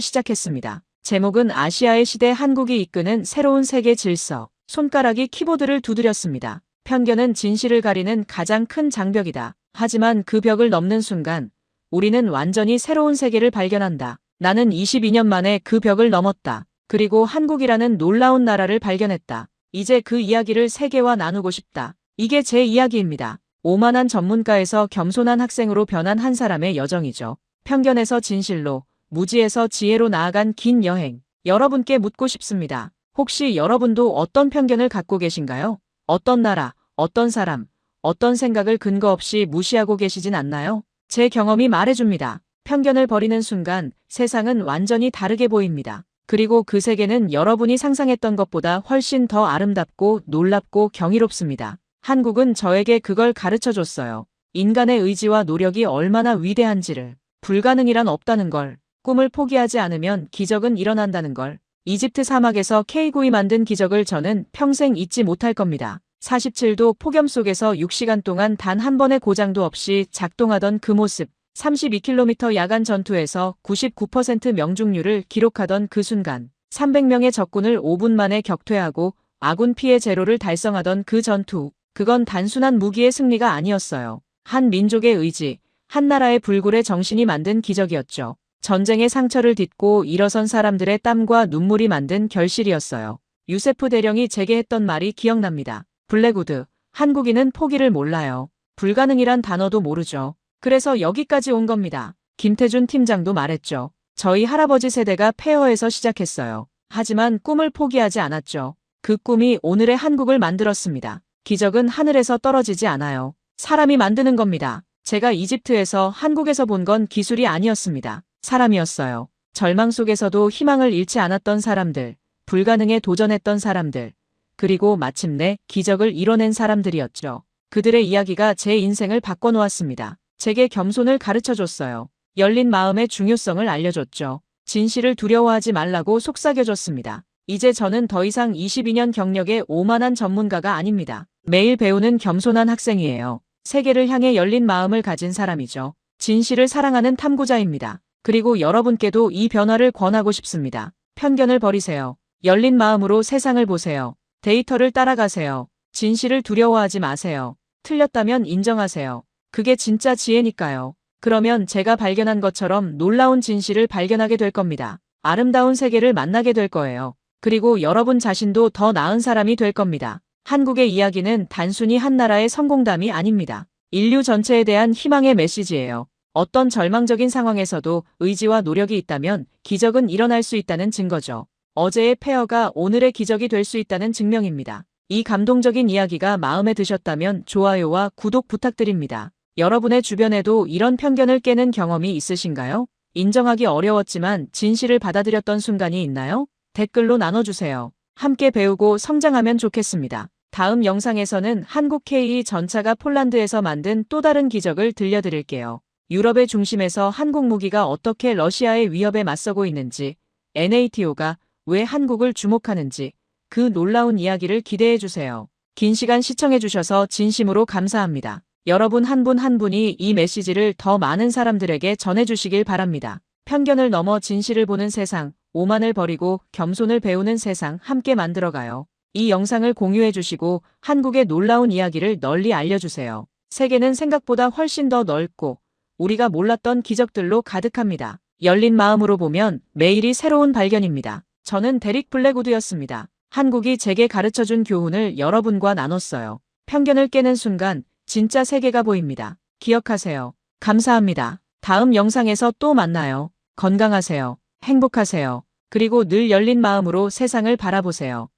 시작했습니다. 제목은 아시아의 시대 한국이 이끄는 새로운 세계 질서. 손가락이 키보드를 두드렸습니다. 편견은 진실을 가리는 가장 큰 장벽이다. 하지만 그 벽을 넘는 순간 우리는 완전히 새로운 세계를 발견한다. 나는 22년 만에 그 벽을 넘었다. 그리고 한국이라는 놀라운 나라를 발견했다. 이제 그 이야기를 세계와 나누고 싶다. 이게 제 이야기입니다. 오만한 전문가에서 겸손한 학생으로 변한 한 사람의 여정이죠. 편견에서 진실로, 무지에서 지혜로 나아간 긴 여행. 여러분께 묻고 싶습니다. 혹시 여러분도 어떤 편견을 갖고 계신가요? 어떤 나라, 어떤 사람, 어떤 생각을 근거 없이 무시하고 계시진 않나요? 제 경험이 말해줍니다. 편견을 버리는 순간 세상은 완전히 다르게 보입니다. 그리고 그 세계는 여러분이 상상했던 것보다 훨씬 더 아름답고 놀랍고 경이롭습니다. 한국은 저에게 그걸 가르쳐 줬어요. 인간의 의지와 노력이 얼마나 위대한지를. 불가능이란 없다는 걸. 꿈을 포기하지 않으면 기적은 일어난다는 걸. 이집트 사막에서 K9이 만든 기적을 저는 평생 잊지 못할 겁니다. 47도 폭염 속에서 6시간 동안 단 한 번의 고장도 없이 작동하던 그 모습. 32km 야간 전투에서 99% 명중률을 기록하던 그 순간. 300명의 적군을 5분 만에 격퇴하고 아군 피해 제로를 달성하던 그 전투. 그건 단순한 무기의 승리가 아니었어요. 한 민족의 의지, 한 나라의 불굴의 정신이 만든 기적이었죠. 전쟁의 상처를 딛고 일어선 사람들의 땀과 눈물이 만든 결실이었어요. 유세프 대령이 제게 했던 말이 기억납니다. 블랙우드, 한국인은 포기를 몰라요. 불가능이란 단어도 모르죠. 그래서 여기까지 온 겁니다. 김태준 팀장도 말했죠. 저희 할아버지 세대가 폐허에서 시작했어요. 하지만 꿈을 포기하지 않았죠. 그 꿈이 오늘의 한국을 만들었습니다. 기적은 하늘에서 떨어지지 않아요. 사람이 만드는 겁니다. 제가 이집트에서 한국에서 본 건 기술이 아니었습니다. 사람이었어요. 절망 속에서도 희망을 잃지 않았던 사람들, 불가능에 도전했던 사람들, 그리고 마침내 기적을 이뤄낸 사람들이었죠. 그들의 이야기가 제 인생을 바꿔놓았습니다. 제게 겸손을 가르쳐줬어요. 열린 마음의 중요성을 알려줬죠. 진실을 두려워하지 말라고 속삭여줬습니다. 이제 저는 더 이상 22년 경력의 오만한 전문가가 아닙니다. 매일 배우는 겸손한 학생이에요. 세계를 향해 열린 마음을 가진 사람이죠. 진실을 사랑하는 탐구자입니다. 그리고 여러분께도 이 변화를 권하고 싶습니다. 편견을 버리세요. 열린 마음으로 세상을 보세요. 데이터를 따라가세요. 진실을 두려워하지 마세요. 틀렸다면 인정하세요. 그게 진짜 지혜니까요. 그러면 제가 발견한 것처럼 놀라운 진실을 발견하게 될 겁니다. 아름다운 세계를 만나게 될 거예요. 그리고 여러분 자신도 더 나은 사람이 될 겁니다. 한국의 이야기는 단순히 한 나라의 성공담이 아닙니다. 인류 전체에 대한 희망의 메시지예요. 어떤 절망적인 상황에서도 의지와 노력이 있다면 기적은 일어날 수 있다는 증거죠. 어제의 폐허가 오늘의 기적이 될 수 있다는 증명입니다. 이 감동적인 이야기가 마음에 드셨다면 좋아요와 구독 부탁드립니다. 여러분의 주변에도 이런 편견을 깨는 경험이 있으신가요? 인정하기 어려웠지만 진실을 받아들였던 순간이 있나요? 댓글로 나눠주세요. 함께 배우고 성장하면 좋겠습니다. 다음 영상에서는 한국 K 전차가 폴란드에서 만든 또 다른 기적을 들려드릴게요. 유럽의 중심에서 한국 무기가 어떻게 러시아의 위협에 맞서고 있는지, NATO가 왜 한국을 주목하는지, 그 놀라운 이야기를 기대해주세요. 긴 시간 시청해주셔서 진심으로 감사합니다. 여러분 한 분 한 분이 이 메시지를 더 많은 사람들에게 전해주시길 바랍니다. 편견을 넘어 진실을 보는 세상, 오만을 버리고 겸손을 배우는 세상 함께 만들어가요. 이 영상을 공유해주시고 한국의 놀라운 이야기를 널리 알려주세요. 세계는 생각보다 훨씬 더 넓고 우리가 몰랐던 기적들로 가득합니다. 열린 마음으로 보면 매일이 새로운 발견입니다. 저는 데릭 블랙우드였습니다. 한국이 제게 가르쳐준 교훈을 여러분과 나눴어요. 편견을 깨는 순간 진짜 세계가 보입니다. 기억하세요. 감사합니다. 다음 영상에서 또 만나요. 건강하세요. 행복하세요. 그리고 늘 열린 마음으로 세상을 바라보세요.